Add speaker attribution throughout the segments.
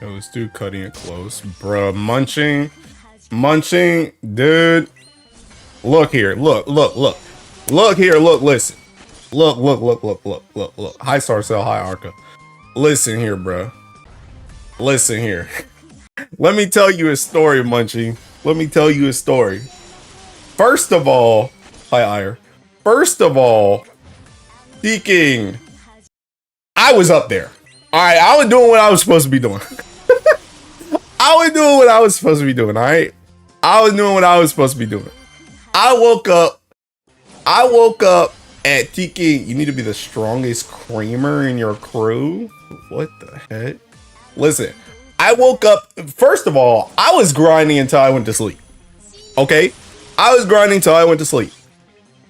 Speaker 1: Yo, this dude cutting it close. Bruh, munching, dude. Look here, look here, listen. Look. High star cell, high arca. Listen here, bruh. Listen here. Let me tell you a story, Munchie. Let me tell you a story. First of all, hi, Ire. First of all, King, I was up there. All right, I was doing what I was supposed to be doing. I was doing what I was supposed to be doing, all right? I was doing what I was supposed to be doing. I woke up at King, you need to be the strongest creamer in your crew? What the heck? Listen, I woke up, first of all, I was grinding until I went to sleep. Okay? I was grinding until I went to sleep.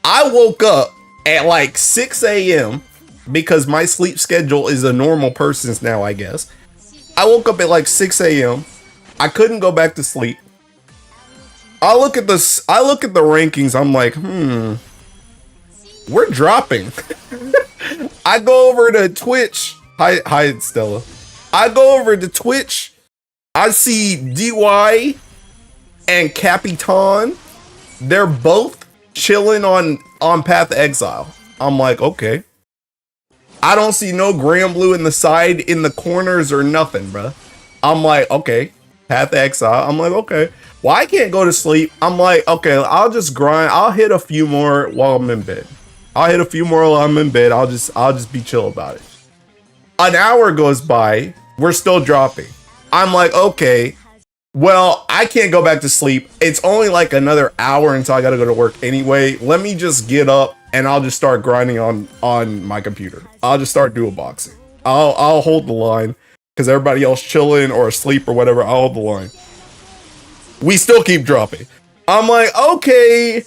Speaker 1: I woke up at like 6 a.m. because my sleep schedule is a normal person's now, I guess. I woke up at like 6 a.m. I couldn't go back to sleep. I look at the rankings. I'm like, we're dropping. I go over to Twitch. Hi, Stella. I go over to Twitch. I see DY and Capitan. They're both chilling on Path to Exile. I'm like, okay. I don't see no Grand Blue in the side, in the corners or nothing, bruh. I'm like, okay. Path to Exile. I'm like, okay. Well, I can't go to sleep. I'm like, okay, I'll just grind. I'll hit a few more while I'm in bed. I'll just be chill about it. An hour goes by. We're still dropping. I'm like, okay. Well, I can't go back to sleep. It's only like another hour until I gotta go to work anyway. Let me just get up and I'll just start grinding on my computer. I'll just start dual boxing. I'll hold the line because everybody else chilling or asleep or whatever. I'll hold the line. We still keep dropping. I'm like, okay,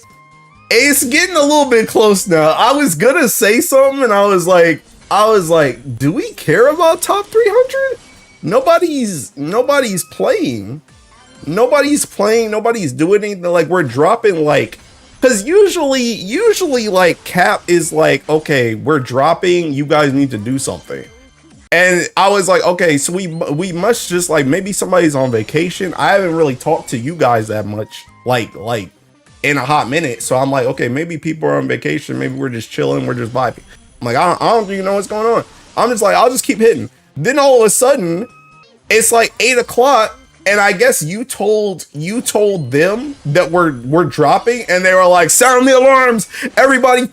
Speaker 1: it's getting a little bit close now. I was gonna say something and I was like, do we care about top 300? Nobody's playing. Nobody's doing anything. Like, we're dropping, like, because usually like Cap is like, okay, we're dropping, you guys need to do something. And I was like, okay, so we must just, like, maybe somebody's on vacation. I haven't really talked to you guys that much, like in a hot minute. So I'm like, okay, maybe people are on vacation. Maybe we're just chilling. We're just vibing. I'm like, I don't even know what's going on. I'm just like, I'll just keep hitting. Then all of a sudden, it's like 8 o'clock. And I guess you told them that we're dropping, and they were like, sound the alarms, everybody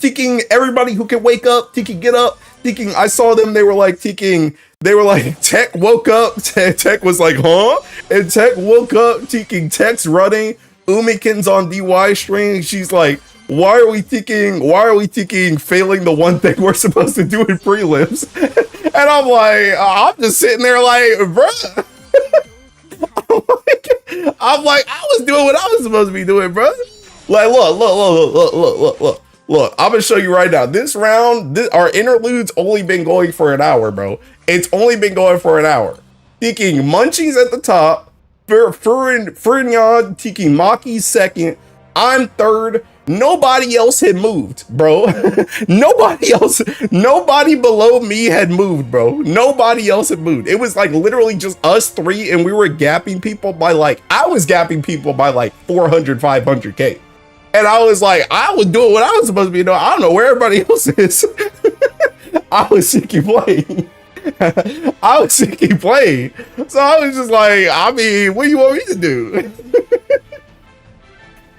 Speaker 1: who can wake up, Tiki, get up, Tiki. I saw them, they were like, Tech woke up, Tech was like, huh? And Tech woke up, Tiki, Tech's running, Umikin's on DY string, she's like, why are we thinking failing the one thing we're supposed to do in prelims? And I'm like, I'm just sitting there like, bruh. I'm like, I was doing what I was supposed to be doing, bro. Like, look. I'm gonna show you right now. This round, our interlude's only been going for an hour, bro. It's only been going for an hour. Thinking Munchie's at the top, Fernand, Tiki Maki's second. I'm third. Nobody else had moved, bro. Nobody below me had moved, bro. Nobody else had moved. It was like literally just us three, and we were gapping people by I was gapping people by like 400, 500K. And I was like, I was doing what I was supposed to be doing. I don't know where everybody else is. I was sick of playing. So I was just like, I mean, what do you want me to do?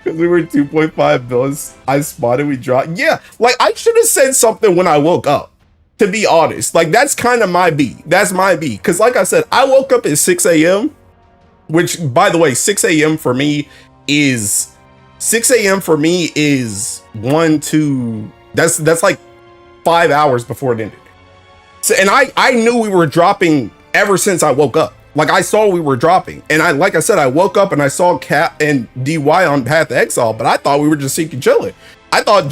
Speaker 1: Because we were 2.5 billions. I spotted we dropped. Yeah, like I should have said something when I woke up, to be honest. Like that's kind of my beat. That's my beat. Because like I said, I woke up at 6 a.m. Which, by the way, 6 a.m. for me is 1, 2. That's like 5 hours before it ended. So, and I knew we were dropping ever since I woke up. Like I saw we were dropping, and like I said, I woke up and I saw Cap and DY on Path to Exile, but I thought we were just seeking chilling. I thought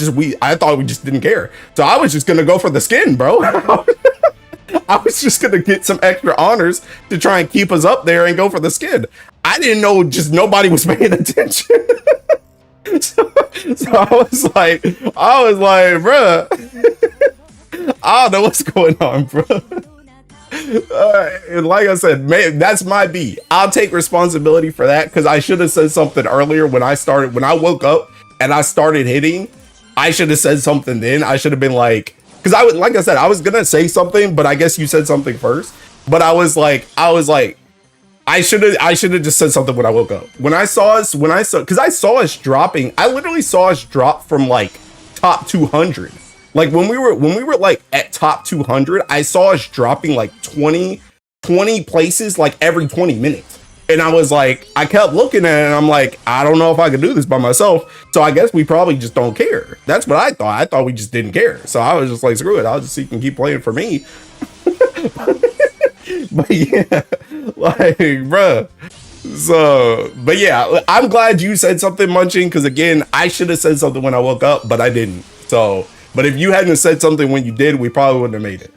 Speaker 1: we just didn't care. So I was just gonna go for the skin, bro. I was just gonna get some extra honors to try and keep us up there and go for the skin. I didn't know just nobody was paying attention. so I was like, bruh, I don't know what's going on, bro. And like I said, man, that's my B. I'll take responsibility for that because I should have said something earlier when I woke up and I started hitting. I should have said something then. I should have been like, because like I said, I was gonna say something, but I guess you said something first. But I should have just said something when I woke up. When I saw us dropping, I literally saw us drop from like top 200. Like when we were like at top 200, I saw us dropping like 20 places like every 20 minutes. And I was like, I kept looking at it and I'm like, I don't know if I can do this by myself. So I guess we probably just don't care. That's what I thought. I thought we just didn't care. So I was just like, screw it. I'll just keep playing for me. But yeah, like, bruh. So, but yeah, I'm glad you said something, Munching, because again, I should have said something when I woke up, but I didn't. So, but if you hadn't said something when you did, we probably wouldn't have made it.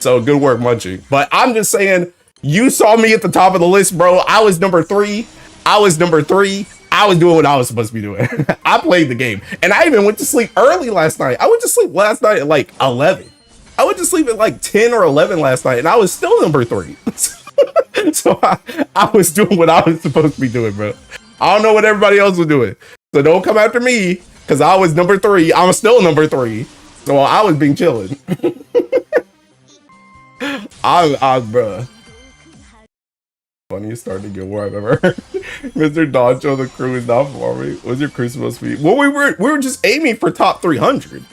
Speaker 1: So good work, Munching. But I'm just saying, you saw me at the top of the list, bro. I was number 3. I was doing what I was supposed to be doing. I played the game. And I even went to sleep early last night. I went to sleep last night at like 11. I went to sleep at like 10 or 11 last night, and I was still number 3. So I was doing what I was supposed to be doing, bro. I don't know what everybody else was doing. So don't come after me, because I was number 3. I'm still number 3. So I was being chilling. Bruh. Funniest start to get war I've ever heard. Mr. Doncho, the crew is not for me. What's your crew supposed to be? Well, we were just aiming for top 300.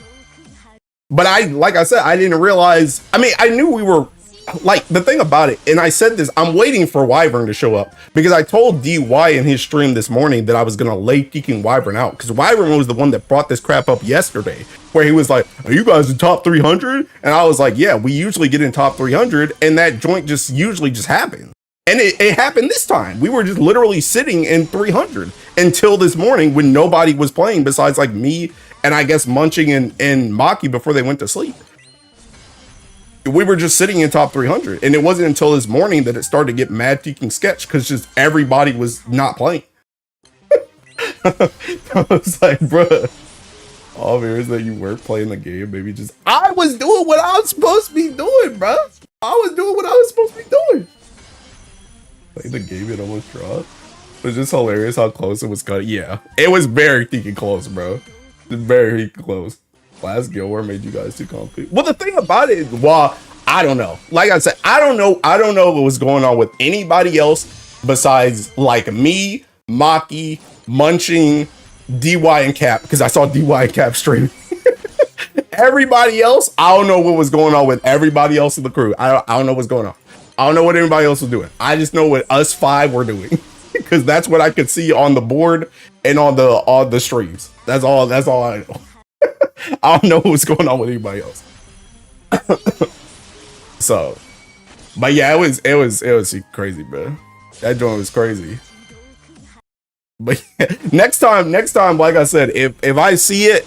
Speaker 1: But like I said, I didn't realize. I mean, I knew we were like, the thing about it, and I said this, I'm waiting for Wyvern to show up because I told DY in his stream this morning that I was gonna late geeking Wyvern out because Wyvern was the one that brought this crap up yesterday, where he was like, "Are you guys in top 300?" And I was like, "Yeah, we usually get in top 300, and that joint just usually just happens." And it happened this time. We were just literally sitting in 300 until this morning when nobody was playing besides like me and I guess Munching and Maki before they went to sleep. We were just sitting in top 300, and it wasn't until this morning that it started to get mad geeking sketch because just everybody was not playing. I was like, bruh, all there is that you weren't playing the game. Maybe just I was doing what I was supposed to be doing, bruh. I was doing what I was supposed to be doing. Play the game, it almost dropped. It was just hilarious how close it was cut. Yeah, it was very freaking close, bro. Very close. Last Guild War made you guys too complicated. Well, the thing about it, well, I don't know. Like I said, I don't know what was going on with anybody else besides like me, Maki, Munching, DY, and Cap, because I saw DY and Cap stream. Everybody else, I don't know what was going on with everybody else in the crew. I don't know what's going on. I don't know what anybody else was doing. I just know what us 5 were doing because that's what I could see on the board and on the streams. That's all I know. I don't know what's going on with anybody else. So, but yeah, it was crazy, bro. That joint was crazy. But yeah, next time, like I said, if I see it,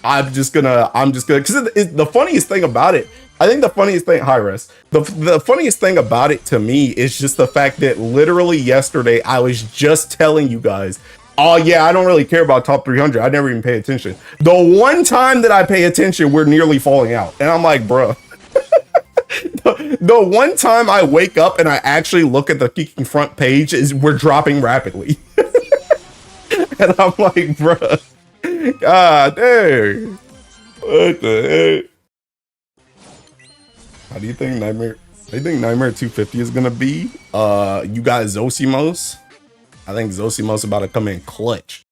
Speaker 1: I'm just gonna, because the funniest thing about it, I think the funniest thing, hi Res, the funniest thing about it to me is just the fact that literally yesterday I was just telling you guys, oh yeah, I don't really care about top 300. I never even pay attention. The one time that I pay attention, we're nearly falling out. And I'm like, bro. The one time I wake up and I actually look at the geeking front page is we're dropping rapidly. And I'm like, bro. God dang. What the heck? How do you think Nightmare 250 is gonna be? You got Zosimos. I think Zosimos about to come in clutch.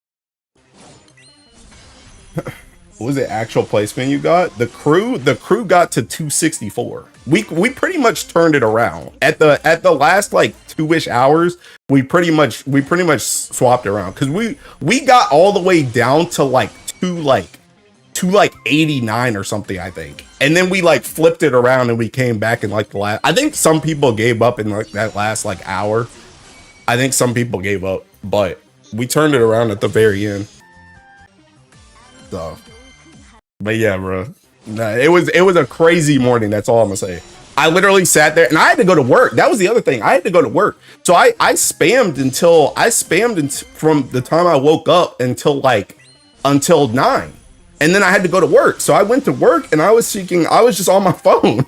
Speaker 1: What was the actual placement you got? The crew got to 264. We pretty much turned it around. At the last like 2-ish hours, we pretty much swapped around because we got all the way down to like 289 or something, I think. And then we like flipped it around and we came back in like the last. I think some people gave up in like that last like hour. I think some people gave up, but we turned it around at the very end. So, but yeah, bro. Nah, it was a crazy morning. That's all I'm gonna say. I literally sat there and I had to go to work. That was the other thing. I had to go to work. So I spammed from the time I woke up until 9. And then I had to go to work. So I went to work and I was just on my phone.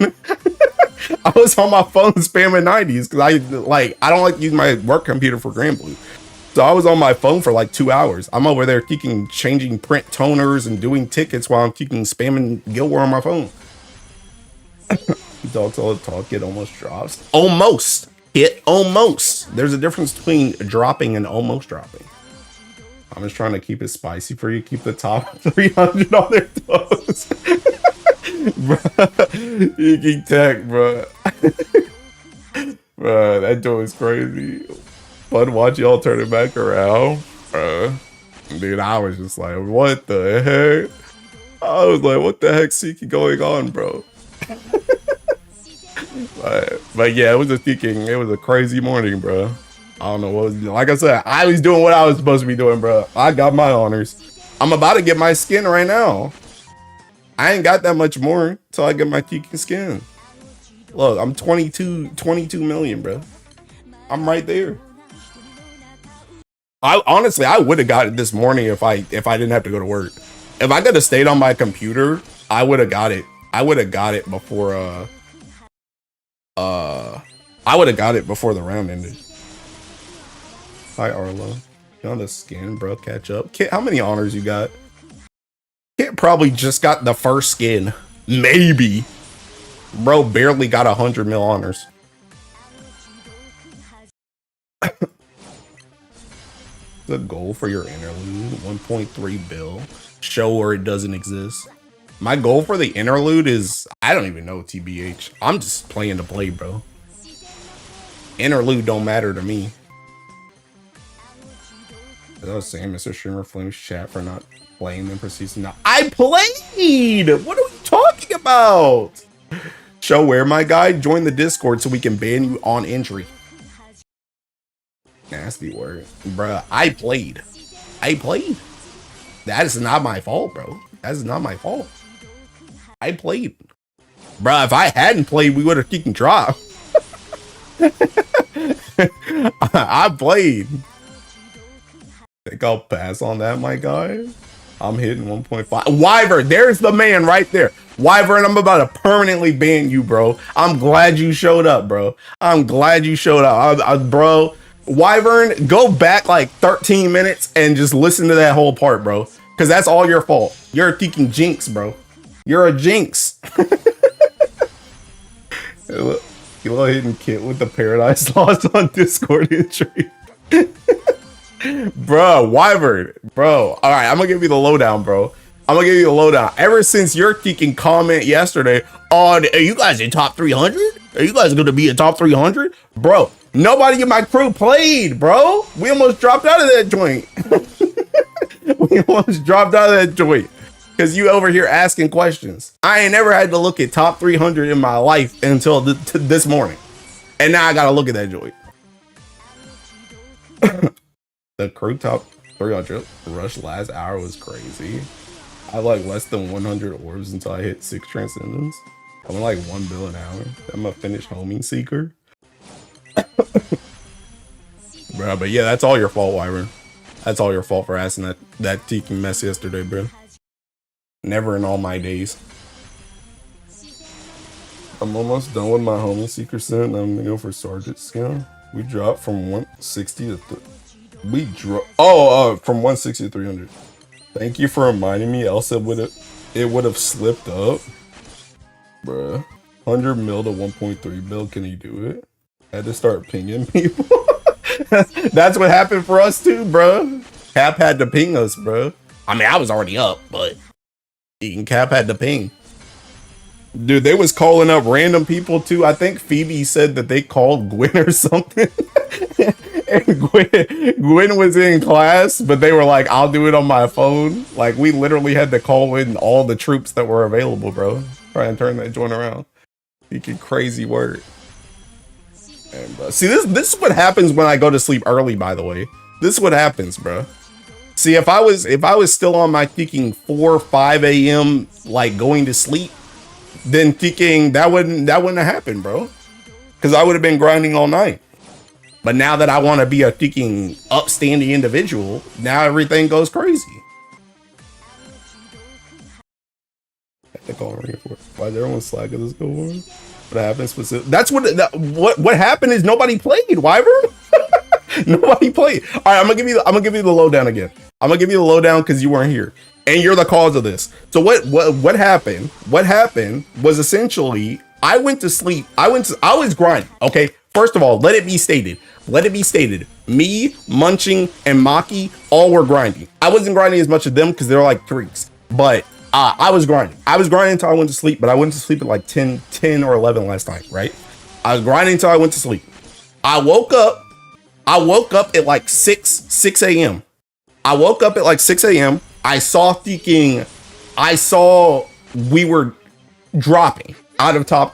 Speaker 1: I was on my phone spamming 90s because I don't like using my work computer for Granblue. So I was on my phone for like 2 hours. I'm over there changing print toners and doing tickets while I'm spamming Guild War on my phone. Dogs all the talk, it almost drops. Almost. Hit almost. There's a difference between dropping and almost dropping. I'm just trying to keep it spicy for you. Keep the top 300 on their toes. Bruh, Geek Tech, bro. Bruh, that joke is crazy. Fun watch y'all turn it back around. Dude, I was just like, what the heck? I was like, what the heck's going on, bro? But yeah, it was a crazy morning, bro. I don't know what was, like I said, I was doing what I was supposed to be doing, bro. I got my honors. I'm about to get my skin right now. I ain't got that much more till I get my Kiki skin. Look, I'm 22 million, bro. I'm right there. Honestly, I would have got it this morning if I didn't have to go to work. If I could have stayed on my computer, I would have got it. I would have got it before the round ended. Hi Arlo. You on the skin, bro? Catch up. Kit, how many honors you got? Kit probably just got the first skin. Maybe. Bro barely got 100 mil honors. The goal for your interlude, 1.3 bill. Show where it doesn't exist. My goal for the interlude is, I don't even know, TBH. I'm just playing to play, bro. Interlude don't matter to me. As I was saying, Mr. Streamer Flames chat for not playing them for season 9. I played! What are we talking about? Show where, my guy? Join the Discord so we can ban you on injury. Nasty word. Bruh, I played. That is not my fault, bro. That is not my fault. I played. Bruh, if I hadn't played, we would have kicked and dropped. I played. Think I'll pass on that, my guy. I'm hitting 1.5. Wyvern, there's the man right there. Wyvern, I'm about to permanently ban you, bro. I'm glad you showed up, bro. I'm glad you showed up. Bro, Wyvern, go back like 13 minutes and just listen to that whole part, bro. Because that's all your fault. You're a freaking jinx, bro. You're a jinx. You little hidden kit with the Paradise Lost on Discord entry. Bro, Wyvern, bro. All right, I'm gonna give you the lowdown, bro. I'm gonna give you the lowdown. Ever since your freaking comment yesterday on, are you guys in top 300? Are you guys gonna be in top 300? Bro, nobody in my crew played, bro. We almost dropped out of that joint. We almost dropped out of that joint because you over here asking questions. I ain't never had to look at top 300 in my life until this morning. And now I gotta look at that joint. The crew top 300 rush last hour was crazy. I like less than 100 orbs until I hit 6 transcendence. I went like 1 bill an hour. I'm a finished homing seeker. Bro, but yeah, that's all your fault, Wyvern. That's all your fault for asking that teaking mess yesterday, bro. Never in all my days. I'm almost done with my homing seeker set. And I'm gonna go for Sergeant skin. We dropped from 160 to from 160 to 300. Thank you for reminding me, else it would have slipped up. Bruh. 100 mil to 1.3 mil, can he do it? I had to start pinging people. That's what happened for us too, bro. Cap had to ping us, bro. I mean, I was already up, but Cap had to ping. Dude, they was calling up random people too. I think Phoebe said that they called Gwen or something. And Gwen was in class, but they were like, I'll do it on my phone. Like, we literally had to call in all the troops that were available, bro. Try and turn that joint around. Thinking crazy word. And see, this is what happens when I go to sleep early. By the way, this is what happens, bro. See, if I was still on my thinking 4-5 a.m. like going to sleep, then thinking that wouldn't have happened, bro. Because I would have been grinding all night. But now that I want to be a thinking upstanding individual, now everything goes crazy. I think I'll reinforce. Why they're on Slack of this go on? What happens? That's what happened is nobody played. Wyvern. Nobody played. All right, I'm gonna give you the lowdown again. I'm gonna give you the lowdown because you weren't here and you're the cause of this. So what happened? What happened was essentially I went to sleep. I was grinding. Okay. First of all, let it be stated. Me, Munching, and Maki all were grinding. I wasn't grinding as much as them because they're like freaks. But I was grinding. I was grinding until I went to sleep, but I went to sleep at like 10 or 11 last night, right? I was grinding until I went to sleep. I woke up at like 6 a.m. I woke up at like 6 a.m. I saw we were dropping out of top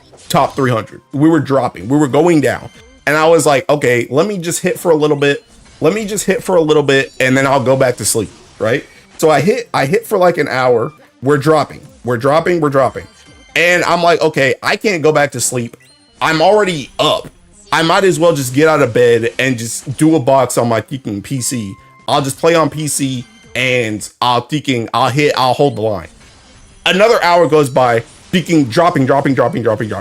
Speaker 1: 300. We were dropping. We were going down. And I was like, okay, let me just hit for a little bit. And then I'll go back to sleep, right? So I hit for like an hour. We're dropping. And I'm like, okay, I can't go back to sleep. I'm already up. I might as well just get out of bed and just do a box on my freaking PC. I'll just play on PC and I'll hold the line. Another hour goes by, dropping.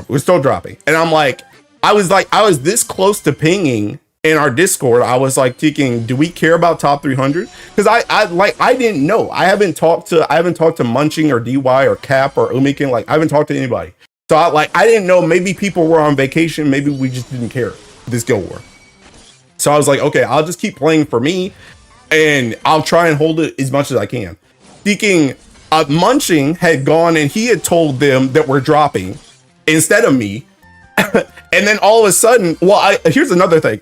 Speaker 1: We're still dropping. And I'm like, I was this close to pinging in our Discord. I was like thinking, do we care about top 300? Because I didn't know. I haven't talked to Munching or DY or Cap or Umikin. Like I haven't talked to anybody. So I didn't know. Maybe people were on vacation. Maybe we just didn't care this Guild War. So I was like, okay, I'll just keep playing for me, and I'll try and hold it as much as I can. Thinking Munching had gone and he had told them that we're dropping instead of me. And then all of a sudden, here's another thing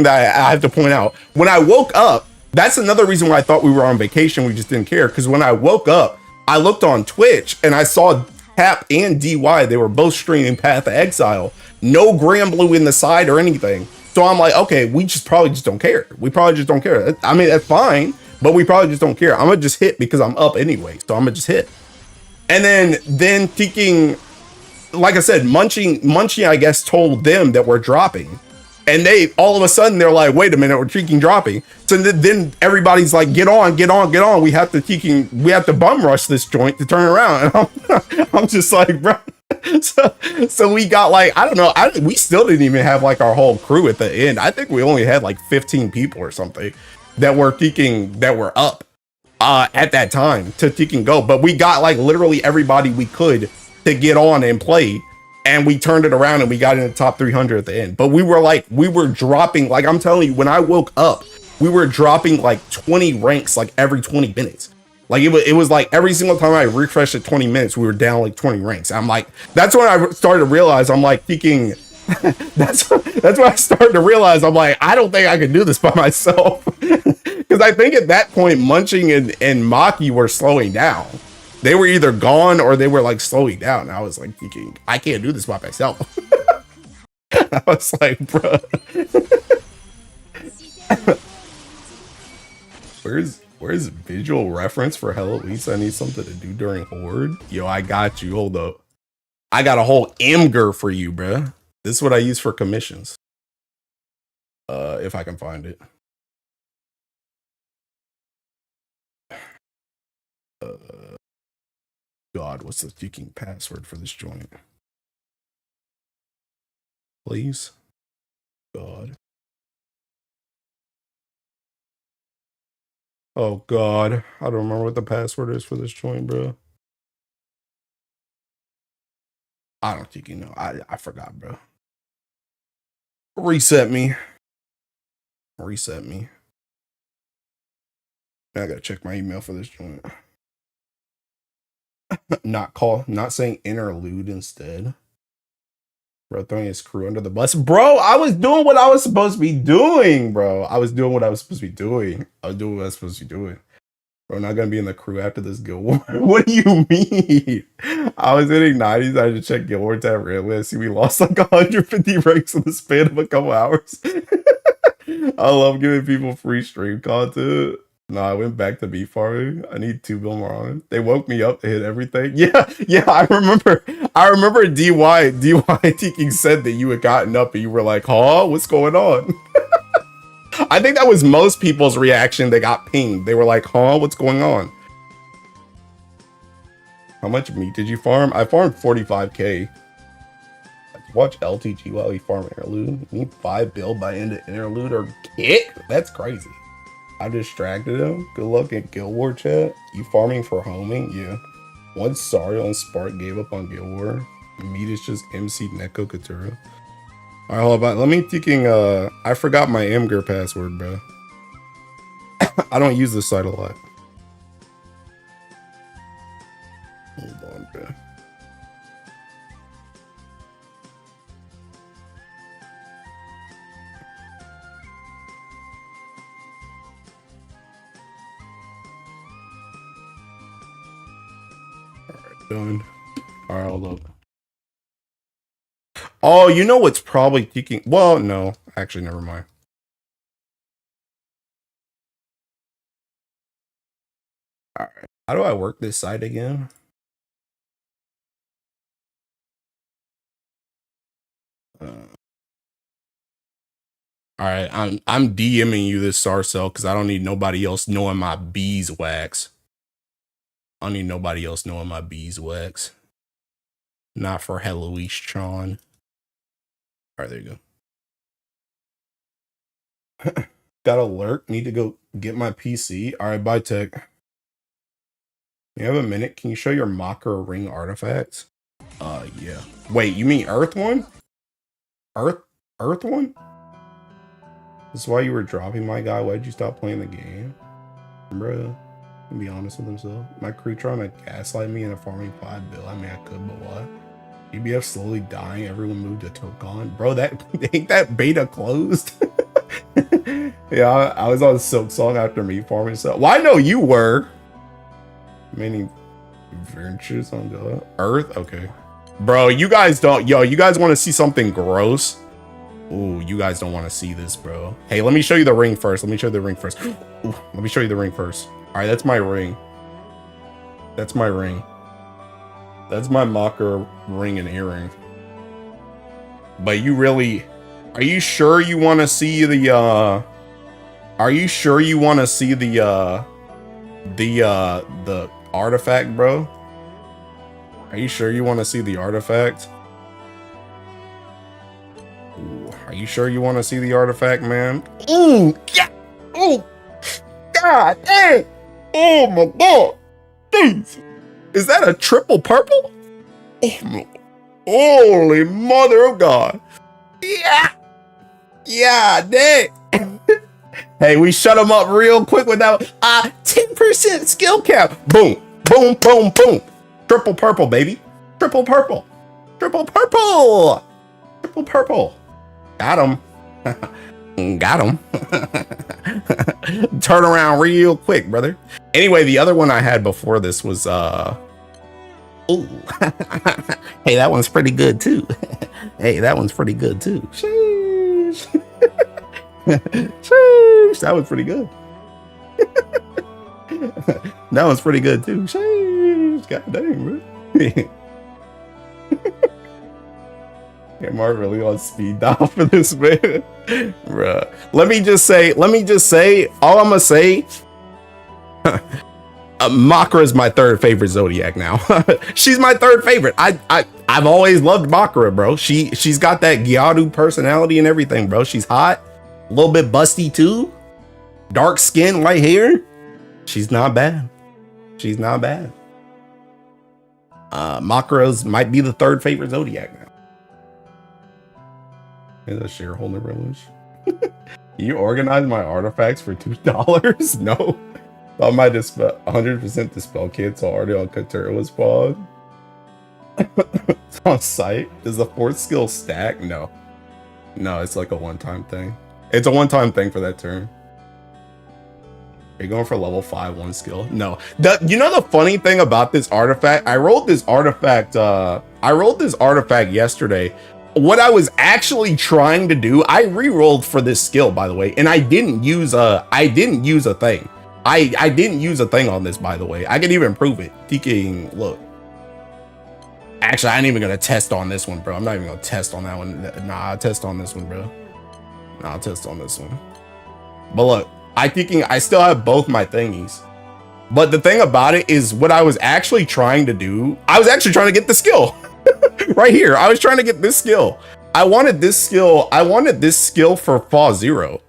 Speaker 1: that I have to point out. When I woke up, that's another reason why I thought we were on vacation. We just didn't care. Because when I woke up, I looked on Twitch and I saw Cap and DY. They were both streaming Path of Exile. No Grand Blue in the side or anything. So I'm like, okay, we probably just don't care. I mean, that's fine, but we probably just don't care. I'm gonna just hit because I'm up anyway. So I'm gonna just hit. And then thinking, like I said, Munching, I guess, told them that we're dropping. And they, all of a sudden, they're like, wait a minute, we're freaking dropping. So then everybody's like, get on. We have to bum rush this joint to turn around. And I'm just like, bro. So we got like, I don't know. We still didn't even have like our whole crew at the end. I think we only had like 15 people or something that were up at that time to go. But we got like literally everybody we could to get on and play, and we turned it around and we got in the top 300 at the end. But we were dropping, like I'm telling you, when I woke up, we were dropping like 20 ranks like every 20 minutes. Like it was like every single time I refreshed at 20 minutes, we were down like 20 ranks. I'm like, that's when I started to realize, I'm like thinking, that's when I started to realize, I'm like, I don't think I can do this by myself. Because I think at that point, Munching and Maki were slowing down. They were either gone or they were like slowing down. And I was like thinking, I can't do this by myself. I was like, bro. Where's visual reference for Heloise? I need something to do during Horde. Yo, I got you. Hold up. I got a whole Imgur for you, bro. This is what I use for commissions. If I can find it. God, what's the freaking password for this joint? Please. God. Oh God, I don't remember what the password is for this joint, bro. I don't think you know. I forgot, bro. Reset me. I gotta check my email for this joint. Not saying interlude instead. Bro, throwing his crew under the bus. Bro, I was doing what I was supposed to be doing, bro. I was doing what I was supposed to be doing. Bro, not gonna be in the crew after this guild war. What do you mean? I was hitting 90s. I had to check guild war tab randomly. I see we lost like 150 ranks in the span of a couple hours. I love giving people free stream content. No, I went back to beef farming. I need 2 bill more on it. They woke me up to hit everything. Yeah, I remember. I remember DY Tiki said that you had gotten up and you were like, huh? What's going on? I think that was most people's reaction. They got pinged. They were like, huh? What's going on? How much meat did you farm? I farmed 45k. Watch LTG while you farm Interlude. You need 5 bill by end of Interlude or kick? That's crazy. I distracted him. Good luck in Guild War chat. You farming for homing? Yeah. Once sorry on Spark gave up on Guild War. Meat is just MC Neko Katura. Alright, hold on. Let me thinking, I forgot my Amger password, bro. I don't use this site a lot. Hold on, bro. Alright, done. Alright, hold up. Oh, you know what's probably thinking? Well, no. Actually, never mind. Alright. How do I work this site again? Alright, I'm DMing you this Sarcell because I don't need nobody else knowing my beeswax. I don't need nobody else knowing my beeswax. Not for Heloise Chon. Alright, there you go. Got a lurk. Need to go get my PC. Alright, bye, Tech. You have a minute? Can you show your Mocker ring artifacts? Yeah. Wait, you mean Earth one? Earth one? This is why you were dropping my guy. Why'd you stop playing the game? Bruh. Be honest with himself. My crew trying to gaslight me into farming 5 bill. I mean, I could, but what? GBF slowly dying. Everyone moved to Tokon. Bro, that ain't that beta closed? Yeah, I was on Silk Song after me farming stuff. Well, I know you were. Many ventures on the Earth. Okay, bro. You guys don't. Yo, you guys want to see something gross? Ooh, you guys don't want to see this, bro. Hey, let me show you the ring first. Let me show you the ring first. Ooh, let me show you the ring first. All right, that's my ring. That's my ring. That's my Mocker ring and earring. But you really, are you sure you want to see the, are you sure you want to see the artifact, bro? Are you sure you want to see the artifact? Ooh, are you sure you want to see the artifact, man? Ooh, yeah. Oh, God dang. Oh my God. Jeez. Is that a triple purple? Oh my, holy mother of God. Yeah. Yeah, dang. Hey, we shut him up real quick without 10% skill cap. Boom, boom, boom, boom. Triple purple, baby. Triple purple. Triple purple. Triple purple. Got him. Got him. Turn around real quick, brother. Anyway, the other one I had before this was ooh. Hey, that one's pretty good too. Hey, that one's pretty good too. Sheesh. Sheesh. That was pretty good. That one's pretty good too. Sheesh. God dang, bro. Yeah, Mark really on speed dial for this, man. Bruh. Let me just say, all I'm gonna say, Makra is my third favorite Zodiac now. She's my third favorite. I've always loved Makra, bro. She's got that Gyaru personality and everything, bro. She's hot, a little bit busty too, dark skin, white hair. She's not bad. She's not bad. Makra's might be the third favorite Zodiac now. Is a shareholder privilege? You organize my artifacts for $2? No. Thought my 100% dispel kits already on Katura was spawned. It's on site. Does the fourth skill stack? No. No, it's like a one-time thing. It's a one-time thing for that turn. Are you going for level 5 1 skill? No. You know the funny thing about this artifact? I rolled this artifact yesterday. What I was actually trying to do, I re-rolled for this skill, by the way, and I didn't use a thing. I didn't use a thing on this, by the way. I can even prove it. TKing, look. Actually, I ain't even gonna test on this one, bro. I'm not even gonna test on that one. Nah, I'll test on this one, bro. Nah, I'll test on this one. But look, I still have both my thingies. But the thing about it is what I was actually trying to do, I was actually trying to get the skill. Right here. I was trying to get this skill. I wanted this skill for Fall 0.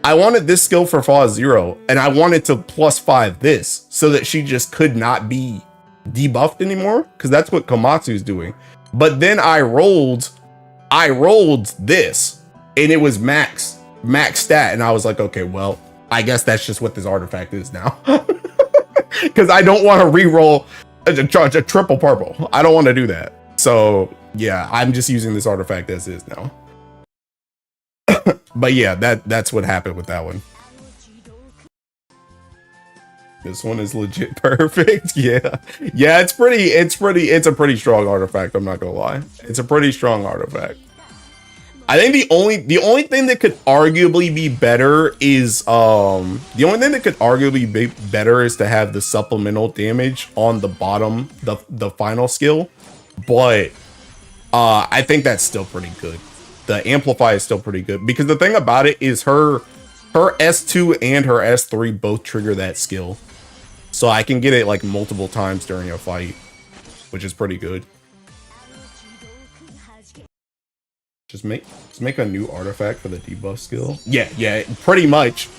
Speaker 1: I wanted this skill for Fall 0, and I wanted to +5 this so that she just could not be debuffed anymore, because that's what Komatsu's doing. But then I rolled this, and it was max stat, and I was like, okay, well, I guess that's just what this artifact is now. Because I don't want to re-roll a triple purple. I don't want to do that. So yeah, I'm just using this artifact as is now. But yeah, that's what happened with that one. This one is legit perfect. Yeah, it's a pretty strong artifact. I'm not gonna lie, it's a pretty strong artifact. I think the only thing that could arguably be better is to have the supplemental damage on the bottom, the final skill. But I think that's still pretty good. The amplify is still pretty good, because the thing about it is her S2 and her S3 both trigger that skill. So I can get it like multiple times during a fight, which is pretty good. Just make a new artifact for the debuff skill. Yeah, pretty much.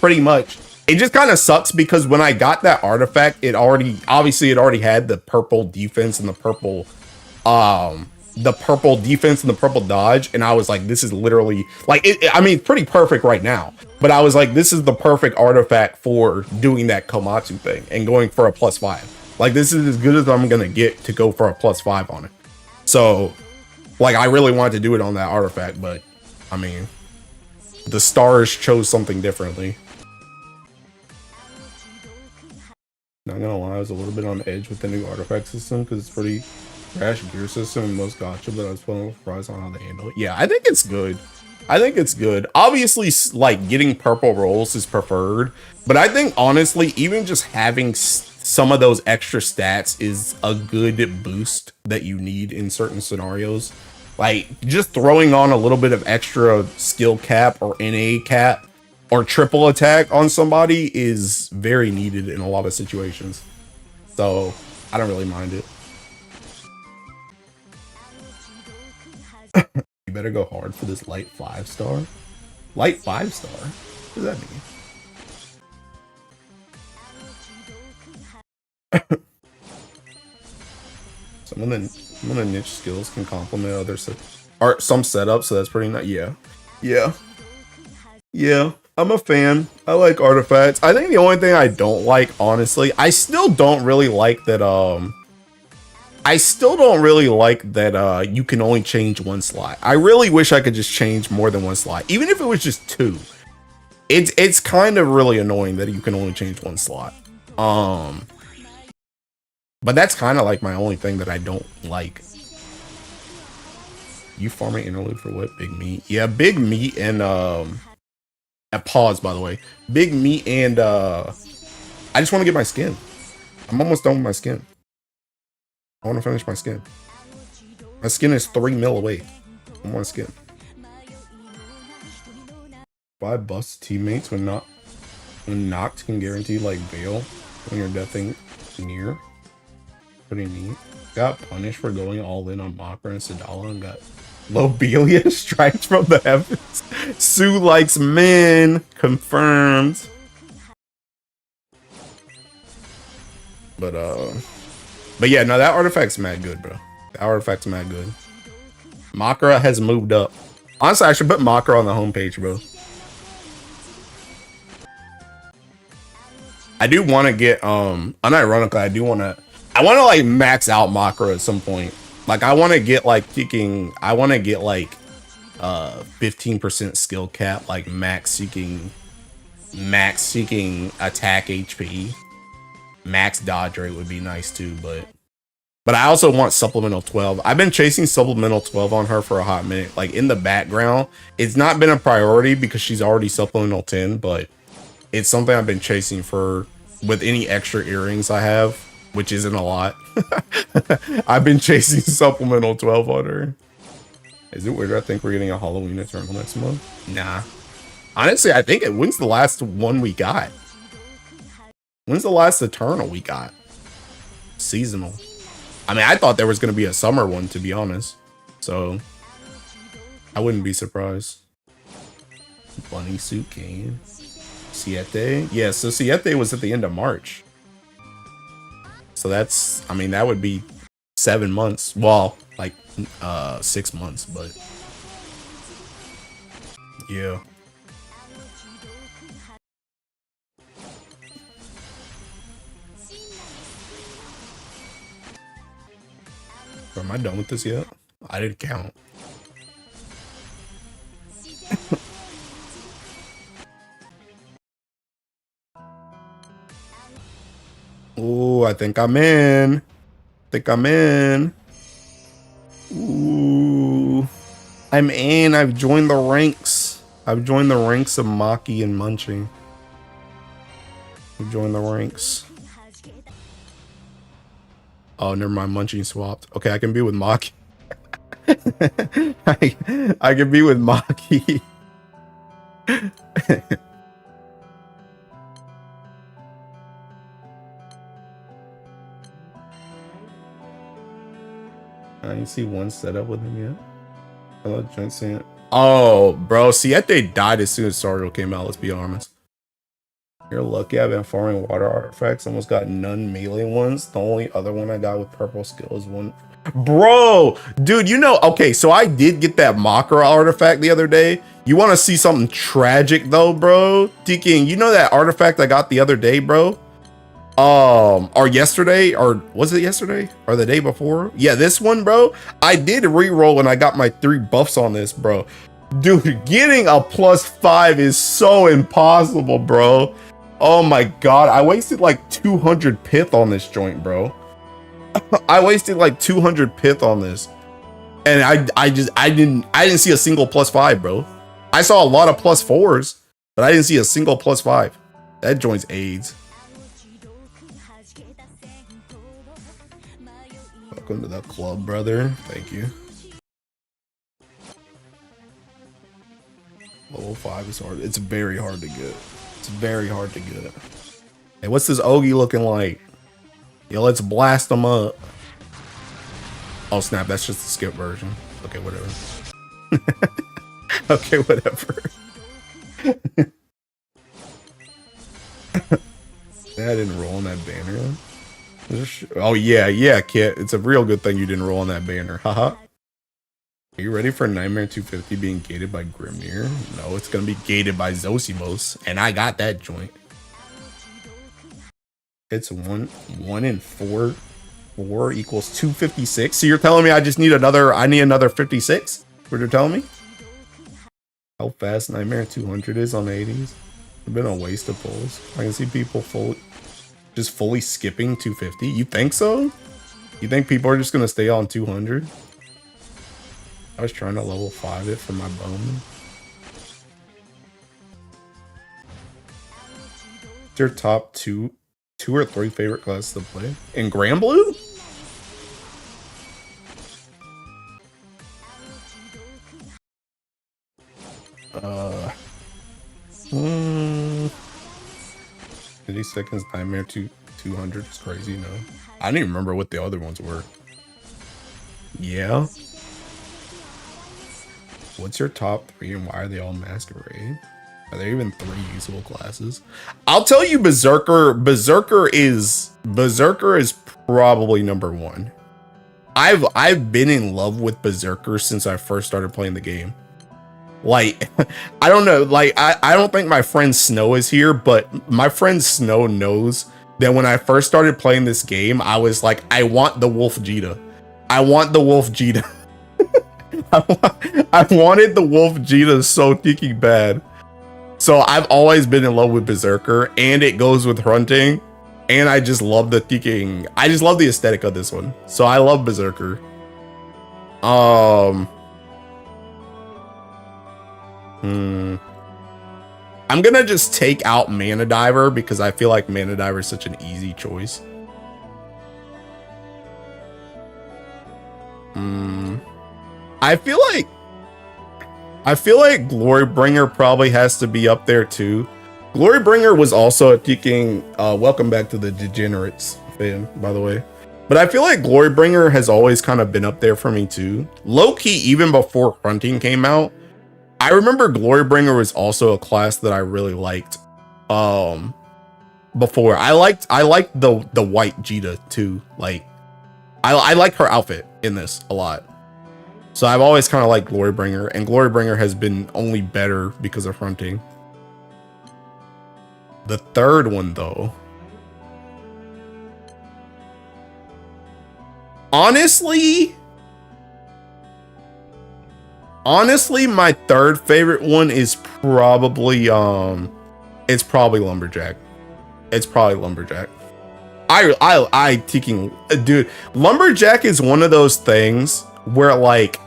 Speaker 1: It just kind of sucks because when I got that artifact, it already had the purple defense and the purple defense and the purple dodge, and I was like, this is literally like I mean, it's pretty perfect right now, but I was like, this is the perfect artifact for doing that Komatsu thing and going for a +5. Like, this is as good as I'm gonna get to go for a +5 on it. So like, I really wanted to do it on that artifact, but I mean, the stars chose something differently. Not gonna lie, I was a little bit on the edge with the new artifact system because it's pretty trash gear system in most gacha, but I was putting surprised on how they handle it. Yeah, I think it's good. Obviously, like, getting purple rolls is preferred, but I think honestly, even just having some of those extra stats is a good boost that you need in certain scenarios. Like, just throwing on a little bit of extra skill cap or NA cap or triple attack on somebody is very needed in a lot of situations. So I don't really mind it. You better go hard for this light 5-star. Light 5-star? What does that mean? Some of the niche skills can complement other some setups, so that's pretty nice. Yeah, I'm a fan. I like artifacts. I think the only thing I don't like, honestly, I still don't really like that you can only change one slot. I really wish I could just change more than one slot, even if it was just 2. It's kind of really annoying that you can only change one slot. But that's kind of like my only thing that I don't like. You farming Interlude for what? Big meat? Yeah, big meat and pause, by the way. Big meat and I just want to get my skin. I'm almost done with my skin. I want to finish my skin. My skin is 3 mil away. I want skin. 5 bust teammates when knocked can guarantee like Veil when you're deathing near. Pretty neat. Got punished for going all in on Makra and Sadala and got Lobelia strikes from the heavens. Sue likes men. Confirmed. But yeah, no, that artifact's mad good, bro. That artifact's mad good. Makra has moved up. Honestly, I should put Makra on the homepage, bro. I do want to get, unironically, I want to like max out Makra at some point. Like, I want to get like 15% skill cap, like max seeking max seeking attack HP. Max dodge rate would be nice too, but I also want supplemental 12. I've been chasing supplemental 12 on her for a hot minute. Like in the background, it's not been a priority because she's already supplemental 10, but it's something I've been chasing for with any extra earrings I have, which isn't a lot. I've been chasing supplemental 12 on her. Is it weird? I think we're getting a Halloween Eternal next month. Nah. Honestly, I think when's the last one we got? When's the last Eternal we got? Seasonal. I mean, I thought there was going to be a summer one, to be honest. So, I wouldn't be surprised. Bunny suit game. Siete? Yeah, so Siete was at the end of March. So that's, I mean, that would be 7 months. Well, like 6 months, but yeah. Am I done with this yet? I didn't count. Ooh, I think I'm in. Ooh. I'm in. I've joined the ranks. I've joined the ranks of Maki and Munching. I've joined the ranks. Oh, never mind. Munching swapped. Okay, I can be with Maki. I can be with Maki. I didn't see one setup with him yet. Hello, Jensen. Oh, bro. Siete died as soon as Stardew came out, let's be honest. You're lucky. I've been farming water artifacts. Almost got none melee ones. The only other one I got with purple skill is one. Bro, dude, you know, okay, so I did get that Makara artifact the other day. You want to see something tragic though, bro? Deaking, you know that artifact I got the other day, bro? Or yesterday, or was it yesterday or the day before? Yeah, this one, bro. I did re-roll and I got my 3 buffs on this, bro. Dude, getting a +5 is so impossible, bro. Oh my god, I wasted like 200 pith on this joint, bro. I wasted like 200 pith on this, and I didn't see a single +5, bro. I saw a lot of +4s, but I didn't see a single +5. That joint's AIDS. Welcome to the club, brother. Thank you. Level 5 is hard. It's very hard to get. It's very hard to get. Hey, what's this Ogie looking like? Yo, let's blast them up. Oh snap, that's just the skip version. Okay, whatever. Okay, whatever. I didn't roll on that banner. Oh yeah, Kit. It's a real good thing you didn't roll on that banner. Haha. Are you ready for Nightmare 250 being gated by Grimnir? No, it's gonna be gated by Zosimos, and I got that joint. It's 1 in 4. 4 equals 256. So you're telling me I just need another, I need another 56? What you're telling me? How fast Nightmare 200 is on 80s? It's been a waste of pulls. I can see people just fully skipping 250. You think so? You think people are just gonna stay on 200? I was trying to level 5 it for my bowman. What's your top 2 or 3 favorite classes to play? In Grand Blue? Hmm. 50 seconds Nightmare 200 is crazy, no. I don't even remember what the other ones were. Yeah. What's your top 3 and why are they all Masquerade? Are there even 3 usable classes? I'll tell you, Berserker is probably number 1. I've been in love with Berserker since I first started playing the game. Like, I don't know, like I don't think my friend Snow is here, but my friend Snow knows that when I first started playing this game, I was like, I want the Wolf Jita. I want the Wolf Jita. I wanted the Wolf Jita so tiki bad. So I've always been in love with Berserker, and it goes with Hunting, and I just love the thinking. I just love the aesthetic of this one. So I love Berserker. I'm gonna just take out Mana Diver because I feel like Mana Diver is such an easy choice. I feel like Glorybringer probably has to be up there too. Glorybringer was also a Teking. Welcome back to the Degenerates fan, by the way. But I feel like Glorybringer has always kind of been up there for me too. Low key, even before Hunting came out, I remember Glorybringer was also a class that I really liked. Before I liked the white Jita too. Like I like her outfit in this a lot. So I've always kind of liked Glorybringer, and Glorybringer has been only better because of Hunting. The third one though. Honestly, my third favorite one is probably it's probably Lumberjack. It's probably Lumberjack. I Teking, dude, Lumberjack is one of those things where like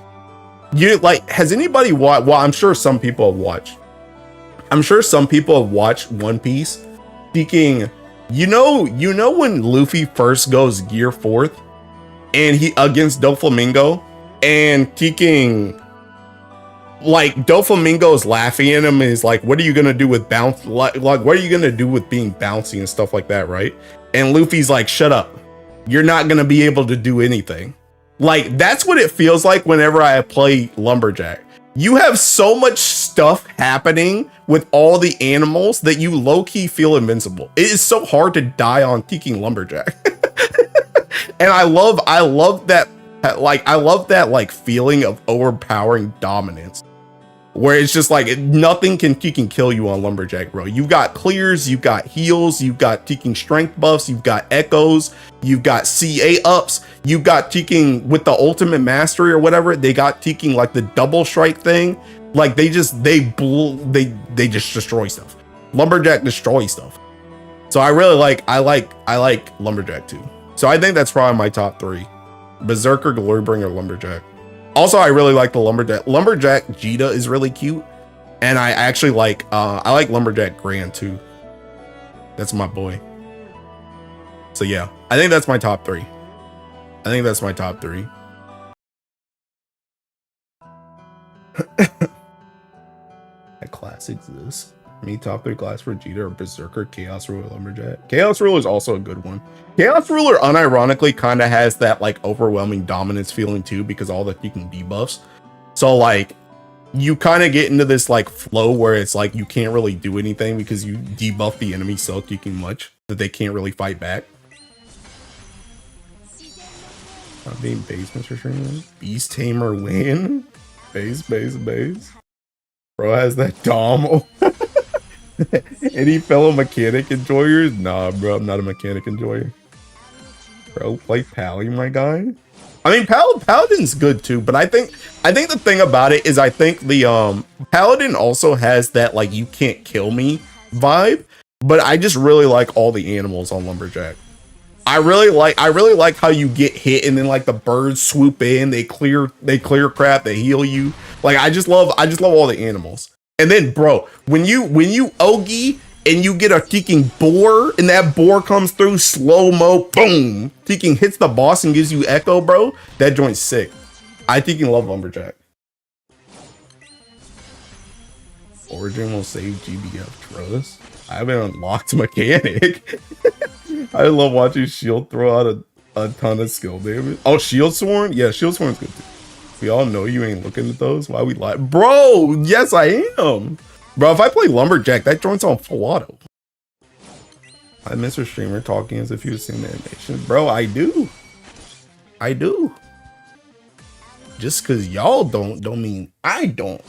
Speaker 1: you like, has anybody watched? Well, I'm sure some people have watched. I'm sure some people have watched One Piece. Teking, you know when Luffy first goes Gear 4th and he against Doflamingo, and Teking, like Doflamingo's laughing at him and is like, what are you gonna do with bounce, like what are you gonna do with being bouncy and stuff like that, right? And Luffy's like, shut up, you're not gonna be able to do anything. Like that's what it feels like whenever I play Lumberjack. You have so much stuff happening with all the animals that you low-key feel invincible. It is so hard to die on Teking Lumberjack. And I love that, like I love that like feeling of overpowering dominance, where it's just like nothing can kill you on Lumberjack, bro. You've got clears, you've got heals, you've got Teking strength buffs, you've got echoes, you've got CA ups, you've got Teking with the ultimate mastery or whatever. They got Teking like the double strike thing. Like they just destroy stuff. Lumberjack destroys stuff. So I like Lumberjack too. So I think that's probably my top three: Berserker, Glorybringer, Lumberjack. Also, I really like the Lumberjack. Lumberjack Jita is really cute, and I actually like I like Lumberjack Grand too. That's my boy. So yeah, I think that's my top three. That class exists. Me, top three class for Jita or Berserker, Chaos Ruler, Lumberjack. Chaos Ruler is also a good one. Chaos Ruler unironically kind of has that like overwhelming dominance feeling too, because all the Teking debuffs. So like you kind of get into this like flow where it's like you can't really do anything because you debuff the enemy so Teking much that they can't really fight back. Not being base, Mr. Streamer. Beast Tamer win. Base. Bro has that Dom. Any fellow mechanic enjoyers? Nah, bro, I'm not a mechanic enjoyer. Bro, play Pally, my guy. I mean, Paladin's good too, but I think the thing about it is I think the Paladin also has that like you can't kill me vibe, but I just really like all the animals on Lumberjack. I really like how you get hit and then like the birds swoop in, they clear crap, they heal you. Like I just love all the animals. And then, bro, when you Ogi and you get a Teking boar and that boar comes through slow-mo, boom, Teking hits the boss and gives you echo, bro, that joint's sick. I Teking love Lumberjack. Origin will save GBF Trust. I haven't unlocked mechanic. I love watching Shield throw out a ton of skill damage. Oh, Shield Sworn? Yeah, Shield Sworn's good too. We all know you ain't looking at those. Why we lie? Bro, yes, I am. Bro, if I play Lumberjack, that joint's on full auto. I miss a streamer talking as if you've seen the animation. Bro, I do. Just because y'all don't mean I don't.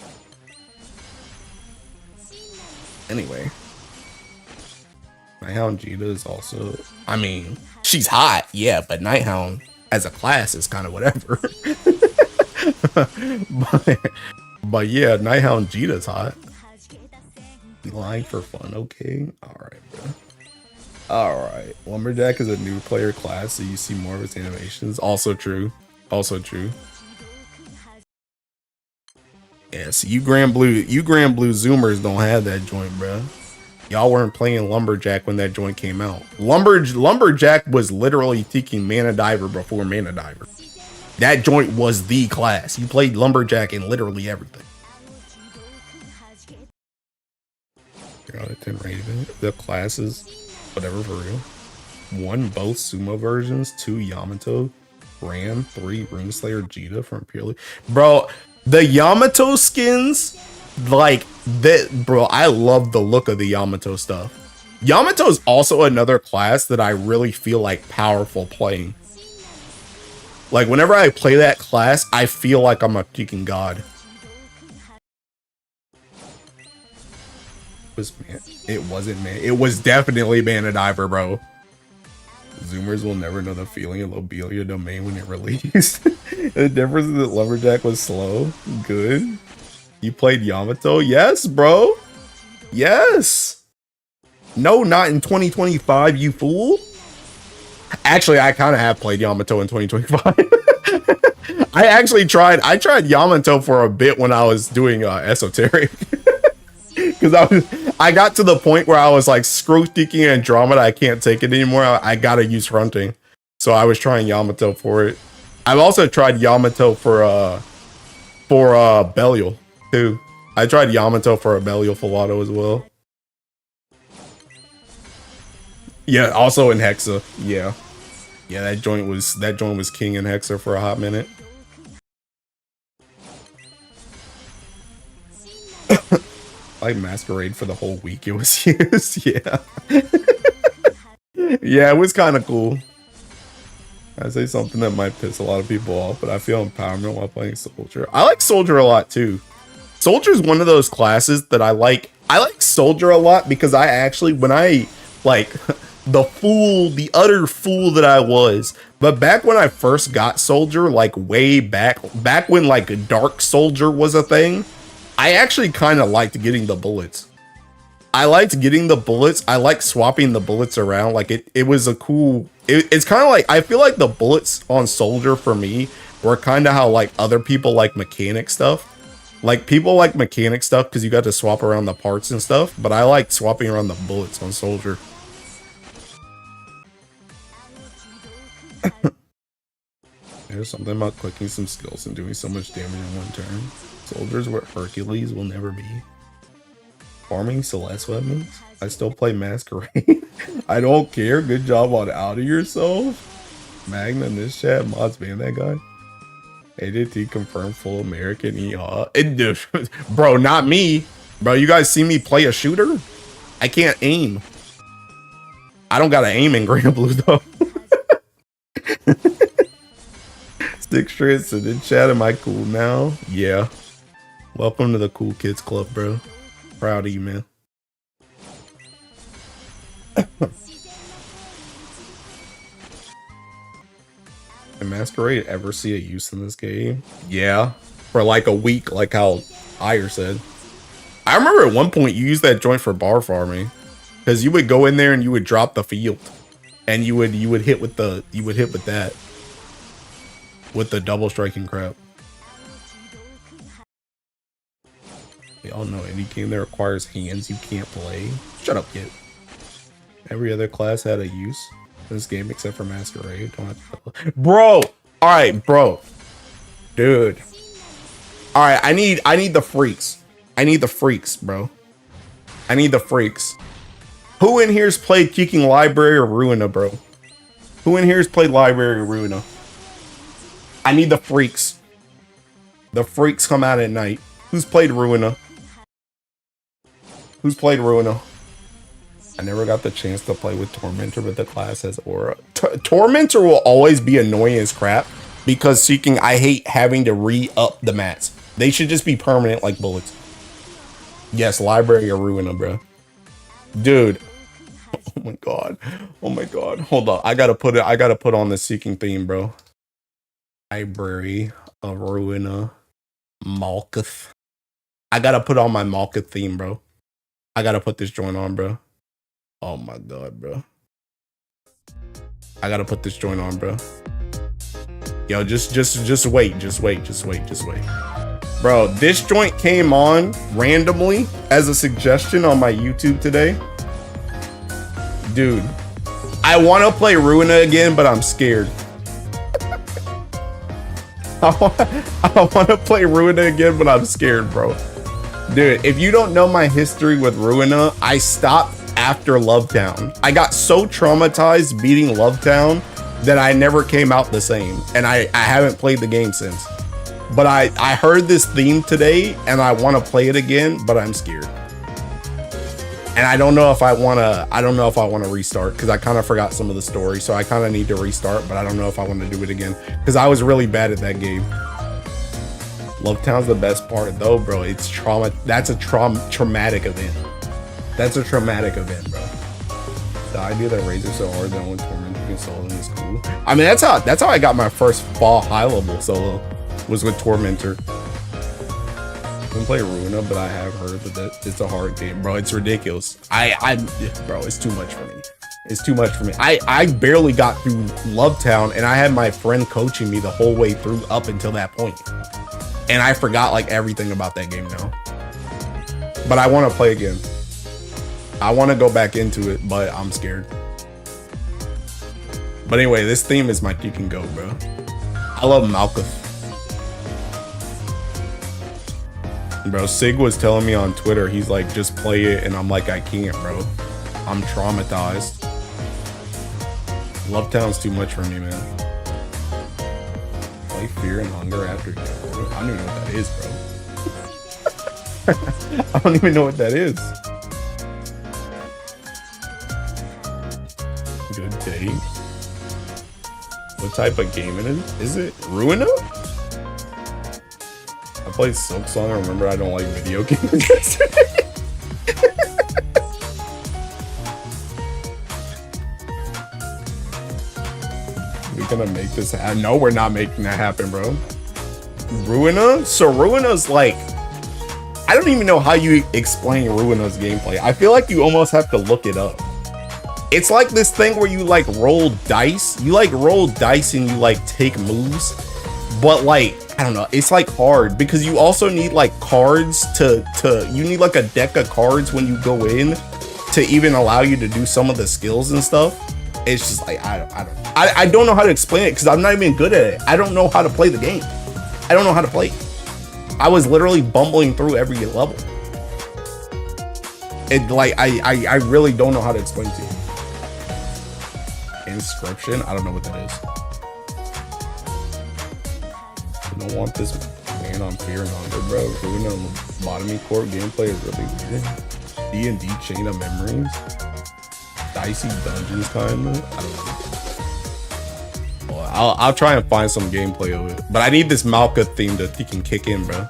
Speaker 1: Anyway. Nighthound Jita is also, I mean, she's hot, yeah, but Nighthound as a class is kind of whatever. but yeah, Nighthound Jita's hot. You lying for fun, okay? Alright, bro. Alright. Lumberjack is a new player class, so you see more of his animations. Also true. Also true. Yeah, so you Grand Blue Zoomers don't have that joint, bro. Y'all weren't playing Lumberjack when that joint came out. Lumberjack was literally taking Mana Diver before Mana Diver. That joint was the class. You played Lumberjack in literally everything. You're out of 10 Raven. The classes, whatever for real. 1, both Sumo versions. 2, Yamato. Ram. 3, Runeslayer Jita from Purely. Bro, the Yamato skins, like that, bro, I love the look of the Yamato stuff. Yamato is also another class that I really feel like powerful playing. Like whenever I play that class, I feel like I'm a freaking god. It wasn't, man. It was definitely Mana Diver, bro. Zoomers will never know the feeling of Lobelia Domain when it released. The difference is that Lumberjack was slow. Good. You played Yamato? Yes, bro. Yes. No, not in 2025, you fool. Actually, I kind of have played Yamato in 2025. I tried Yamato for a bit when I was doing Esoteric. Because I got to the point where I was like, screw thinking Andromeda, I can't take it anymore. I gotta use fronting. So I was trying Yamato for it. I've also tried Yamato for Belial too. I tried Yamato for a Belial Filato as well. Yeah, also in Hexa. Yeah. Yeah, that joint was king in Hexa for a hot minute. Like Masquerade for the whole week it was used. Yeah. Yeah, it was kind of cool. I say something that might piss a lot of people off, but I feel empowerment while playing Soldier. I like Soldier a lot too. Soldier is one of those classes that I like. I like Soldier a lot because I actually, when I like the utter fool that I was, but back when I first got Soldier, like way back when like Dark Soldier was a thing, I actually kind of liked getting the bullets. I liked getting the bullets. I like swapping the bullets around. Like it was a cool, it's kind of like, I feel like the bullets on Soldier for me were kind of how like other people like mechanic stuff. Like people like mechanic stuff because you got to swap around the parts and stuff, but I like swapping around the bullets on Soldier. There's something about clicking some skills and doing so much damage in one turn. Soldiers what Hercules will never be. Farming Celeste weapons? I still play Masquerade. I don't care. Good job on out of yourself. Magna in this chat. Mods ban that guy. ADT confirmed full American EHA. Bro, not me. Bro, you guys see me play a shooter? I can't aim. I don't gotta aim in Grand Blue though. 6 straights in the chat. Am I cool now? Yeah. Welcome to the Cool Kids Club, bro. Proud of you, man. Can Masquerade ever see a use in this game? Yeah. For like a week, like how Ire said. I remember at one point you used that joint for bar farming. Because you would go in there and you would drop the field. And you would hit with that. With the double striking crap. Y'all know any game that requires hands you can't play. Shut up, kid. Every other class had a use in this game except for Masquerade. Don't have to bro! Alright, bro. Dude. Alright, I need the freaks. I need the freaks, bro. I need the freaks. Who in here's played Kicking Library or Ruina, bro? Who in here's played Library or Ruina? I need the freaks. The freaks come out at night. Who's played Ruina? Who's played Ruina? I never got the chance to play with Tormentor, but the class has aura. Tormentor will always be annoying as crap because Seeking, I hate having to re-up the mats. They should just be permanent like bullets. Yes, Library or Ruina, bro. Dude. Oh my god. Oh my god. Hold on. I gotta put on the Seeking theme, bro. Library of Ruina. Malkuth. I gotta put on my Malkuth theme, bro. I gotta put this joint on, bro. Oh my god, bro. I gotta put this joint on, bro. Yo, just wait, just wait. Bro, this joint came on randomly as a suggestion on my YouTube today. Dude, I want to play Ruina again, but I'm scared. I want to play Ruina again, but I'm scared, bro. Dude, if you don't know my history with Ruina, I stopped after Lovetown. I got so traumatized beating Lovetown that I never came out the same, and I haven't played the game since. But I heard this theme today, and I want to play it again, but I'm scared. And I don't know if I want to restart, because I kind of forgot some of the story, so I kind of need to restart, but I don't know if I want to do it again, because I was really bad at that game. Lovetown's the best part though, bro. It's trauma. That's a traumatic event. That's a traumatic event, bro. The idea that Razor so hard that one Torment you can solo is cool. I mean, that's how I got my first fall high level solo, was with Tormentor. I didn't play Ruina, but I have heard that it's a hard game, bro. It's ridiculous. Bro, it's too much for me. It's too much for me. I barely got through Lovetown, and I had my friend coaching me the whole way through up until that point. And I forgot like everything about that game now. But I want to play again. I want to go back into it, but I'm scared. But anyway, this theme is my kick and go, bro. I love Malkuth. Bro, Sig was telling me on Twitter, he's like, just play it, and I'm like, I can't, bro. I'm traumatized. Lovetown's too much for me, man. Play Fear and Hunger after you. I don't even know what that is, bro. I don't even know what that is. Good day. What type of game it is? Is it Ruina? I played Silk Song. I remember I don't like video games yesterday. We gonna make this happen? No, we're not making that happen, bro. Ruina? So Ruina's like, I don't even know how you explain Ruina's gameplay. I feel like you almost have to look it up. It's like this thing where you like roll dice. You like roll dice and you like take moves. But like, I don't know, it's like hard because you also need like cards you need like a deck of cards when you go in to even allow you to do some of the skills and stuff. It's just like, I don't know how to explain it because I'm not even good at it. I don't know how to play the game. I don't know how to play. I was literally bumbling through every level. It like, I really don't know how to explain to you. Inscription? I don't know what that is. I don't want this man on Fear and Hunger, bro. Doing a lobotomy court gameplay is really weird. D&D Chain of Memories. Dicey Dungeons kind of. I don't know. Well, I'll try and find some gameplay of it. But I need this Malka theme that he can kick in, bro.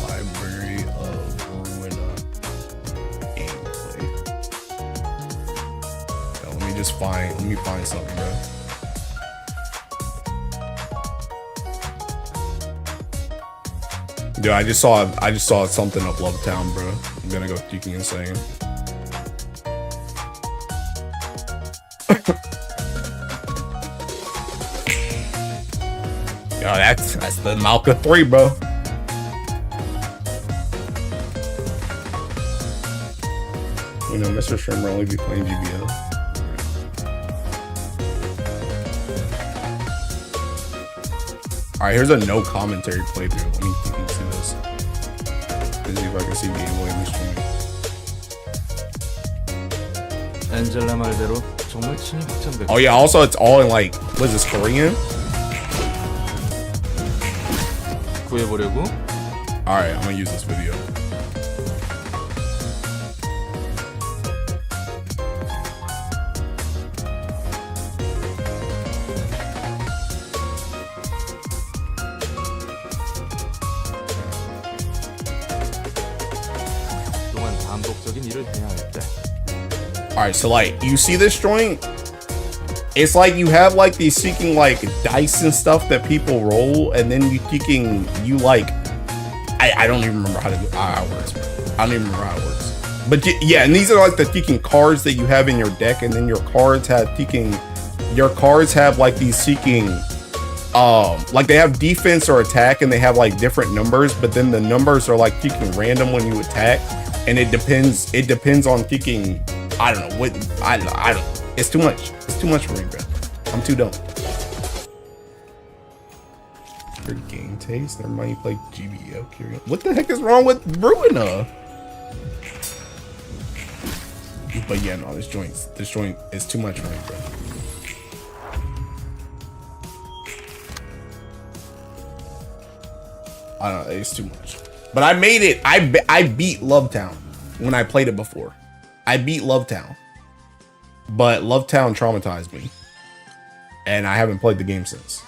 Speaker 1: Library of Ruina gameplay. Yo, let me find something, bro. Dude, I just saw something of Lovetown, bro. I'm gonna go freaking insane. Yo, that's the Malka 3, bro. You know, Mr. Shrimmer only be playing GBF. Alright, here's a no commentary playthrough. Let me see this. Let's see if I can see gameplay in the stream.
Speaker 2: 엔젤라 말대로 정말 친히 확장됐고.
Speaker 1: Oh yeah, also it's all in like, what is this, Korean?
Speaker 2: 구해보려고?
Speaker 1: Alright, I'm gonna use this video.
Speaker 2: 동안 반복적인 일을 해야 할 때.
Speaker 1: Alright, so like, you see this joint? It's like you have like these seeking like dice and stuff that people roll, and then you like I don't even remember how it works. I don't even remember how it works. But yeah, and these are like the freaking cards that you have in your deck, and then your cards have like these seeking like they have defense or attack, and they have like different numbers, but then the numbers are like freaking random when you attack, and it depends on freaking, I don't know what, I don't, it's too much for me, bro. I'm too dumb. Your game taste, never mind, you play GBF. What the heck is wrong with Ruina? But yeah, no, this joint is too much for me, bro. I don't know, it's too much. But I made it. I beat Lovetown when I played it before. I beat Lovetown. But Lovetown traumatized me. And I haven't played the game since.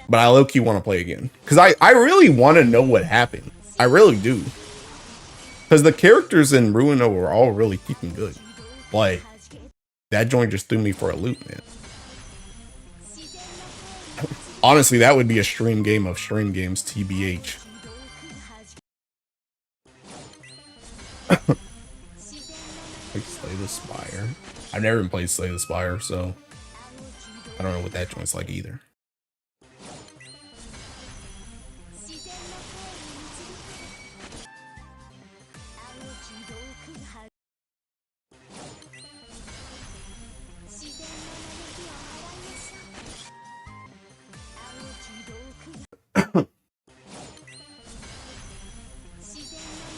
Speaker 1: But I low-key want to play again. Because I really want to know what happened. I really do. Because the characters in Ruino were all really freaking good. But that joint just threw me for a loop, man. Honestly, that would be a stream game of stream games, TBH. Like Slay the Spire. I've never even played Slay the Spire, so I don't know what that joint's like either.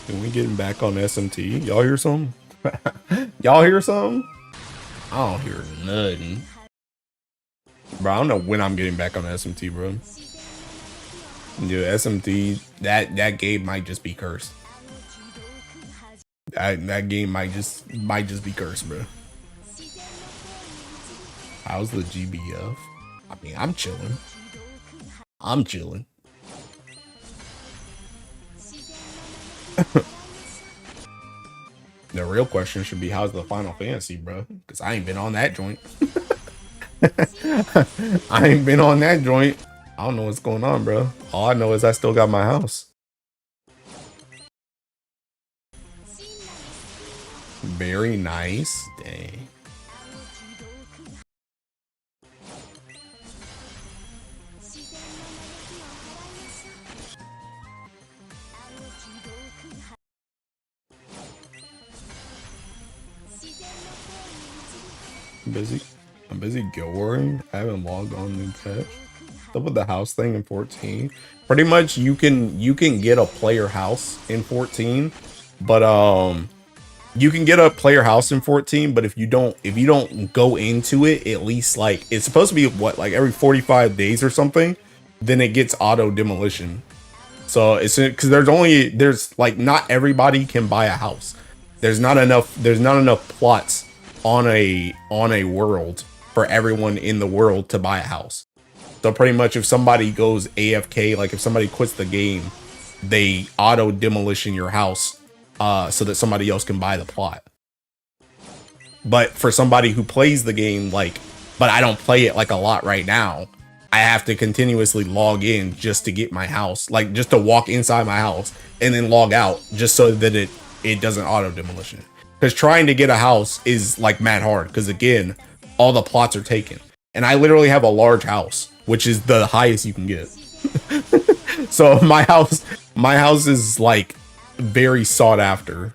Speaker 1: Can we get back on SMT? Y'all hear something? Y'all hear something? I don't hear nothing. Bro, I don't know when I'm getting back on SMT, bro. Dude, SMT, that game might just be cursed. That game might just be cursed, bro. How's the GBF? I mean, I'm chilling. I'm chilling. The real question should be, how's the Final Fantasy, bro? Because I ain't been on that joint. I ain't been on that joint. I don't know what's going on, bro. All I know is I still got my house. Very nice. Dang. I'm busy Gilroy. I haven't logged on new patch. Up with the house thing in 14. Pretty much you can get a player house in 14, but you can get a player house in 14, but if you don't go into it at least, like, it's supposed to be what, like every 45 days or something, then it gets auto demolition. So it's because there's like, not everybody can buy a house. There's not enough plots on a world for everyone in the world to buy a house. So pretty much if somebody goes AFK, like if somebody quits the game, they auto demolition your house so that somebody else can buy the plot. But for somebody who plays the game, like, but I don't play it like a lot right now, I have to continuously log in just to get my house, like just to walk inside my house and then log out just so that it doesn't auto demolition. Because trying to get a house is like mad hard, because again, all the plots are taken. And I literally have a large house, which is the highest you can get. So my house is like very sought after.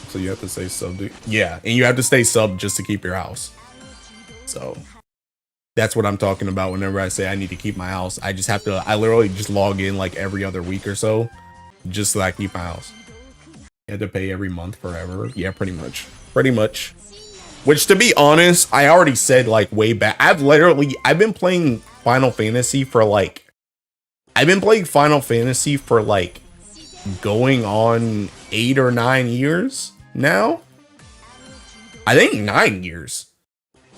Speaker 1: So you have to stay sub, yeah, and you have to stay sub just to keep your house. So that's what I'm talking about whenever I say I need to keep my house. I literally just log in like every other week or so, just so I keep my house. You have to pay every month forever. Yeah, pretty much. Which, to be honest, I already said like way back. I've been playing Final Fantasy for like, going on 8 or 9 years now. I think 9 years.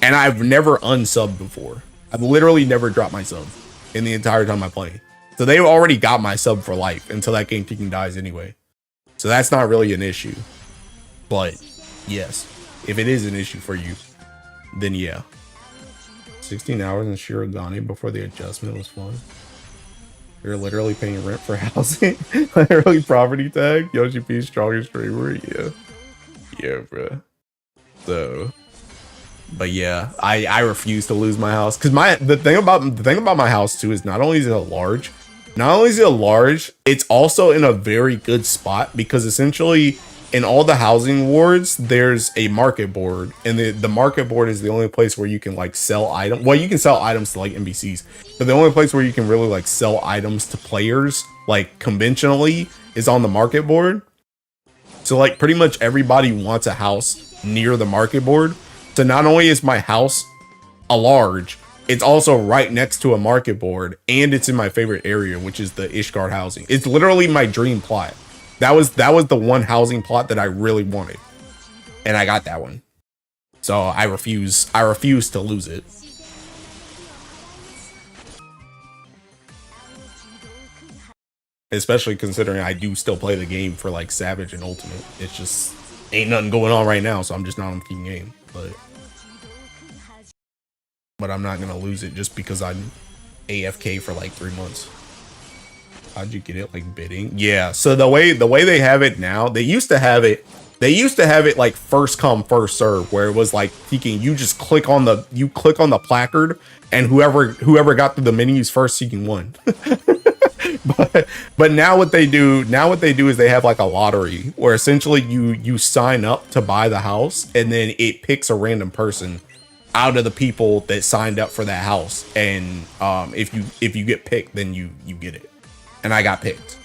Speaker 1: And I've never unsubbed before. I've literally never dropped my sub in the entire time I play. So they've already got my sub for life until that game freaking dies anyway. So that's not really an issue. But yes, if it is an issue for you, then yeah. 16 hours in Shirogane before the adjustment was fun. You're literally paying rent for housing. Literally property tag. Yoshi P strongest streamer. Yeah. Yeah, bro. So, but yeah, I refuse to lose my house because the thing about my house too is not only is it large, it's also in a very good spot because essentially in all the housing wards there's a market board, and the market board is the only place where you can like sell items. Well, you can sell items to like NPCs, but the only place where you can really like sell items to players like conventionally is on the market board. So like pretty much everybody wants a house near the market board. So not only is my house a large, it's also right next to a market board, and it's in my favorite area, which is the Ishgard housing. It's literally my dream plot. That was the one housing plot that I really wanted, and I got that one. So I refuse to lose it. Especially considering I do still play the game for like Savage and Ultimate. It's just ain't nothing going on right now, so I'm just not on the King game. But I'm not gonna lose it just because I'm AFK for like 3 months. How'd you get it? Like bidding? Yeah. So the way they have it now, they used to have it like first come first serve, where it was like you just click on the placard, and whoever got through the menus first won. but now what they do is they have like a lottery where essentially you sign up to buy the house, and then it picks a random person out of the people that signed up for that house, and if you get picked, then you get it. And I got picked.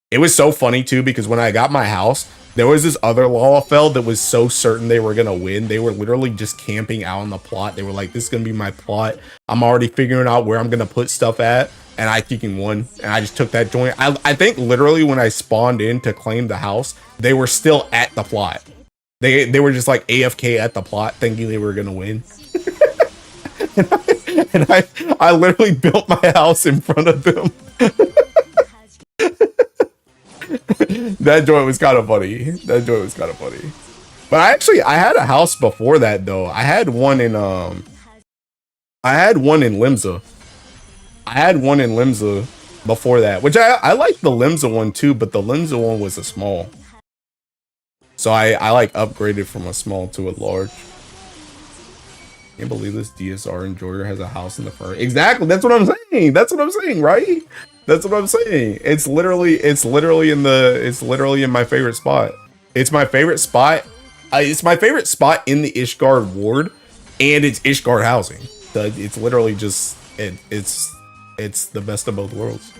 Speaker 1: It was so funny too, because when I got my house, there was this other Lalafell that was so certain they were gonna win. They were literally just camping out on the plot. They were like, this is gonna be my plot. I'm already figuring out where I'm gonna put stuff at. And I freaking won. And I just took that joint. I think literally when I spawned in to claim the house, they were still at the plot. They were just like AFK at the plot, thinking they were gonna win. and I literally built my house in front of them. That joint was kind of funny. But I had a house before that though. I had one in Limsa. I had one in Limsa before that, which I like the Limsa one too, but the Limsa one was a small. So I like upgraded from a small to a large. Can't believe this DSR enjoyer has a house in the front. Exactly. That's what I'm saying. Right? That's what I'm saying. It's literally in my favorite spot. It's my favorite spot. It's my favorite spot in the Ishgard ward, and it's Ishgard housing. It's literally just it's the best of both worlds.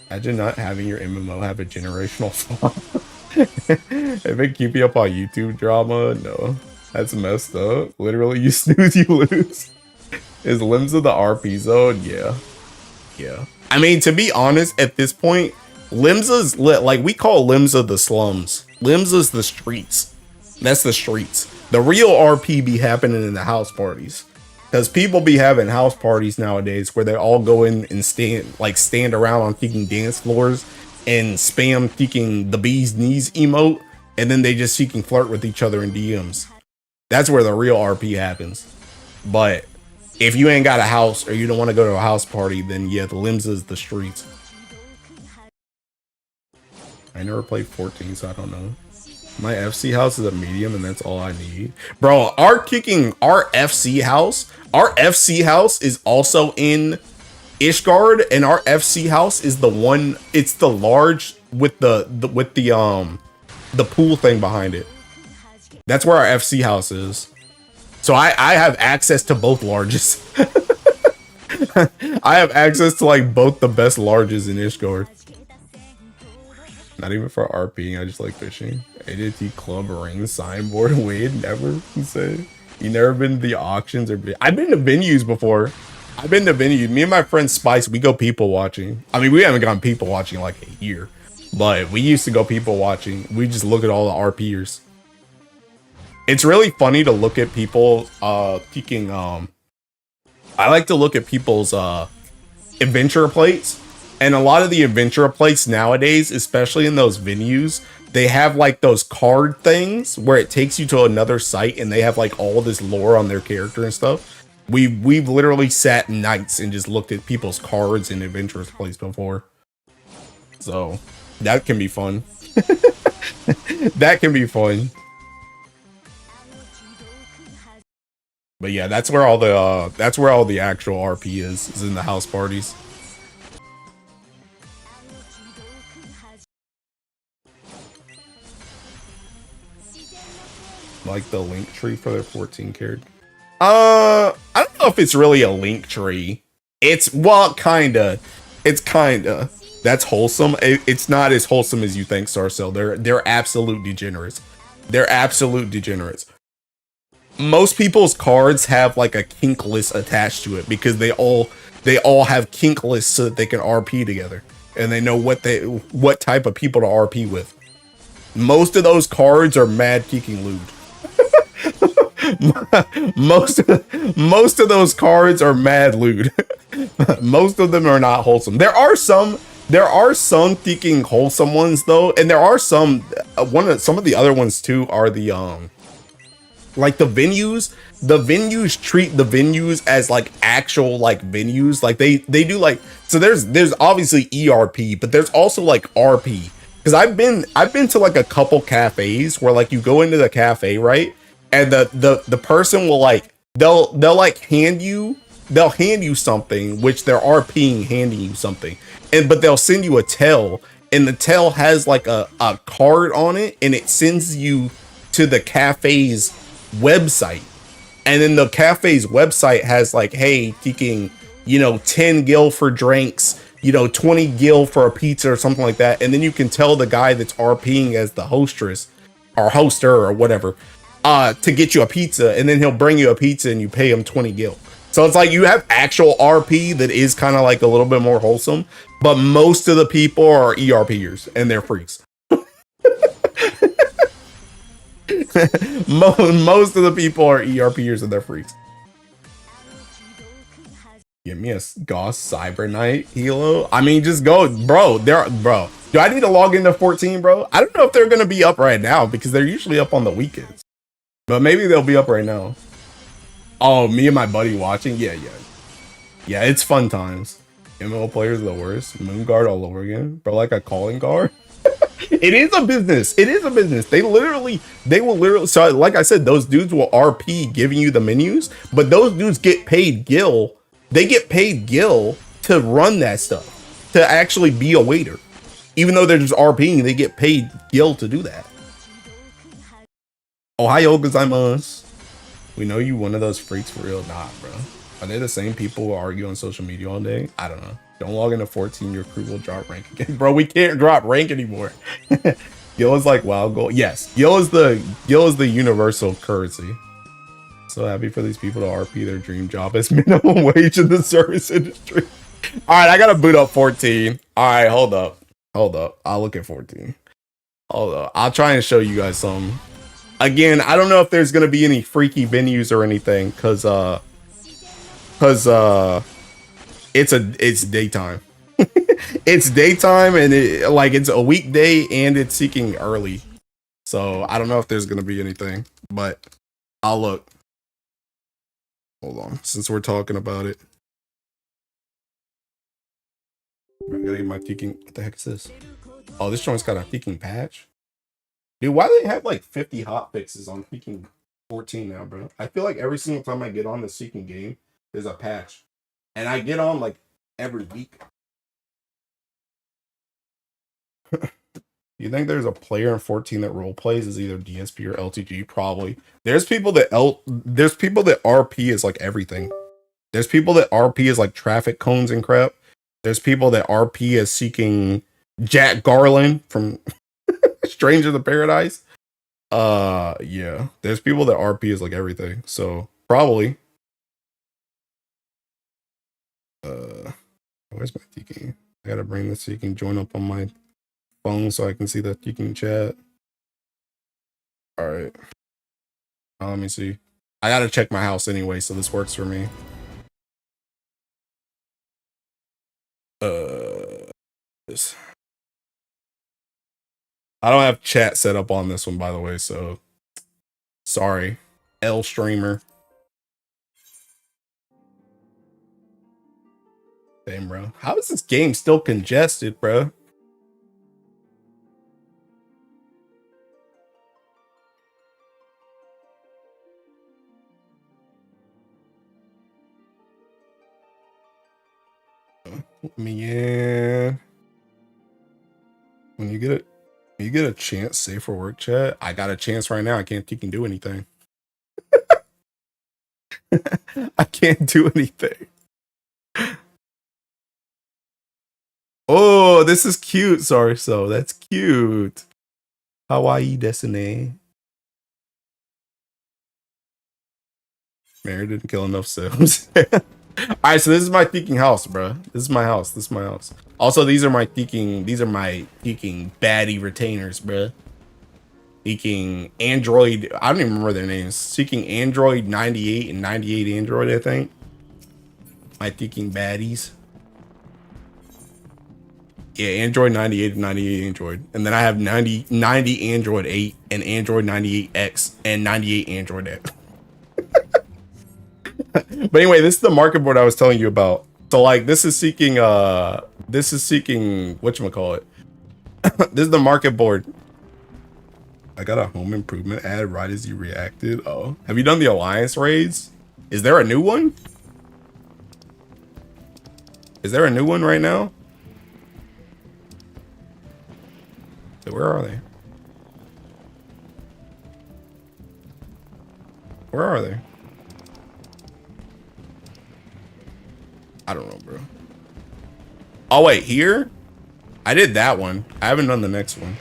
Speaker 1: Imagine not having your MMO have a generational flaw. If it keep you up on YouTube drama, no. That's messed up. Literally, you snooze, you lose. Is Limsa the RP zone? Yeah. I mean, to be honest, at this point, Limsa's like, we call Limsa the slums. Limsa's the streets. That's the streets. The real RP be happening in the house parties. Because people be having house parties nowadays where they all go in and stand around on freaking dance floors and spam freaking the bee's knees emote, and then they just freaking flirt with each other in DMs. That's where the real RP happens. But if you ain't got a house or you don't want to go to a house party, then yeah, the Limsa is the streets. I never played 14, so I don't know. My FC house is a medium, and that's all I need. Bro, our FC house is also in Ishgard, and our FC house is the one, it's the large with the pool thing behind it. That's where our FC house is. So I have access to both larges. I have access to like both the best larges in Ishgard. Not even for RPing, I just like fishing. ADT Club Ring signboard. Wade never said. You never been to the auctions or I've been to venues before. Me and my friend Spice, we go people watching. I mean, we haven't gone people watching in like a year, but we used to go people watching. We just look at all the RPers. It's really funny to look at people peeking. I like to look at people's adventure plates. And a lot of the adventure plates nowadays, especially in those venues, they have like those card things where it takes you to another site and they have like all this lore on their character and stuff. We've literally sat nights and just looked at people's cards in Adventurous Place before. So that can be fun. That can be fun. But yeah, that's where all the actual RP is in the house parties. Like the link tree for their 14 character. I don't know if it's really a link tree. It's, well, kinda. It's kinda. That's wholesome. It's not as wholesome as you think, Sarcell. They're absolute degenerates. They're absolute degenerates. Most people's cards have like a kink list attached to it because they all have kink lists so that they can RP together and they know what type of people to RP with. Most of those cards are mad kicking lewd. most of those cards are mad lewd. Most of them are not wholesome. There are some thinking wholesome ones though, and there are some some of the other ones too are the like the venues treat the venues as like actual like venues. Like they do like, so there's obviously ERP, but there's also like RP. Because I've been to like a couple cafes where like you go into the cafe, right? And the person will like they'll hand you something, which they're RPing handing you something. But they'll send you a tell, and the tell has like a card on it, and it sends you to the cafe's website. And then the cafe's website has like, hey, taking, 10 gil for drinks, 20 gil for a pizza or something like that. And then you can tell the guy that's RPing as the hostess or hoster or whatever, to get you a pizza, and then he'll bring you a pizza and you pay him 20 gil. So it's like you have actual RP that is kind of like a little bit more wholesome, but most of the people are ERPers and they're freaks. Most of the people are ERPers and they're freaks. Give me a Gauss Cyber Knight Hilo. I mean, just go, bro. Bro. Do I need to log into 14, bro? I don't know if they're gonna be up right now because they're usually up on the weekends, but maybe they'll be up right now. Oh, me and my buddy watching. Yeah. It's fun times. ML players are the worst. Moon Guard all over again, bro. Like a calling card. It is a business. It is a business. They will literally. So, like I said, those dudes will RP giving you the menus, but those dudes get paid gil. They get paid gil to run that stuff, to actually be a waiter. Even though they're just RPing, they get paid gil to do that. Ohio gozaimasu. We know you one of those freaks for real. Nah, bro. Are they the same people who argue on social media all day? I don't know. Don't log into 14, your crew will drop rank again. Bro, we can't drop rank anymore. Gil is like wild gold. Yes, Gil is the universal currency. So happy for these people to RP their dream job as minimum wage in the service industry. All right, I gotta boot up 14. All right, hold up. I'll look at 14. Hold up. I'll try and show you guys some. Again, I don't know if there's gonna be any freaky venues or anything, cause it's daytime. It's daytime, and it's a weekday, and it's seeking early. So I don't know if there's gonna be anything, but I'll look. Hold on, since we're talking about it. I gotta get my peeking. What the heck is this? Oh, this joint's got a peeking patch. Dude, why do they have like 50 hot fixes on peeking 14 now, bro? I feel like every single time I get on the Seeking game, there's a patch. And I get on like every week. You think there's a player in 14 that role plays as either DSP or LTG? Probably. There's people that RP is like everything. There's people that RP is like traffic cones and crap. There's people that RP is seeking Jack Garland from Stranger in the Paradise. Yeah. There's people that RP is like everything. So probably. Where's my Seeking? I gotta bring the Seeking join up on my phone so I can see the Seeking chat. Alright. Let me see. I gotta check my house anyway, so this works for me. This. I don't have chat set up on this one, by the way, so sorry. L streamer. Damn, bro. How is this game still congested, bro? Man. When you get a chance, safe for work chat. I got a chance right now. I can't you can do anything. I can't do anything. Oh, this is cute. Sorry, so that's cute. Hawaii desu. Mary didn't kill enough Sims. All right, so this is my thinking house, bro. This is my house. This is my house. Also, these are my thinking baddie retainers, bro. Seeking Android. I don't even remember their names. Seeking Android 98 and 98 Android, I think. My thinking baddies. Yeah, Android 98 and 98 Android. And then I have 90 Android 8 and Android 98X and 98 Android X. But anyway, this is the market board I was telling you about. So like this is seeking whatchamacallit. This is the market board. I got a home improvement ad right as you reacted. Oh, have you done the alliance raids? Is there a new one? Is there a new one right now? So where are they? Where are they? I don't know, bro. Oh wait, here? I did that one. I haven't done the next one.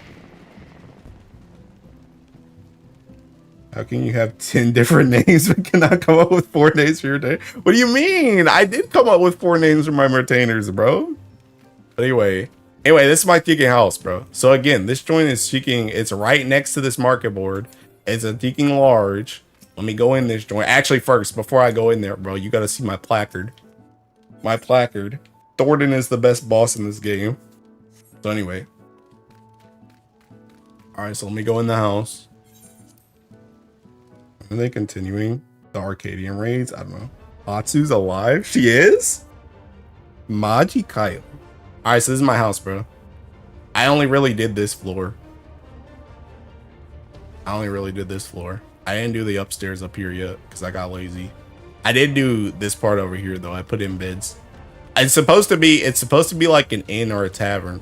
Speaker 1: How can you have 10 different names but cannot come up with 4 names for your day? What do you mean? I did come up with 4 names for my retainers, bro. But anyway, this is my thinking house, bro. So again, this joint is seeking. It's right next to this market board. It's a thinking large. Let me go in this joint. Actually, first, before I go in there, bro, you got to see my placard. My placard. Thornton is the best boss in this game. So anyway. All right, so let me go in the house. Are they continuing the Arcadian raids? I don't know. Atsu's alive? She is? Maji Kaio. Alright, so this is my house, bro. I only really did this floor. I didn't do the upstairs up here yet because I got lazy. I did do this part over here though. I put in beds. It's supposed to be like an inn or a tavern.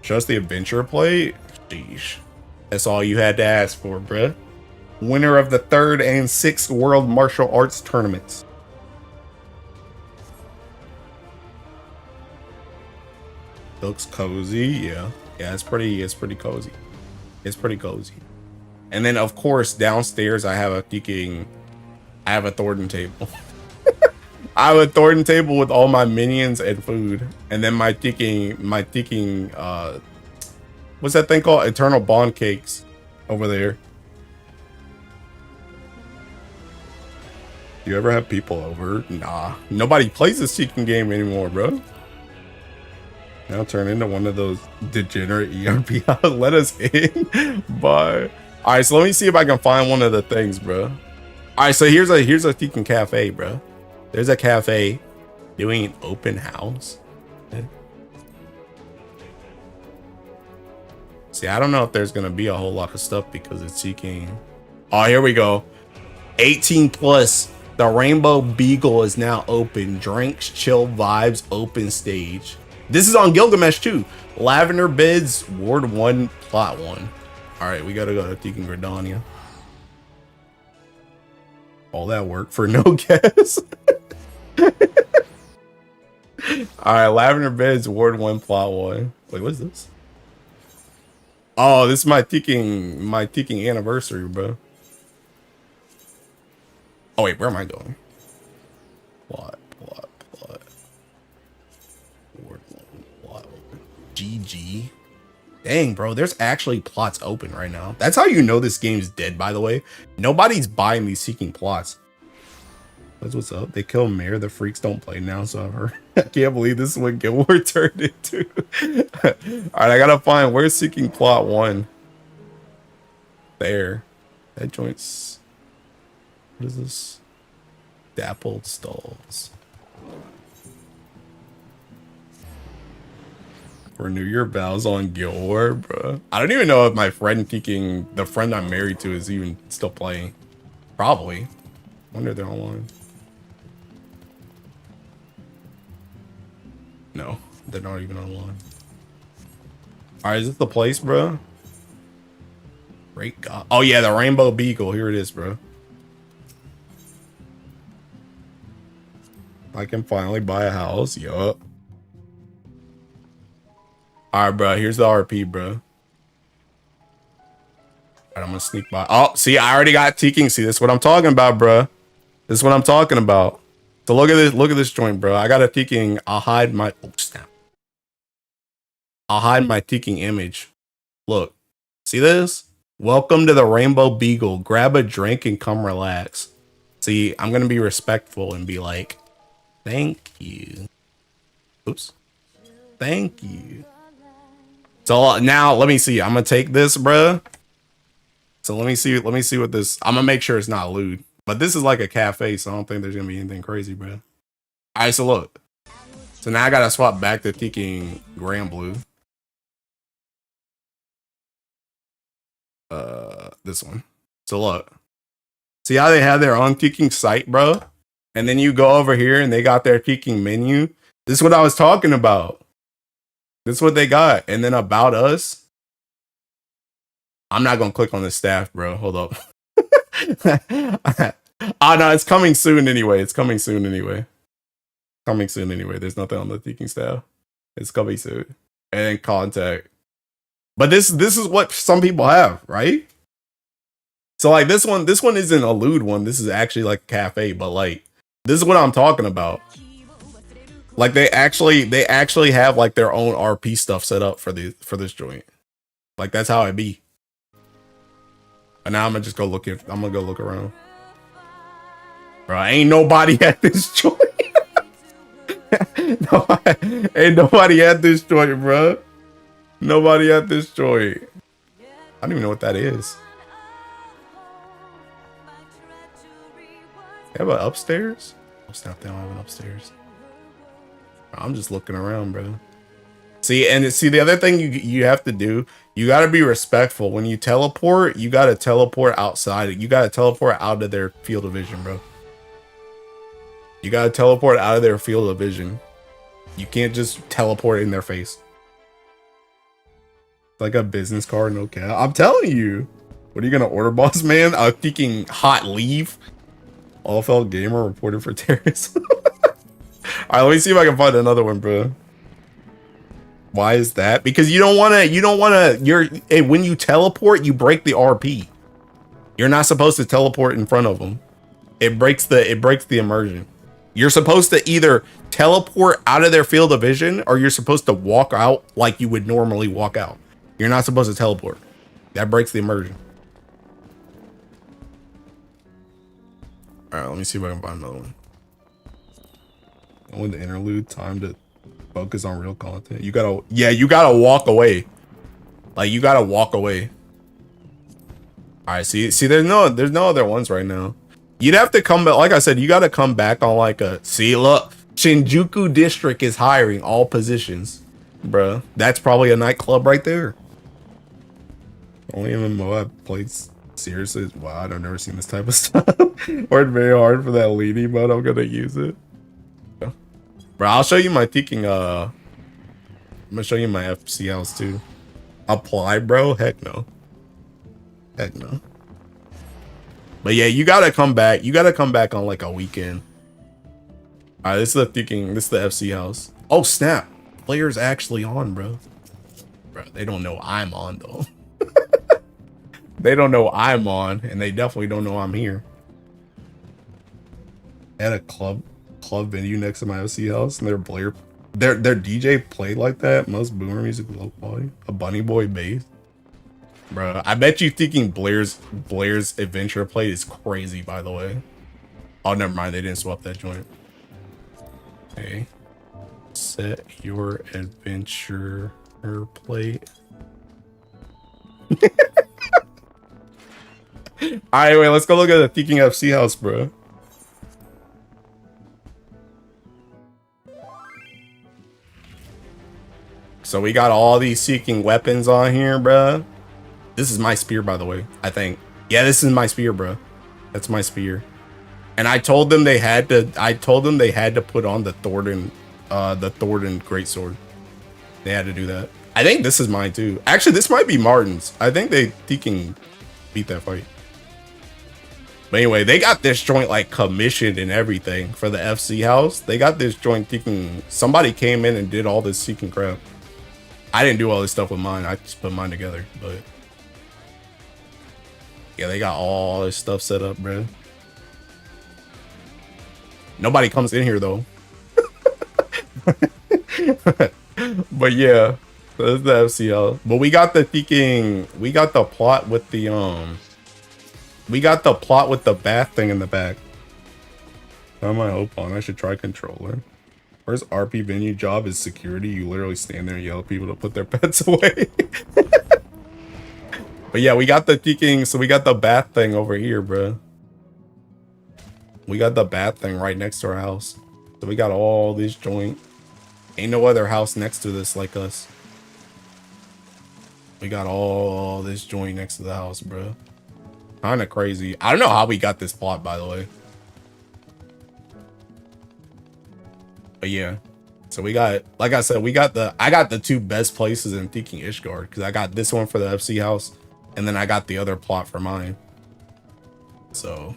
Speaker 1: Just the adventure plate? Sheesh. That's all you had to ask for, bruh. Winner of the 3rd and 6th World Martial Arts Tournaments. Looks cozy, yeah. Yeah, it's pretty cozy. It's pretty cozy. And then of course downstairs I have a Thornton table. I have a Thornton table with all my minions and food. And then my thinking what's that thing called? Eternal Bond cakes over there. Do you ever have people over? Nah. Nobody plays this seeking game anymore, bro. Now turn into one of those degenerate ERP. Let us in. Bye. Alright, so let me see if I can find one of the things, bro. Alright, so here's a seeking cafe, bro. There's a cafe doing an open house. See, I don't know if there's gonna be a whole lot of stuff because it's seeking. Oh, here we go. 18 plus. The Rainbow Beagle is now open. Drinks, chill vibes, open stage. This is on Gilgamesh too. Lavender Beds, Ward 1, Plot 1. All right, we gotta go to Tekin Gridania. All that work for no guess. All right, Lavender Beds, Ward 1, Plot 1. Wait, what is this? Oh, this is my thinking anniversary, bro. Oh wait, where am I going? Plot. Ward 1, Plot 1. GG. Dang, bro, there's actually plots open right now. That's how you know this game's dead, by the way. Nobody's buying these seeking plots. That's what's up. They kill Mayor. The freaks don't play now, so I've heard. I can't believe this is what Guild War turned into. Alright, I gotta find where's Seeking Plot 1. There. That joint's. What is this? Dappled Stalls. Renew your vows on Guild War, bro. I don't even know if my friend Seeking, the friend I'm married to, is even still playing. Probably. Wonder if they're online. No, they're not even online. Alright, is this the place, bro? Great God. Oh yeah, the Rainbow Beagle. Here it is, bro. I can finally buy a house. Yup. Alright, bro. Here's the RP, bro. Alright, I'm gonna sneak by. Oh, see, I already got Teeking. See, this is what I'm talking about, bro. This is what I'm talking about. So look at this. Look at this joint, bro. I got a Teeking. I'll hide my. Oh, snap. I'll hide my Teeking image. Look. See this? Welcome to the Rainbow Beagle. Grab a drink and come relax. See, I'm gonna be respectful and be like, thank you. Oops. Thank you. So now let me see. I'm gonna take this, bruh. So let me see what this. I'm gonna make sure it's not lewd. But this is like a cafe, so I don't think there's gonna be anything crazy, bruh. Alright, so look. So now I gotta swap back to Teeking Grand Blue. This one. So look. See how they have their own Teeking site, bro? And then you go over here and they got their Teeking menu. This is what I was talking about. This is what they got. And then about us. I'm not gonna click on the staff, bro. Hold up. Oh no, it's coming soon anyway. It's coming soon anyway. Coming soon anyway. There's nothing on the Teeking staff. It's coming soon. And contact. But this is what some people have, right? So like this one isn't a lewd one. This is actually like a cafe, but like this is what I'm talking about. Like they actually have like their own RP stuff set up for this joint. Like that's how it be. And now I'm gonna just go look at. I'm gonna go look around. Bro, ain't nobody at this joint. No, ain't nobody at this joint, bro. Nobody at this joint. I don't even know what that is. They have an upstairs? Oh snap, they don't have an upstairs. I'm just looking around, bro. See, the other thing you have to do, you got to be respectful. When you teleport, you got to teleport outside. You got to teleport out of their field of vision, bro. You got to teleport out of their field of vision. You can't just teleport in their face. Like a business card, no cap. I'm telling you. What are you going to order, boss man? A freaking hot leave? All-fell gamer reported for terrorism. Alright, let me see if I can find another one, bro. Why is that? Because you don't want to, when you teleport, you break the RP. You're not supposed to teleport in front of them. It breaks the immersion. You're supposed to either teleport out of their field of vision or you're supposed to walk out like you would normally walk out. You're not supposed to teleport. That breaks the immersion. Alright, let me see if I can find another one. I want the interlude time to focus on real content. You gotta walk away. Like you gotta walk away. Alright, see there's no other ones right now. You'd have to come back, like I said, you gotta come back on like a look, Shinjuku district is hiring all positions. Bruh. That's probably a nightclub right there. Only MMO I've played seriously. Wow, I've never seen this type of stuff. Worked very hard for that leading, but I'm gonna use it. Bro, I'll show you my thinking. I'm gonna show you my FC house too. Apply, bro? Heck no. Heck no. But yeah, you gotta come back. You gotta come back on like a weekend. All right, this is the thinking. This is the FC house. Oh snap! Player's actually on, bro. Bro, they don't know I'm on though. They don't know I'm on, and they definitely don't know I'm here. At a club venue next to my FC house, and their DJ played like that. Most boomer music low quality. A Bunny Boy bass. Bro, I bet you thinking Blair's Adventure plate is crazy, by the way. Oh, never mind. They didn't swap that joint. Okay. Set your adventure plate. Alright, wait, let's go look at the Thinking FC house, bro. So we got all these seeking weapons on here, bro. This is my spear, by the way, I think. Yeah, this is my spear, bro. That's my spear. And I told them they had to put on the Thornton greatsword. They had to do that. I think this is mine too. Actually, this might be Martin's. I think he can beat that fight. But anyway, they got this joint like commissioned and everything for the FC house. They got this joint thinking somebody came in and did all this seeking crap. I didn't do all this stuff with mine. I just put mine together, but yeah, they got all this stuff set up, bro. Nobody comes in here though. But yeah, that's the FCL. But we got the thinking, we got the plot with the bath thing in the back. How am I hope on? I should try controller. First RP venue job is security. You literally stand there and yell at people to put their pets away. But yeah, we got the thinking, so we got the bath thing over here, bro. We got the bath thing right next to our house. So we got all this joint. Ain't no other house next to this like us. We got all this joint next to the house, bro. Kind of crazy. I don't know how we got this plot, by the way. But yeah. So we got, like I said, I got the two best places in Thinking Ishgard. Because I got this one for the FC house. And then I got the other plot for mine. So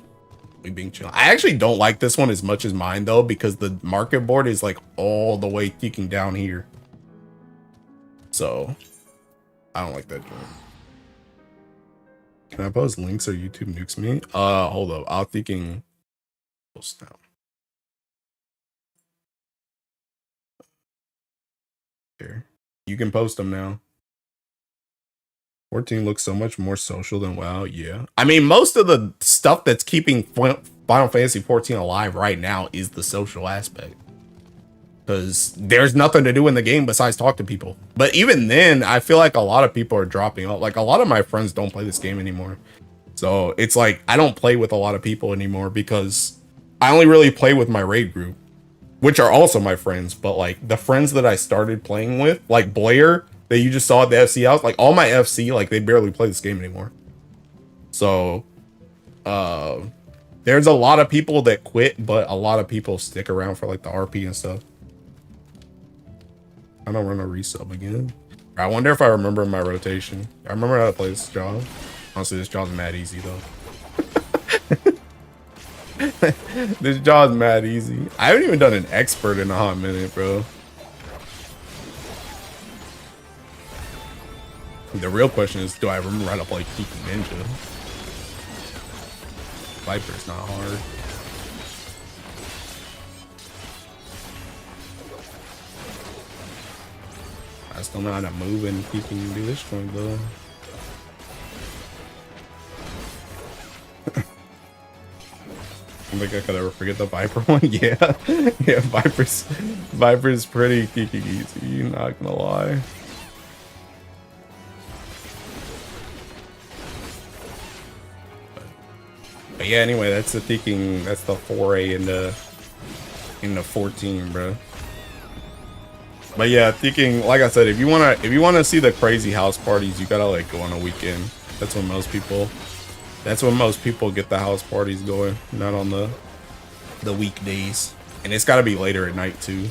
Speaker 1: we being chill. I actually don't like this one as much as mine though, because the market board is like all the way thinking down here. So I don't like that joint. Can I post links or YouTube nukes me? Hold up. I'll thinking post now. Here. You can post them now. 14 looks so much more social than WoW. Yeah. I mean, most of the stuff that's keeping Final Fantasy 14 alive right now is the social aspect. Because there's nothing to do in the game besides talk to people. But even then, I feel like a lot of people are dropping out. Like, a lot of my friends don't play this game anymore. So it's like, I don't play with a lot of people anymore because I only really play with my raid group, which are also my friends. But like, the friends that I started playing with, like Blair, that you just saw at the FC house, like all my FC, like they barely play this game anymore. So there's a lot of people that quit, but a lot of people stick around for like the RP and stuff. I don't run a resub again. I wonder if I remember my rotation. I remember how to play this job. Honestly, this job's mad easy though. This job's mad easy. I haven't even done an expert in a hot minute, bro. The real question is, do I remember how to play Tiki Ninja? Viper's not hard. I just don't know how to move and Tiki can do this joint though. I don't think I could ever forget the Viper one. Yeah. Yeah, Viper's pretty Tiki easy, you're not gonna lie. But yeah, anyway, that's the thinking. That's the foray into 14, bro. But yeah, thinking, like I said, if you wanna see the crazy house parties, you gotta like go on a weekend. That's when most people get the house parties going, not on the weekdays. And it's gotta be later at night too.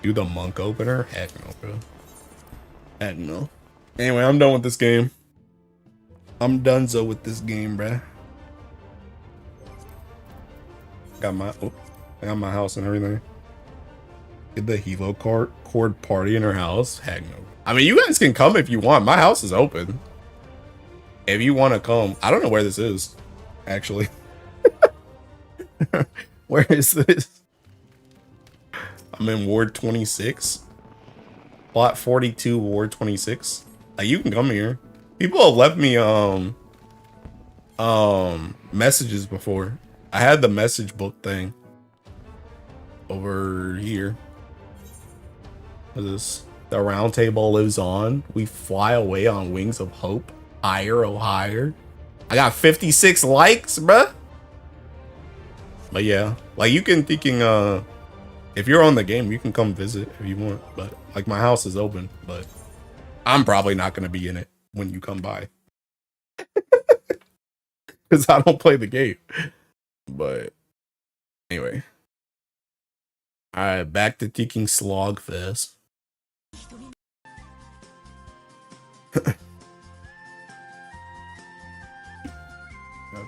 Speaker 1: Do the monk opener? Heck no, bro. Heck no. Anyway, I'm done with this game. I'm donezo with this game, bruh. I got my house and everything. Did the Hilo cord party in her house? Heck no. I mean, you guys can come if you want. My house is open. If you want to come. I don't know where this is, actually. Where is this? I'm in Ward 26. Plot 42, Ward 26. Like, you can come here. People have left me messages before. I had the message book thing over here. What is this? The round table lives on. We fly away on wings of hope. Higher, oh higher. I got 56 likes, bruh. But yeah, like you can if you're on the game, you can come visit if you want. But like my house is open, but I'm probably not gonna be in it when you come by. Because I don't play the game. But anyway. Alright, back to Teking Slogfest. Gotta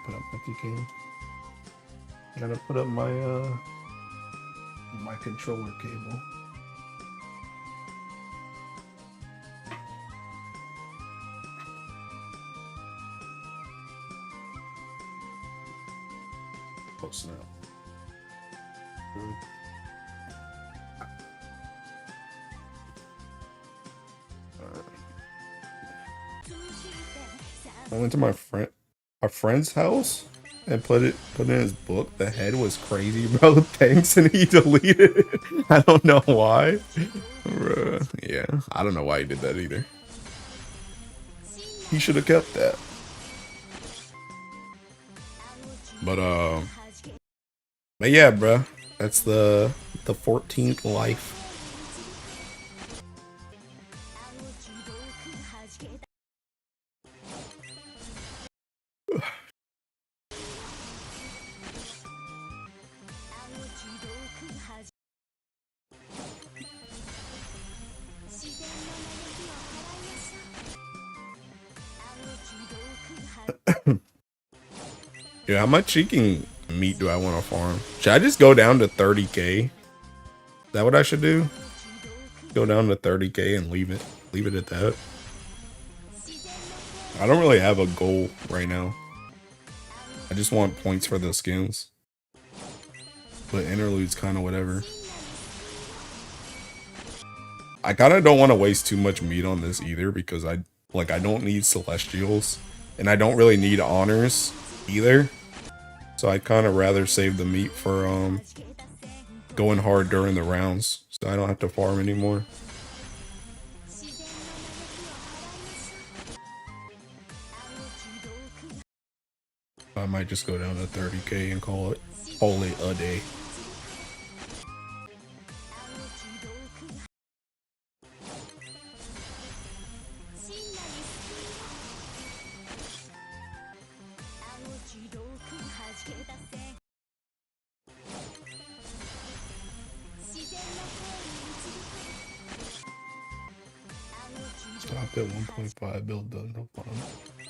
Speaker 1: put up my TK. Gotta put up my my controller cable. Oh snap. I went to my friend's house and put it in his book. The head was crazy, bro. Thanks, and he deleted it. I don't know why. Yeah, I don't know why he did that either. He should have kept that. But yeah, bro. That's the 14th life. Dude, how much cheeking meat do I want to farm? Should I just go down to 30k? Is that what I should do? Go down to 30k and leave it at that. I don't really have a goal right now. I just want points for the skins. But Interlude's kind of whatever. I kind of don't want to waste too much meat on this either because I don't need Celestials and I don't really need honors either. So I'd kind of rather save the meat for going hard during the rounds so I don't have to farm anymore. I might just go down to 30k and call it a day. Stopped at 1.5 build done, no fun.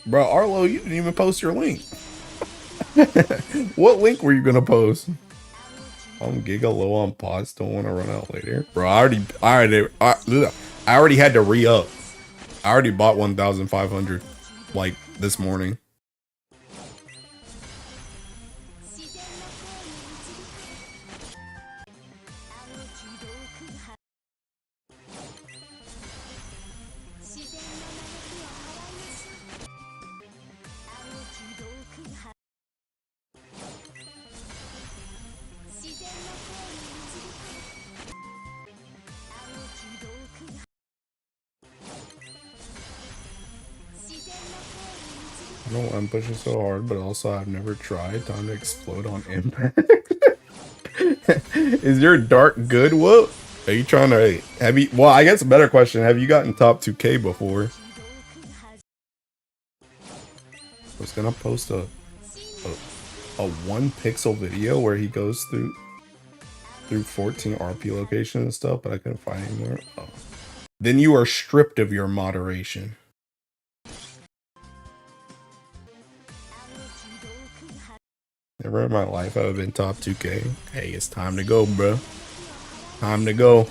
Speaker 1: Bro, Arlo, you didn't even post your link. What link were you gonna post? I'm giga low on pods, don't want to run out later. Bro, I already had to re-up. I already bought 1,500 like this morning. I know I'm pushing so hard, but also I've never tried. Time to explode on impact. Is your dark good? What? Are you trying to well, I guess a better question, have you gotten top 2k before? I was gonna post a 1 pixel video where he goes through 14 RP locations and stuff, but I couldn't find any more. Oh. Then you are stripped of your moderation. Never in my life have I been top 2k. Hey, it's time to go, bro. Time to go.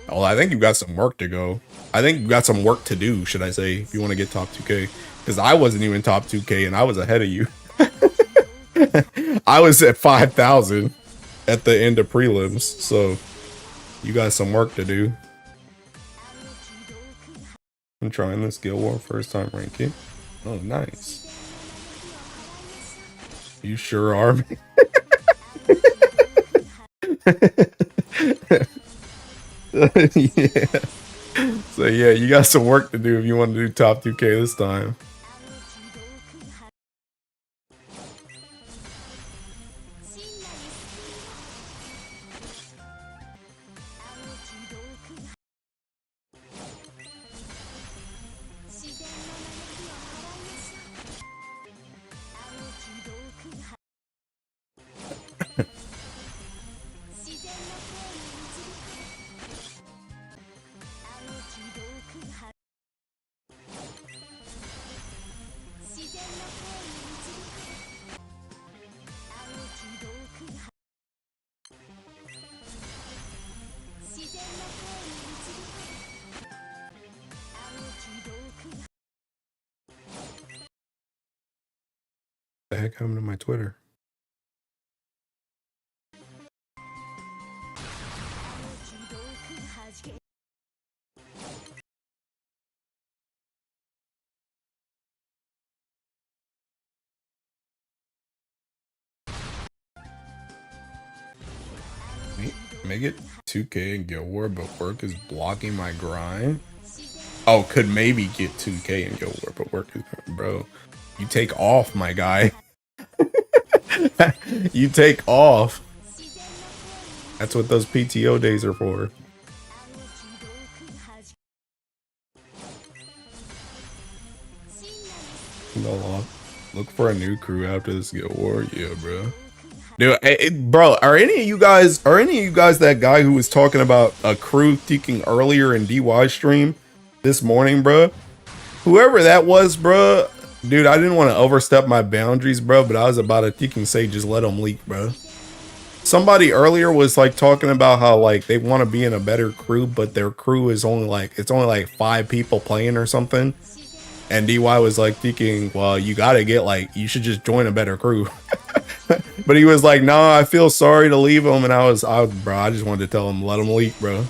Speaker 1: Oh, I think you've got some work to go. I think you've got some work to do, should I say, if you want to get top 2k. Because I wasn't even top 2k and I was ahead of you. I was at 5,000 at the end of prelims, so you got some work to do. I'm trying this Guild War first time ranking. Oh, nice. You sure are. Yeah. So yeah, you got some work to do if you want to do top 2K this time. The heck happened to my Twitter? Make it 2K and Guild War, but work is blocking my grind. Oh, could maybe get 2K and Guild War, but work is, bro. You take off, my guy. You take off. That's what those PTO days are for. No, look for a new crew after this Guild War. Yeah, bro. Dude, bro, are any of you guys that guy who was talking about a crew peaking earlier in DY stream this morning, bro? Whoever that was, bro. Dude, I didn't want to overstep my boundaries, bro, but I was about to peaking say just let them leak, bro. Somebody earlier was like talking about how like they want to be in a better crew, but their crew is only like 5 people playing or something. And DY was like thinking, well, you gotta get like, you should just join a better crew. But he was like, no, I feel sorry to leave him. And I bro, I just wanted to tell him, let him leak, bro.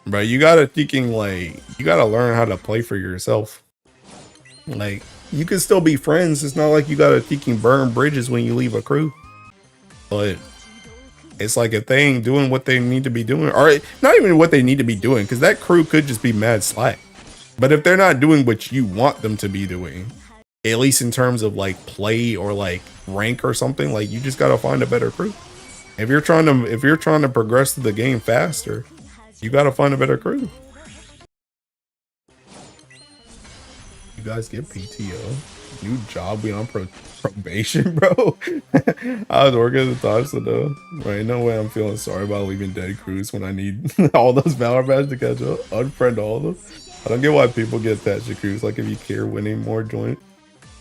Speaker 1: Bro, you gotta thinking like, you gotta learn how to play for yourself. Like, you can still be friends. It's not like you gotta thinking burn bridges when you leave a crew. But it's like if they ain't doing what they need to be doing, or not even what they need to be doing, because that crew could just be mad slack. But if they're not doing what you want them to be doing, at least in terms of like play or like rank or something, like you just gotta find a better crew. If you're trying to progress the game faster, you gotta find a better crew. You guys get PTO, new job, we on probation, bro. I was working at the time, so no, right? No way I'm feeling sorry about leaving dead crews when I need all those Valor badges to catch up. Unfriend all of them. I don't get why people get attached to crews. Like, if you care winning more, join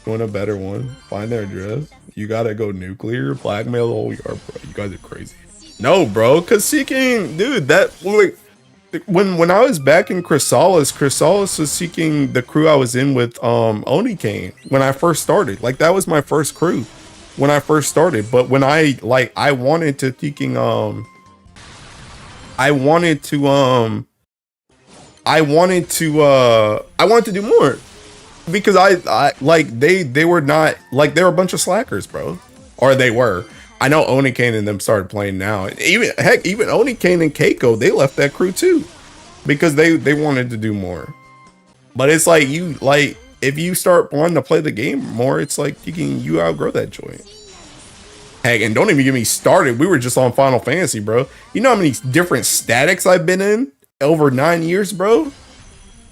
Speaker 1: a better one. Find their address. You gotta go nuclear, blackmail the whole yard, bro. You guys are crazy. No, bro, cause seeking, dude, that like when I was back in Chrysalis was seeking the crew I was in with Onikane when I first started. Like, that was my first crew when I first started. But when I wanted to seeking I wanted to do more because I like they were not like, they were a bunch of slackers, bro, or they were. I know Onikane and them started playing now. Even Onikane and Keiko, they left that crew too because they wanted to do more. But it's like, you like, if you start wanting to play the game more, it's like you outgrow that joint. Heck, and don't even get me started. We were just on Final Fantasy, bro. You know how many different statics I've been in over 9 years, bro?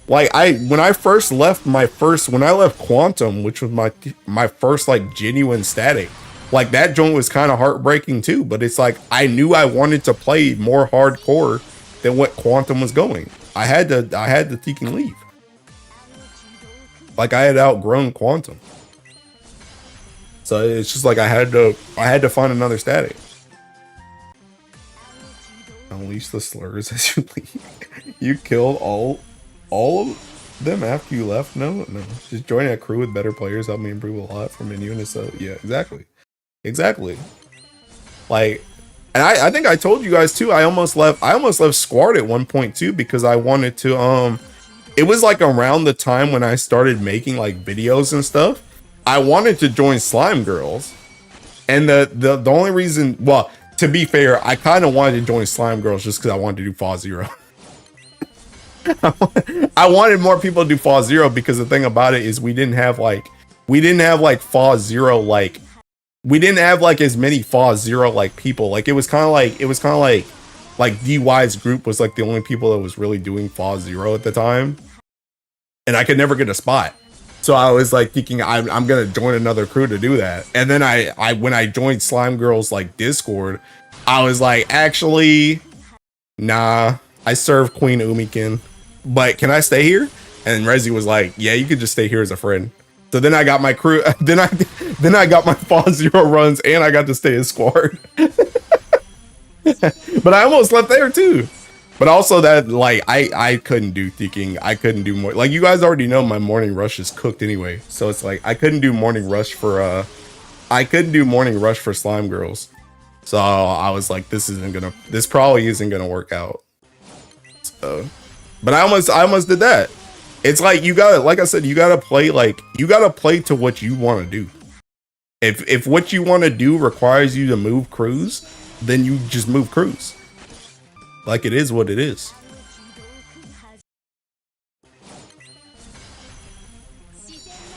Speaker 1: Like, when I left Quantum, which was my first like genuine static, like that joint was kind of heartbreaking too. But it's like, I knew I wanted to play more hardcore than what Quantum was going. I had to take and leave. Like, I had outgrown Quantum. So it's just like I had to find another static. Unleash the slurs as you leave. You killed all of them after you left? No. Just joining a crew with better players helped me improve a lot from in so yeah, exactly. Like, and I think I told you guys too, I almost left Squad at one point too, because I wanted to it was like around the time when I started making like videos and stuff. I wanted to join Slime Girls, and the only reason, well, to be fair, I kind of wanted to join Slime Girls just because I wanted to do Fall Zero. I wanted more people to do Fall Zero because the thing about it is we didn't have like Fall Zero, like we didn't have like as many Fall Zero like people. Like it was kind of like DY's group was like the only people that was really doing Fall Zero at the time, and I could never get a spot. So I was like thinking I'm gonna join another crew to do that. And then I when I joined Slime Girls like Discord, I was like, actually, nah, I serve Queen Umikin, but can I stay here? And Rezi was like, yeah, you could just stay here as a friend. So then I got my crew, then I got my Fall Zero runs, and I got to stay as squad. But I almost left there too. But also that, like, I couldn't do thinking. I couldn't do more. Like, you guys already know my morning rush is cooked anyway. So it's like, I couldn't do morning rush for, Slime Girls. So I was like, this probably isn't gonna work out. So, but I almost did that. It's like, you gotta, like I said, you gotta play to what you want to do. If what you want to do requires you to move crews, then you just move crews. Like, it is what it is.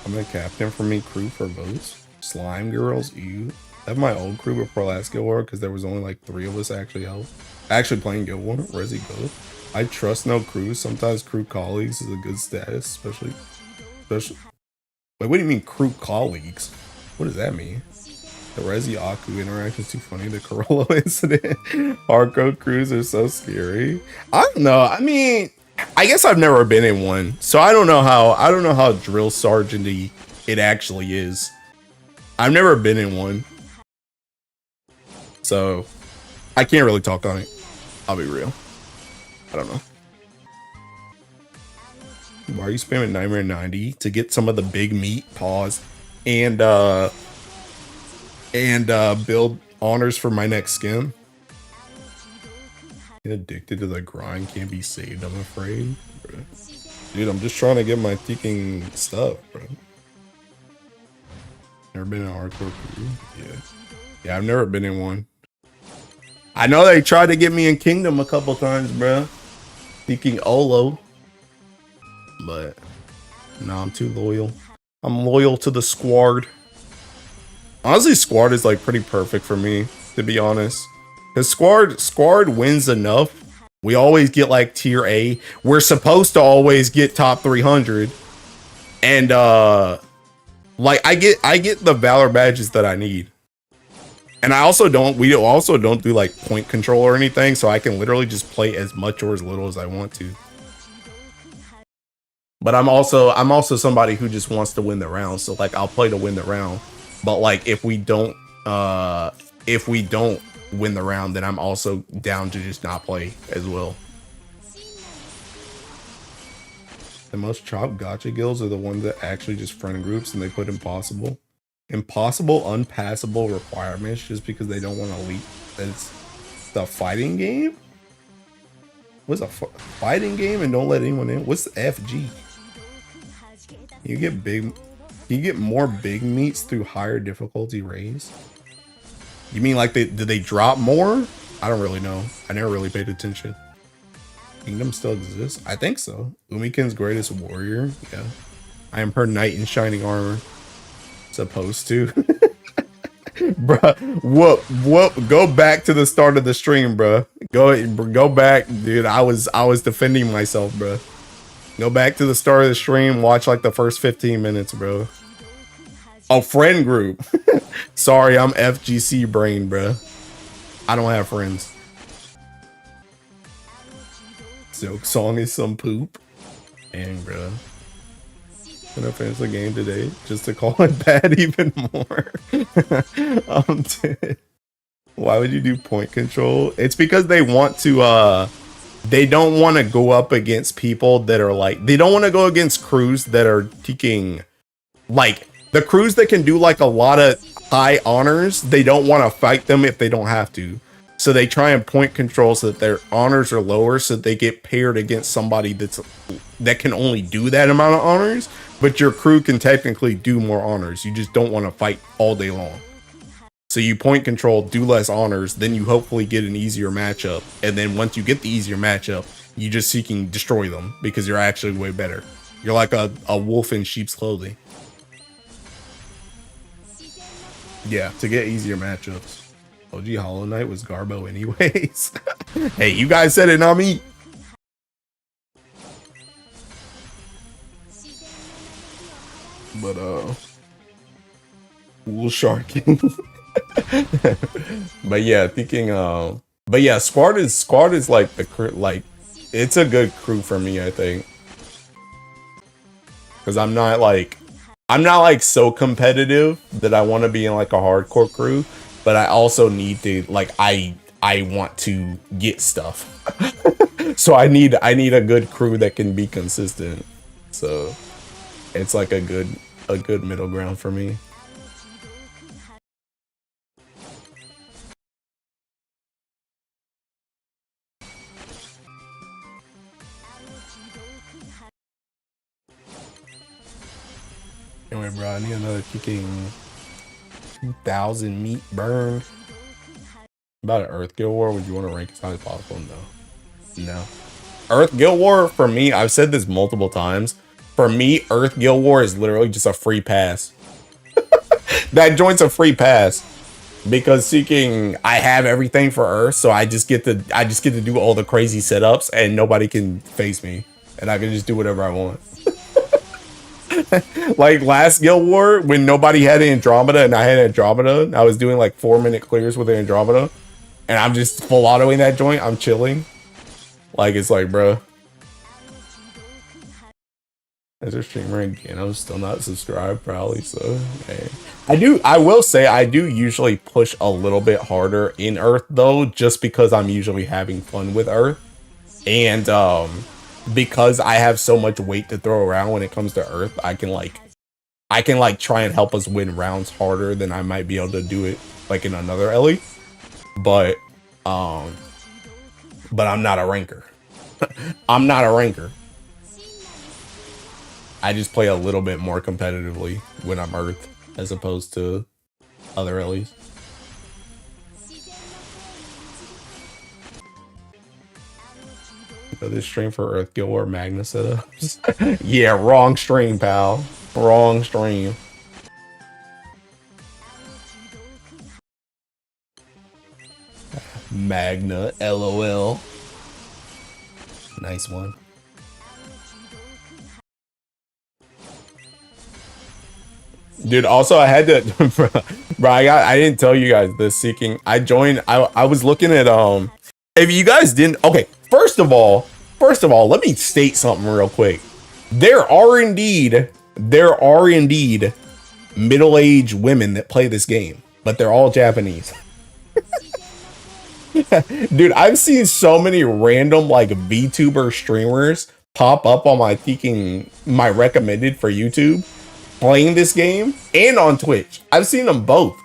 Speaker 1: I'm gonna captain for me crew for votes. Slime Girls, you. I have my old crew before last Guild War because there was only like 3 of us actually playing Guild War. Resi both. I trust no crews. Sometimes crew colleagues is a good status, especially. Wait, what do you mean crew colleagues? What does that mean? The Rezi Aku interaction is too funny. The Corolla incident. Hardcore crews are so scary. I don't know. I mean, I guess I've never been in one, so I don't know how drill sergeant-y it actually is. I've never been in one, so I can't really talk on it. I'll be real. I don't know. Why are you spamming Nightmare 90 to get some of the big meat? Pause. And build honors for my next skin. Get addicted to the grind, can't be saved, I'm afraid. Bro. Dude, I'm just trying to get my thinking stuff, bro. Never been in a hardcore crew? Yeah, I've never been in one. I know they tried to get me in Kingdom a couple times, bro. Thinking Olo. But no, I'm too loyal. I'm loyal to the squad. Honestly, squad is like pretty perfect for me, to be honest. Because squad wins enough. We always get like tier A. We're supposed to always get top 300. And like I get the valor badges that I need. And we also don't do like point control or anything, so I can literally just play as much or as little as I want to. But I'm also somebody who just wants to win the round, so like I'll play to win the round. But like if we don't win the round, then I'm also down to just not play as well. The most chopped gacha guilds are the ones that actually just friend groups and they put impossible unpassable requirements just because they don't want to leak that it's the fighting game. What's a fighting game and don't let anyone in? What's the FG? You get more big meats through higher difficulty raise. You mean like did they drop more? I don't really know. I never really paid attention. Kingdom still exists? I think so. Umikin's greatest warrior. Yeah. I am her knight in shining armor. Supposed to. Bruh, whoop. Go back to the start of the stream, bruh. Go back, dude. I was defending myself, bruh. Go back to the start of the stream. Watch like the first 15 minutes, bro. Oh, friend group. Sorry, I'm FGC brain, bruh. I don't have friends. Silk Song is some poop. Dang, bruh. Gonna finish the game today just to call it bad even more. I'm dead. Why would you do point control? It's because they want to they don't want to go up against people that are like, they don't want to go against crews that are taking like the crews that can do like a lot of high honors. They don't want to fight them if they don't have to. So they try and point control so that their honors are lower, so that they get paired against somebody that can only do that amount of honors, but your crew can technically do more honors. You just don't want to fight all day long. So you point control, do less honors, then you hopefully get an easier matchup. And then once you get the easier matchup, you just seeking destroy them because you're actually way better. You're like a wolf in sheep's clothing. Yeah, to get easier matchups. OG Hollow Knight was Garbo anyways. Hey, you guys said it, not me. But Wool Sharking. But yeah, thinking but yeah, squad is like the crew, like it's a good crew for me, I think. Cause I'm not like so competitive that I want to be in like a hardcore crew, but I also need to like I want to get stuff. So I need a good crew that can be consistent. So it's like a good middle ground for me. Anyway, bro, I need another kicking 2,000 meat burn. About an Earth Guild War, would you want to rank as high as possible? No. Earth Guild War, for me, I've said this multiple times. For me, Earth Guild War is literally just a free pass. That joint's a free pass. Because seeking, I have everything for Earth, so I just get to do all the crazy setups and nobody can face me. And I can just do whatever I want. Like last Guild War, when nobody had Andromeda and I had Andromeda, I was doing like 4-minute clears with Andromeda. And I'm just full autoing that joint. I'm chilling. Like, it's like, bro. As a streamer again, I'm still not subscribed, probably, so hey. I will say I do usually push a little bit harder in Earth though, just because I'm usually having fun with Earth. And because I have so much weight to throw around when it comes to Earth, I can try and help us win rounds harder than I might be able to do it like in another Ellie. But I'm not a ranker. I'm not a ranker. I just play a little bit more competitively when I'm Earth as opposed to other Ellies. This stream for Earth Guild War Magna setups. Yeah, wrong stream, pal. Wrong stream. Magna, LOL. Nice one. Dude, also I had to bro, I didn't tell you guys this seeking. I was looking at if you guys didn't, okay, first of all, let me state something real quick. There are indeed middle-aged women that play this game, but they're all Japanese. Dude, I've seen so many random like VTuber streamers pop up on my recommended for YouTube playing this game and on Twitch. I've seen them both,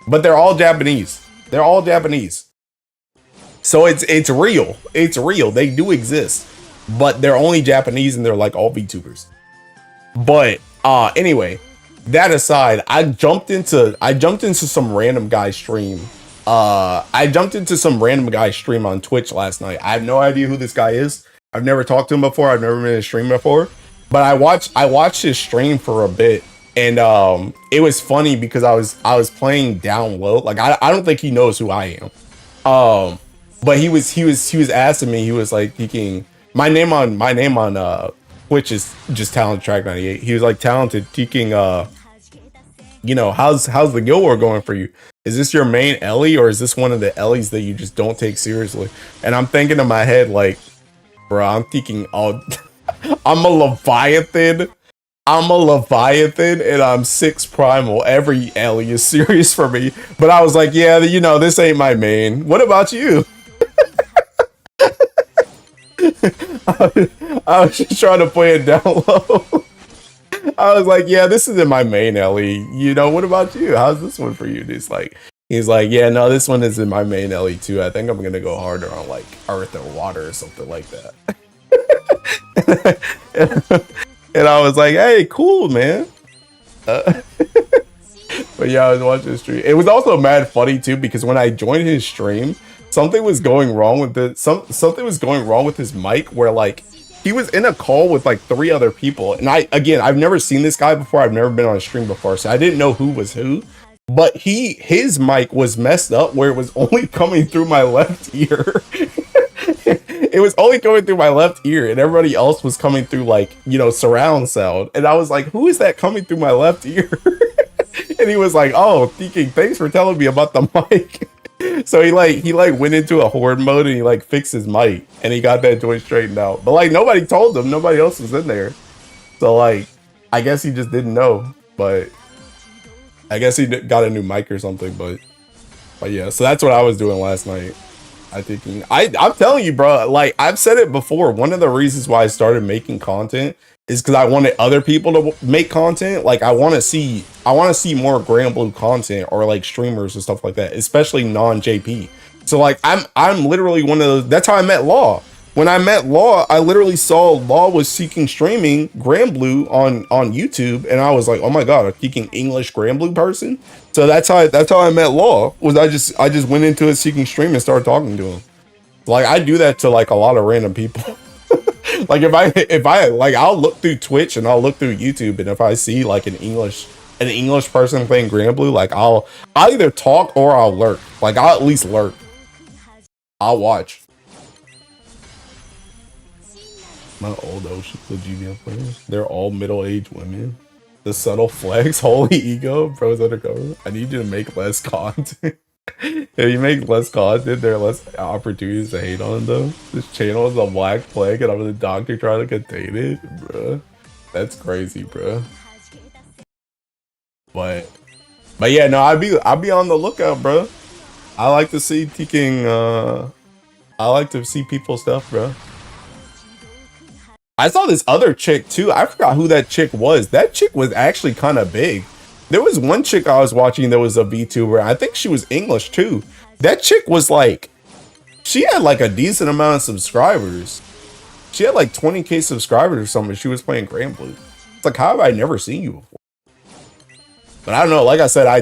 Speaker 1: but they're all Japanese. They're all Japanese. So it's real. It's real. They do exist, but they're only Japanese and they're like all VTubers. But anyway, that aside, I jumped into some random guy's stream. I jumped into some random guy's stream on Twitch last night. I have no idea who this guy is. I've never talked to him before. I've never been in a stream before. But I watched his stream for a bit, and it was funny because I was playing down low. Like I don't think he knows who I am. But he was asking me. He was like, "Teking, my name on Twitch is just Talented Track 98." He was like, "Talented, Teking, you know, how's the Guild War going for you? Is this your main Ellie, or is this one of the Ellies that you just don't take seriously?" And I'm thinking in my head like, bro, I'm thinking, oh, I'm a Leviathan, and I'm 6 primal. Every Ellie is serious for me. But I was like, yeah, you know, this ain't my main. What about you? I was just trying to play it down low. I was like, yeah, this isn't my main Ellie. You know, what about you? How's this one for you? And it's like, He's like, yeah, no, this one is in my main LE2. I think I'm gonna go harder on like Earth and Water or something like that. And I was like, hey, cool, man. But yeah, I was watching the stream. It was also mad funny too because when I joined his stream, something was going wrong with something was going wrong with his mic where like he was in a call with like 3 other people. And I've never seen this guy before. I've never been on a stream before, so I didn't know who was who. But his mic was messed up where it was only coming through my left ear. It was only coming through my left ear and everybody else was coming through like, you know, surround sound. And I was like, who is that coming through my left ear? And he was like, oh, King, thanks for telling me about the mic. So he went into a horde mode and he like fixed his mic and he got that joint straightened out. But like nobody told him, nobody else was in there. So like, I guess he just didn't know, but I guess he got a new mic or something, but yeah, so that's what I was doing last night. I'm telling you, bro, like I've said it before, one of the reasons why I started making content is because I wanted other people to make content. Like I want to see more Grand Blue content or like streamers and stuff like that, especially non-JP. So like I'm literally one of those. That's how I met Law. When I met Law, I literally saw Law was seeking streaming Grand Blue on YouTube, and I was like, oh my god, a seeking English Grand Blue person. So that's how I met Law. Was I just went into a seeking stream and started talking to him. Like I do that to like a lot of random people. Like if I like I'll look through Twitch and I'll look through YouTube, and if I see like an English person playing Grand Blue, like I'll either talk or I'll lurk. Like I'll at least lurk. I'll watch. My old ocean, the GBF players, they're all middle-aged women. The subtle flex, holy ego, bros undercover. I need you to make less content. If you make less content, there are less opportunities to hate on them. This channel is a black plague and I'm the doctor trying to contain it, bruh. That's crazy, bruh. But yeah, no, I'd be on the lookout, bro. I like to see I like to see people's stuff, bro. I saw this other chick too. I forgot who that chick was. That chick was actually kind of big. There was one chick I was watching that was a VTuber. I think she was English too. That chick was like, she had like a decent amount of subscribers. She had like 20K subscribers or something. She was playing Grand Blue. It's like, how have I never seen you before? But I don't know. Like I said, I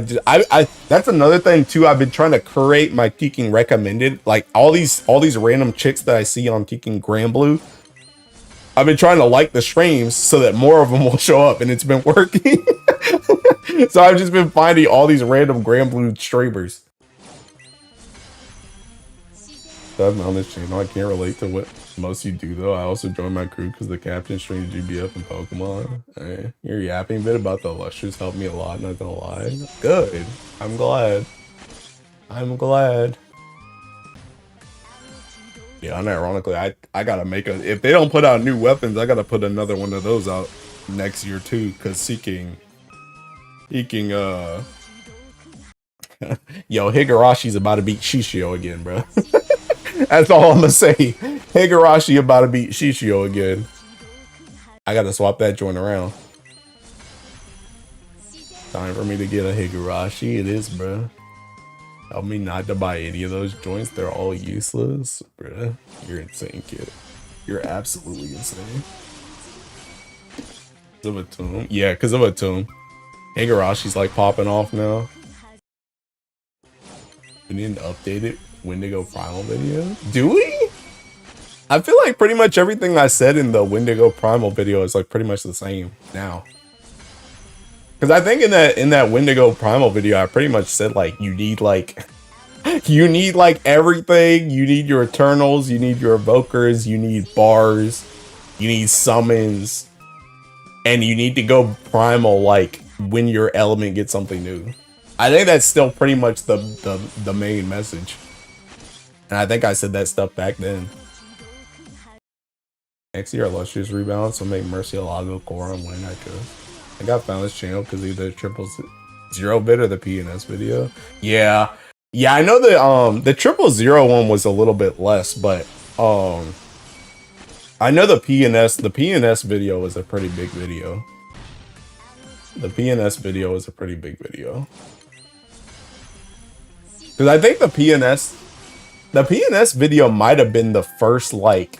Speaker 1: that's another thing too. I've been trying to curate my Geeking recommended, like all these random chicks that I see on Geeking Grand Blue. I've been trying to like the streams so that more of them will show up, and it's been working. So I've just been finding all these random Grand Blue streamers. So I'm on this channel. I can't relate to what most of you do though. I also joined my crew because the captain streamed GBF and Pokemon. Hey, your yapping bit about the illustrious helped me a lot, not gonna lie. Good. I'm glad. I'm glad. Yeah, unironically, I gotta make a, if they don't put out new weapons, I gotta put another one of those out next year too, because seeking yo, Higurashi's about to beat Shishio again, bro. That's all I'm gonna say. Higurashi about to beat Shishio again. I gotta swap that joint around. Time for me to get a Higurashi, it is, bro. Tell me not to buy any of those joints. They're all useless. Bruh, you're insane, kid. You're absolutely insane. Because of a tomb? Yeah, because of a tomb. Higurashi's like popping off now. We need an updated Wendigo Primal video. Do we? I feel like pretty much everything I said in the Wendigo Primal video is like pretty much the same now. Because I think in that Wendigo Primal video, I pretty much said like you need like everything. You need your Eternals, you need your Evokers, you need bars, you need summons, and you need to go Primal like when your element gets something new. I think that's still pretty much the main message. And I think I said that stuff back then. Next year, Illustrious Rebalance will make Murcielago core on when I chose. I think I found this channel because either triple zero bit or the PNS video. Yeah, I know the 000 one was a little bit less, but I know the PNS video was a pretty big video. The PNS video was a pretty big video. Because I think the PNS video might have been the first, like,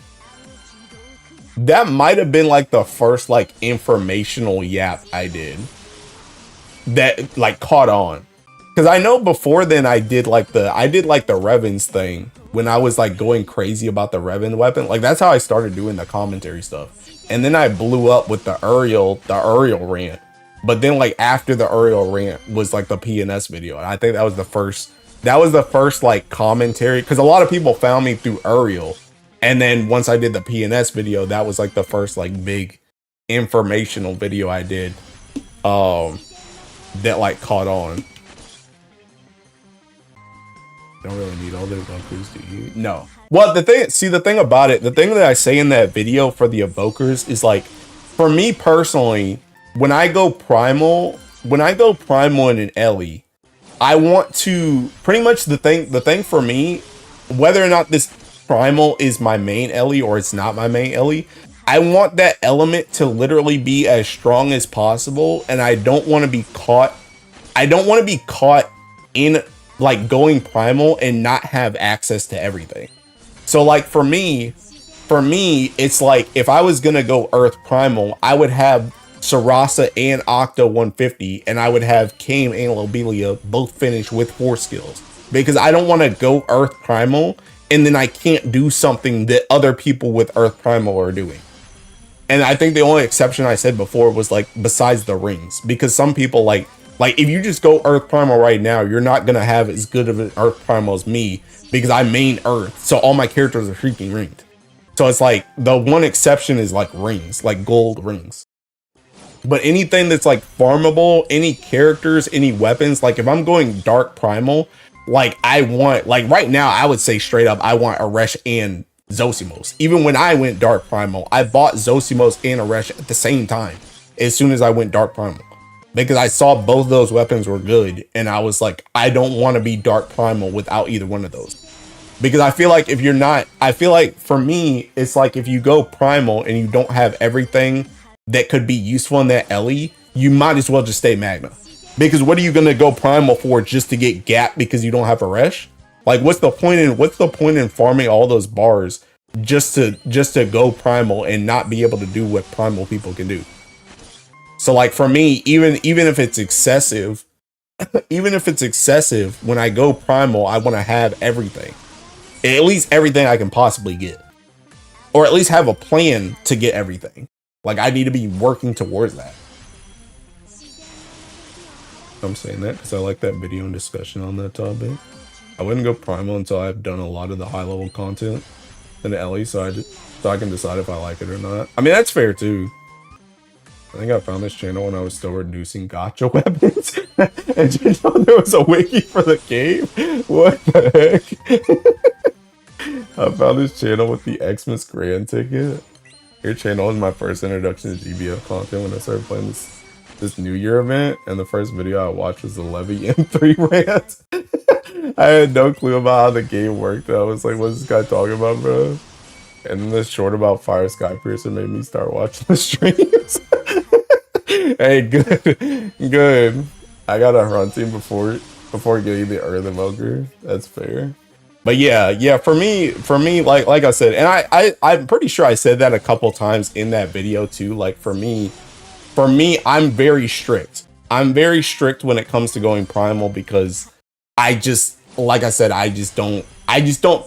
Speaker 1: that might have been like the first, like, informational yap I did that, like, caught on. Because I know before then I did like the Revens thing when I was like going crazy about the Revan weapon. Like, that's how I started doing the commentary stuff. And then I blew up with the Uriel rant. But then, like, after the Uriel rant was like the PNS video, and I think that was the first like commentary, because a lot of people found me through Uriel, and then once I did the PNS video, that was like the first like big informational video I did that like caught on. Don't really need all those Evokers, do you? No. Well, the thing about it, the thing that I say in that video for the Evokers is, like, for me personally, when I go primal in an Ellie, I want to pretty much the thing for me, whether or not this primal is my main Ellie or it's not my main Ellie, I want that element to literally be as strong as possible, and I don't want to be caught in like going primal and not have access to everything. So like for me, it's like if I was gonna go Earth Primal, I would have Sarasa and Octo 150, and I would have Kame and Lobelia both finished with 4 skills. Because I don't want to go Earth Primal and then I can't do something that other people with Earth Primal are doing. And I think the only exception I said before was like besides the rings, because some people like if you just go Earth Primal right now, you're not gonna have as good of an Earth Primal as me because I main Earth, so all my characters are freaking ringed. So it's like the one exception is like rings, like gold rings. But anything that's like farmable, any characters, any weapons, like if I'm going Dark Primal, like I want, like right now I would say straight up I want Aresh and Zosimos. Even when I went Dark Primal, I bought Zosimos and Aresh at the same time as soon as I went Dark Primal. Because I saw both those weapons were good, and I was like, I don't want to be Dark Primal without either one of those. Because I feel like if you're not, I feel like for me, it's like if you go Primal and you don't have everything that could be useful in that Ellie, you might as well just stay Magna. Because what are you going to go Primal for, just to get Gap because you don't have Aresh? Like, what's the point in farming all those bars just to go Primal and not be able to do what Primal people can do? So like for me, even if it's excessive, when I go Primal, I want to have everything. At least everything I can possibly get. Or at least have a plan to get everything. Like I need to be working towards that. I'm saying that because I like that video and discussion on that topic. I wouldn't go Primal until I've done a lot of the high level content in Ellie, so I can decide if I like it or not. I mean, that's fair too. I think I found this channel when I was still reducing gacha weapons. And you know there was a wiki for the game? What the heck? I found this channel with the Xmas Grand ticket. Your channel was my first introduction to GBF content when I started playing this New Year event, and the first video I watched was the Levy M3 rant. I had no clue about how the game worked. I was like, what's this guy talking about, bro? And then this short about Fire Sky Piercer made me start watching the streams. Hey, good. I got a hunting before getting the Earth Evoker. That's fair. But yeah, for me, like I said, and I'm pretty sure I said that a couple times in that video too. Like for me, I'm very strict. I'm very strict when it comes to going Primal because I just, like I said, I just don't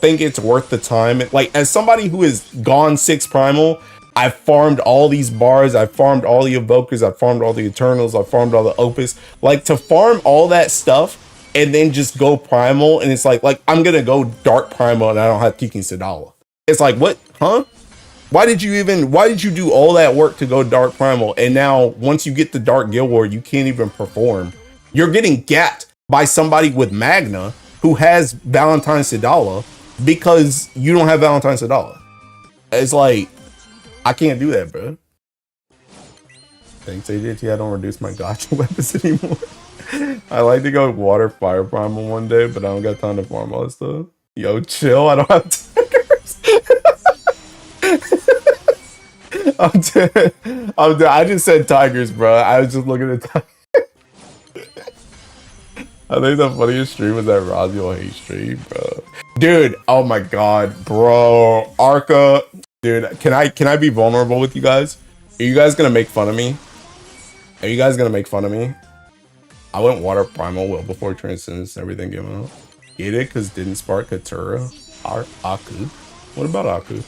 Speaker 1: think it's worth the time. Like as somebody who has gone 6 Primal, I've farmed all these bars, I've farmed all the Evokers, I've farmed all the Eternals, I've farmed all the Opus. Like to farm all that stuff and then just go Primal, and it's like I'm gonna go Dark Primal and I don't have Kiki Sadala. It's like, what? Huh? Why did you do all that work to go Dark Primal, and now once you get the Dark Guild War, you can't even perform? You're getting gapped by somebody with Magna who has Valentine Sadala because you don't have Valentine Sadala. It's like, I can't do that, bro. Thanks, AJT. I don't reduce my gacha weapons anymore. I like to go Water Fire Primal one day, but I don't got time to farm all this stuff. Yo, chill. I don't have tigers. I'm dead. I just said tigers, bro. I was just looking at tigers. I think the funniest stream was that Rosio hate stream, bro. Dude, oh my god, bro. Arca, dude, can I be vulnerable with you guys? Are you guys gonna make fun of me? Are you guys gonna make fun of me? I went water primal well before Transcendence and everything came out. Get it? Cause didn't spark Katura or Aku. What about Aku?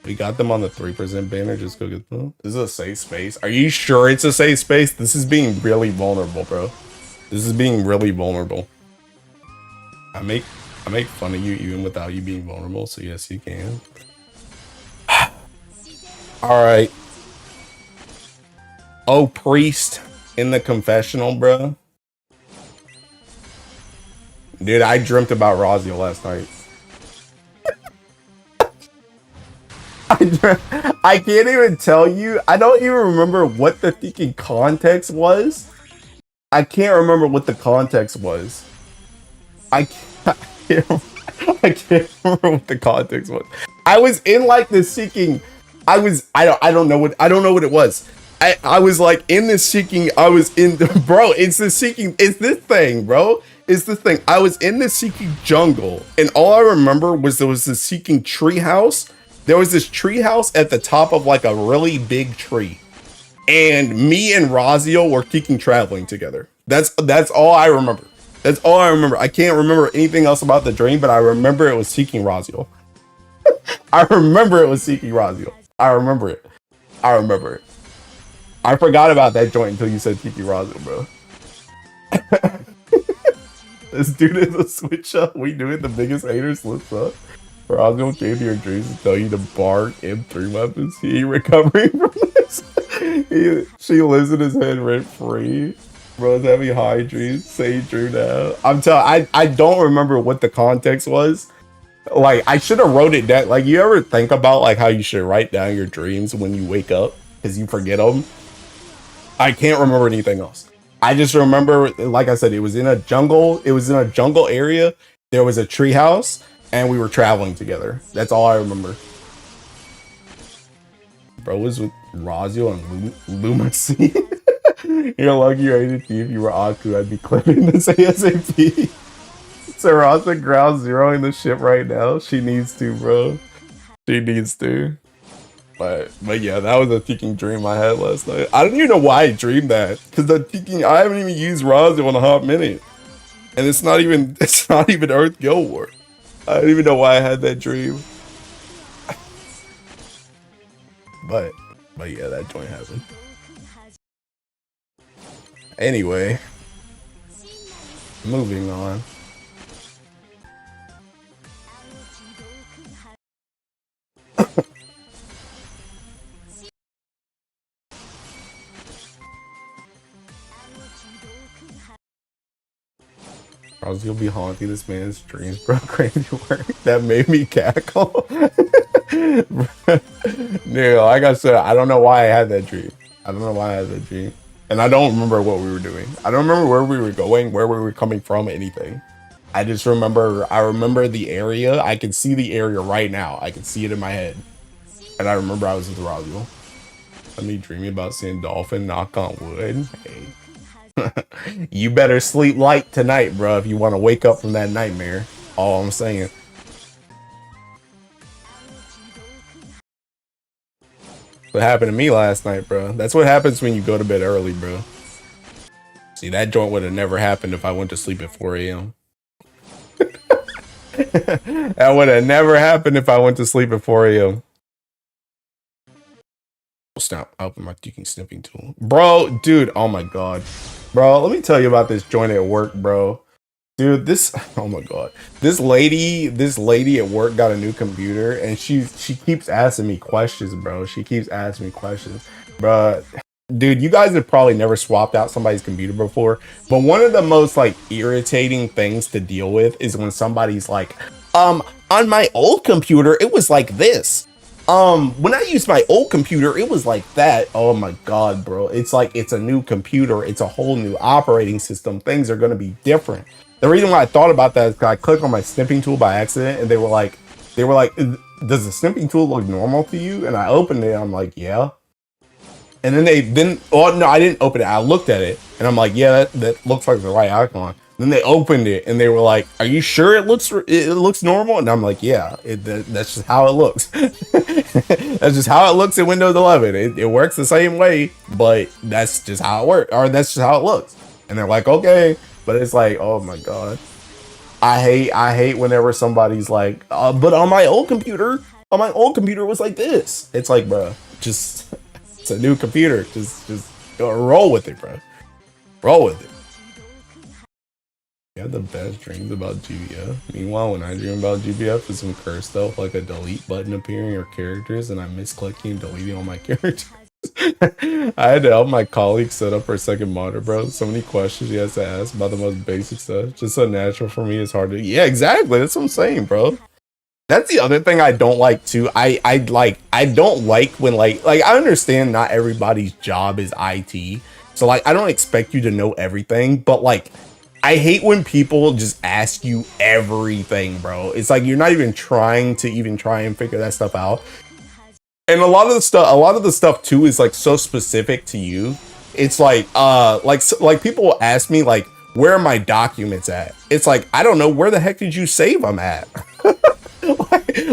Speaker 1: We got them on the 3% banner. Just go get them. This is a safe space. Are you sure it's a safe space? This is being really vulnerable, bro. This is being really vulnerable. I make fun of you even without you being vulnerable. So yes, you can. All right. Oh, priest in the confessional, bro. Dude, I dreamt about Rosio last night. I can't even tell you. I don't even remember what the freaking context was. I can't remember what the context was. I can't remember what the context was. I was in like this seeking. I don't know what it was. I was like in this seeking. I was in bro. It's this seeking. It's this thing, bro. It's the thing. I was in this seeking jungle, and all I remember was there was this seeking tree house. There was this tree house at the top of like a really big tree, and me and Rosio were kicking traveling together. That's all I remember. That's all I remember. I can't remember anything else about the dream, but I remember it was seeking Rosio. I remember it was seeking Rosio. I remember it. I remember it. I forgot about that joint until you said Tiki Rosio, bro. This dude is a switch up. We do it. The biggest hater slips up. Rosio came to your dreams to tell you to bark M3 weapons. He ain't recovering from this. She lives in his head rent free. Bro's having high dreams. Say drew now. I'm telling. I don't remember what the context was. Like I should have wrote it down. Like you ever think about like how you should write down your dreams when you wake up because you forget them. I can't remember anything else. I just remember, like I said, it was in a jungle. It was in a jungle area. There was a tree house, and we were traveling together. That's all I remember. Bro was with Rosio and Lumacy. You're lucky you're ADT. If you were Aku, I'd be clipping this ASAP. Sarasa ground zeroing the ship right now. She needs to, bro. She needs to. But yeah, that was a thinking dream I had last night. I don't even know why I dreamed that. Cause I haven't even used Rosio in a hot minute. And it's not even Earth Guild War. I don't even know why I had that dream. But yeah, that joint happened. Anyway, moving on. You'll be haunting this man's dreams, bro. Crazy work. That made me cackle. Dude, like I said, I don't know why I had that dream. I don't know why I had that dream. And I don't remember what we were doing. I don't remember where we were going, where we were coming from, anything. I just remember, I remember the area. I can see the area right now. I can see it in my head. And I remember I was with Rosio. Let me dreaming about seeing Dolphin, knock on wood. Hey. You better sleep light tonight, bro, if you want to wake up from that nightmare. All I'm saying. What happened to me last night, bro? That's what happens when you go to bed early, bro. See, that joint would have never happened if I went to sleep at 4 a.m. That would have never happened if I went to sleep at 4 a.m. Snap, I open my fucking snipping tool. Bro, dude, oh my god. Bro, let me tell you about this joint at work, bro. Dude, oh my god. This lady at work got a new computer and she keeps asking me questions, bro. She keeps asking me questions. Bro, dude, you guys have probably never swapped out somebody's computer before, but one of the most like irritating things to deal with is when somebody's like, on my old computer, it was like this. When I used my old computer, it was like that. Oh my god, bro. It's like it's a new computer. It's a whole new operating system. Things are gonna be different. The reason why I thought about that is because I clicked on my snipping tool by accident and they were like, does the snipping tool look normal to you? And I opened it and I'm like, yeah. And then oh no, I didn't open it. I looked at it and I'm like, yeah, that looks like the right icon. Then they opened it and they were like, "Are you sure it looks normal?" And I'm like, "Yeah, that's just how it looks. That's just how it looks in Windows 11. It works the same way, but that's just how it works, or that's just how it looks." And they're like, "Okay," but it's like, oh my god, I hate whenever somebody's like, "But on my old computer was like this." It's like, bro, just it's a new computer. Just roll with it, bro. Roll with it. You have the best dreams about GBF. Meanwhile, when I dream about GBF, it's some cursed stuff like a delete button appearing or characters, and I miss clicking and deleting all my characters. I had to help my colleague set up her second monitor, bro. So many questions she has to ask about the most basic stuff. Just so natural for me, it's hard to. Yeah, exactly. That's what I'm saying, bro. That's the other thing I don't like too. I don't like when like I understand not everybody's job is IT. So like I don't expect you to know everything, but like I hate when people just ask you everything, bro. It's like you're not even trying to try and figure that stuff out. And a lot of the stuff too is like so specific to you. It's like people will ask me like, where are my documents at? It's like, I don't know, where the heck did you save them at?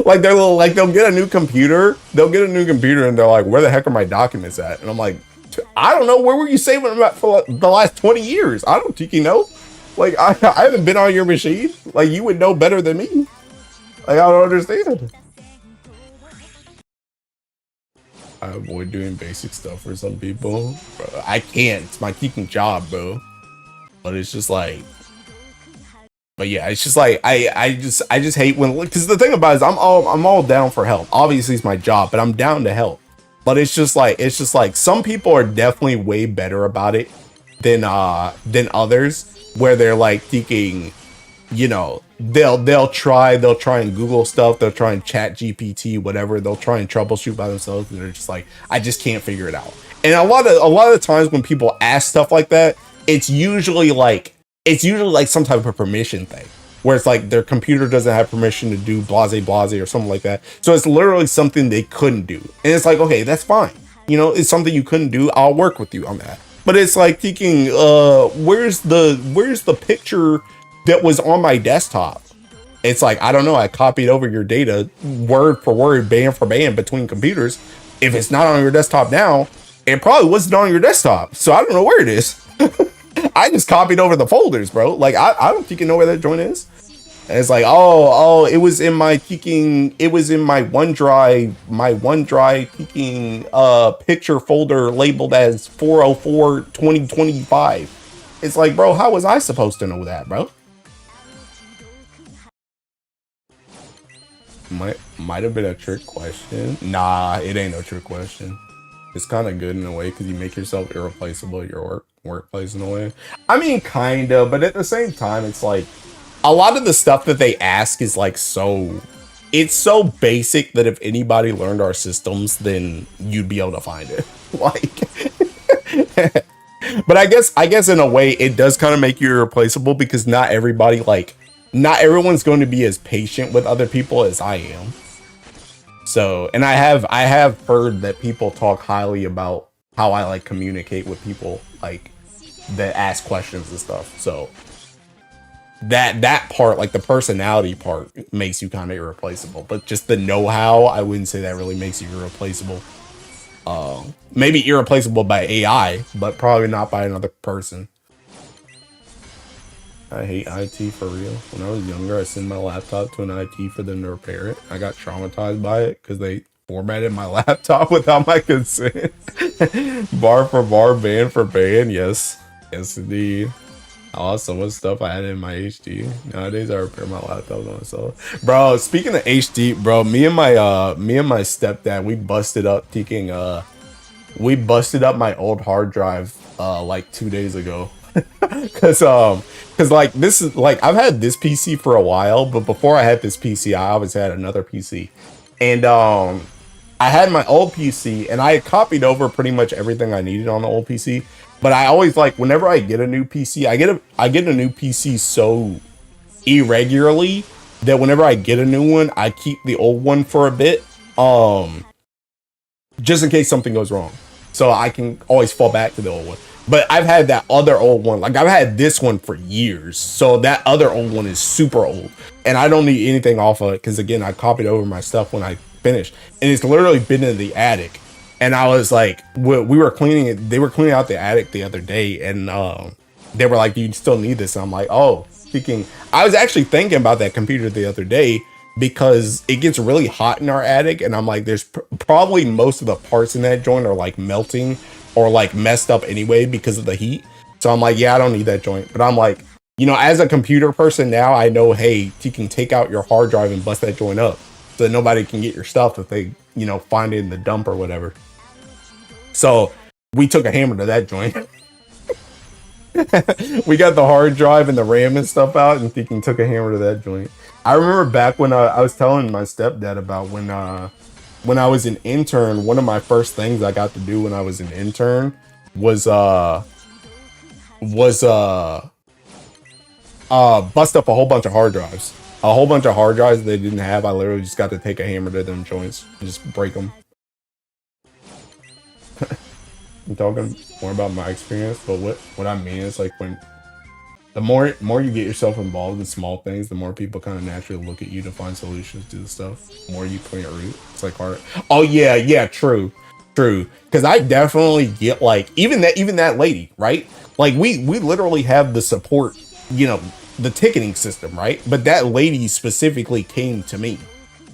Speaker 1: like they'll get a new computer, and they're like, where the heck are my documents at? And I'm like, I don't know, where were you saving them at for the last 20 years? I don't think you know. Like I haven't been on your machine. Like you would know better than me. Like I don't understand. I avoid doing basic stuff for some people. Bro, I can't. It's my teaching job, bro. But it's just like, but yeah, it's just like I just hate when, because the thing about it is I'm all down for help. Obviously, it's my job, but I'm down to help. But it's just like some people are definitely way better about it than others, where they're like thinking, you know, they'll try and Google stuff, they'll try and chat GPT, whatever, they'll try and troubleshoot by themselves, and they're just like, I just can't figure it out. And a lot of the times when people ask stuff like that, it's usually like some type of permission thing, where it's like their computer doesn't have permission to do blase blase or something like that. So it's literally something they couldn't do. And it's like, okay, that's fine. You know, it's something you couldn't do. I'll work with you on that. But it's like thinking, where's the picture that was on my desktop? It's like, I don't know. I copied over your data word for word, band for band between computers. If it's not on your desktop now, it probably wasn't on your desktop. So I don't know where it is. I just copied over the folders, bro. Like I don't think you know where that joint is. And it's like, oh, it was in my OneDrive picture folder labeled as 404 2025. It's like, bro, how was I supposed to know that, bro? Might have been a trick question. Nah, it ain't no trick question. It's kind of good in a way because you make yourself irreplaceable at your workplace in a way. I mean, kind of, but at the same time, it's like a lot of the stuff that they ask is like it's so basic that if anybody learned our systems, then you'd be able to find it. Like, but I guess in a way, it does kind of make you irreplaceable because not everyone's going to be as patient with other people as I am. So, and I have heard that people talk highly about how I like communicate with people like that ask questions and stuff. So that part, like the personality part, makes you kind of irreplaceable. But just the know-how, I wouldn't say that really makes you irreplaceable. Maybe irreplaceable by AI, but probably not by another person. I hate IT for real. When I was younger, I sent my laptop to an IT for them to repair it. I got traumatized by it because they formatted my laptop without my consent. Bar for bar, band for band. Yes indeed. I lost so much stuff I had in my HD. Nowadays I repair my laptop myself. Bro, speaking of HD, bro, me and my stepdad, we busted up my old hard drive like 2 days ago. Cause like this is like I've had this PC for a while, but before I had this PC, I always had another PC. And I had my old PC and I had copied over pretty much everything I needed on the old PC. But I always like, whenever I get a new PC, I get a new PC so irregularly that whenever I get a new one, I keep the old one for a bit, just in case something goes wrong. so I can always fall back to the old one. But I've had that other old one, like I've had this one for years, so that other old one is super old, and I don't need anything off of it because again, I copied over my stuff when I finished, and it's literally been in the attic. And I was like, we were cleaning it. They were cleaning out the attic the other day, and they were like, "Do you still need this?" And I'm like, "Oh, speaking." I was actually thinking about that computer the other day because it gets really hot in our attic, and I'm like, "There's probably most of the parts in that joint are like melting or like messed up anyway because of the heat." So I'm like, "Yeah, I don't need that joint." But I'm like, you know, as a computer person now, I know, hey, you can take out your hard drive and bust that joint up so that nobody can get your stuff if they, you know, find it in the dump or whatever. So we took a hammer to that joint. We got the hard drive and the RAM and stuff out, and Deacon took a hammer to that joint. I remember back when I was telling my stepdad about when I was an intern. One of my first things I got to do when I was an intern was bust up a whole bunch of hard drives. A whole bunch of hard drives they didn't have. I literally just got to take a hammer to them joints and just break them. I'm talking more about my experience, but what I mean is like when the more you get yourself involved in small things, the more people kind of naturally look at you to find solutions to the stuff. The more you plant root, it's like hard. Oh yeah, true. Because I definitely get like even that lady, right? Like we literally have the support, you know, the ticketing system, right? But that lady specifically came to me.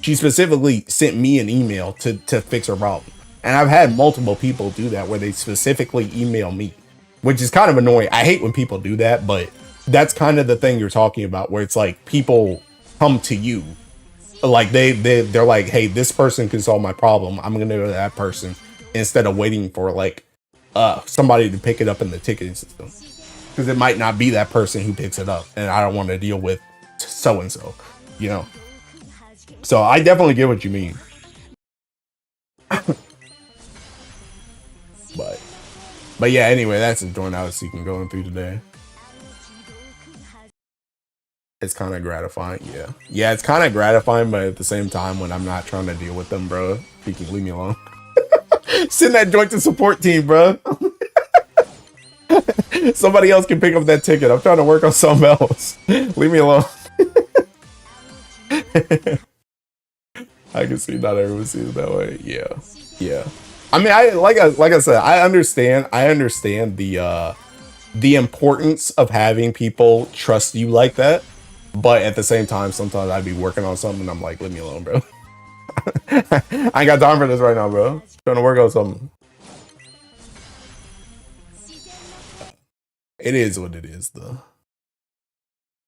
Speaker 1: She specifically sent me an email to fix her problem. And I've had multiple people do that where they specifically email me, which is kind of annoying. I hate when people do that, but that's kind of the thing you're talking about, where it's like people come to you. Like they're like, hey, this person can solve my problem. I'm gonna go to that person instead of waiting for like somebody to pick it up in the ticketing system. Because it might not be that person who picks it up, and I don't want to deal with so and so, you know. So I definitely get what you mean. But yeah, anyway, that's the joint I was seeking going through today. It's kind of gratifying, yeah. Yeah, it's kind of gratifying, but at the same time, when I'm not trying to deal with them, bro, you can leave me alone. Send that joint to support team, bro. Somebody else can pick up that ticket. I'm trying to work on something else. Leave me alone. I can see not everyone sees it that way. Yeah. I mean, like I said, I understand the importance of having people trust you like that, but at the same time, sometimes I'd be working on something and I'm like, leave me alone, bro. I ain't got time for this right now, bro. Trying to work on something. It is what it is, though.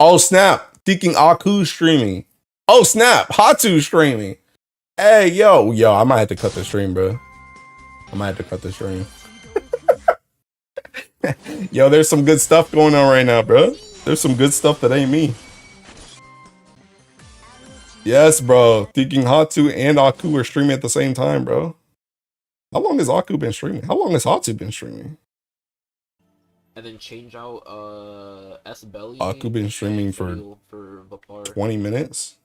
Speaker 1: Oh snap! Thinking Aku streaming. Oh snap! Hatu streaming. Hey yo, I might have to cut the stream, bro. I might have to cut the stream. Yo, there's some good stuff going on right now, bro. There's some good stuff that ain't me. Yes, bro. Thinking Hatu and Aku are streaming at the same time, bro. How long has Aku been streaming? How long has Hatu been streaming?
Speaker 3: And then change out S Belly.
Speaker 1: Aku been streaming for 20 minutes.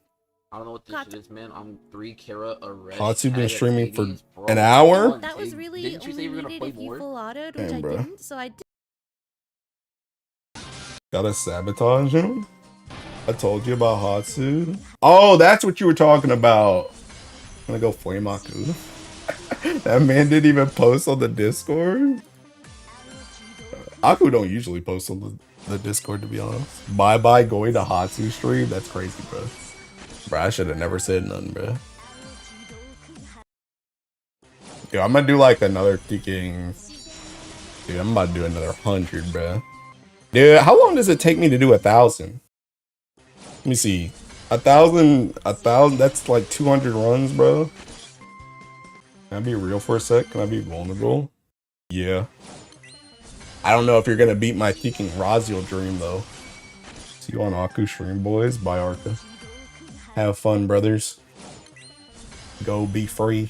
Speaker 3: I don't know what this shit is, man. I'm 3 carat arrest.
Speaker 1: Hatu been streaming for
Speaker 3: bro.
Speaker 1: an hour?
Speaker 4: That was really
Speaker 3: Didn't you say you were gonna play more?
Speaker 4: full autoed, which
Speaker 1: Damn,
Speaker 4: I
Speaker 1: bro.
Speaker 4: didn't, so I did.
Speaker 1: Gotta sabotage him? I told you about Hatsu. Oh, that's what you were talking about. I'm gonna go flame Aku. That man didn't even post on the Discord. Aku don't usually post on the Discord, to be honest. Bye going to Hatsu stream? That's crazy, bro. Bro, I should have never said nothing, bro. Dude, I'm gonna do like another freaking... Dude, I'm about to do another 100, bro. Dude, how long does it take me to do 1,000? Let me see. 1,000, that's like 200 runs, bro. Can I be real for a sec? Can I be vulnerable? Yeah. I don't know if you're gonna beat my freaking Razio dream, though. See you on Aku stream, boys. Bye, Arca. Have fun, brothers. Go be free.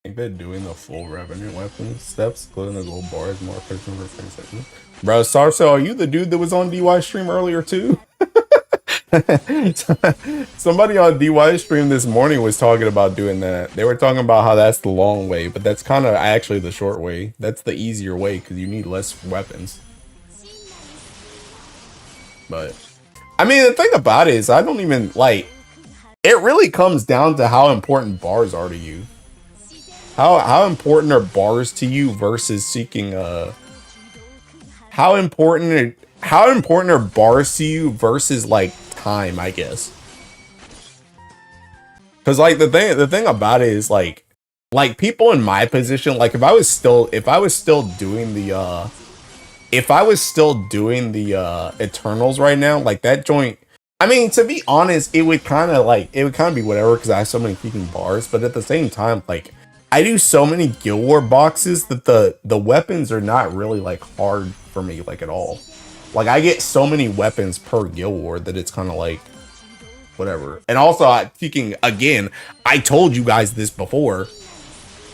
Speaker 1: think that doing the full revenant weapon steps, including the gold bar, is more efficient for 10 seconds. Bro, Sarso, are you the dude that was on DY stream earlier too? Somebody on DY stream this morning was talking about doing that. They were talking about how that's the long way, but that's kind of actually the short way. That's the easier way because you need less weapons. But I mean, the thing about it is I don't even like it really comes down to how important bars are to you. How important are bars to you versus seeking how important are bars to you versus like time, I guess. Cause like the thing about it is like people in my position, like if I was still doing the Eternals right now, like that joint, I mean, to be honest, it would kind of be whatever because I have so many freaking bars, but at the same time, like I do so many Guild War boxes that the weapons are not really like hard for me like at all. Like I get so many weapons per Guild War that it's kind of like whatever. And also, I told you guys this before.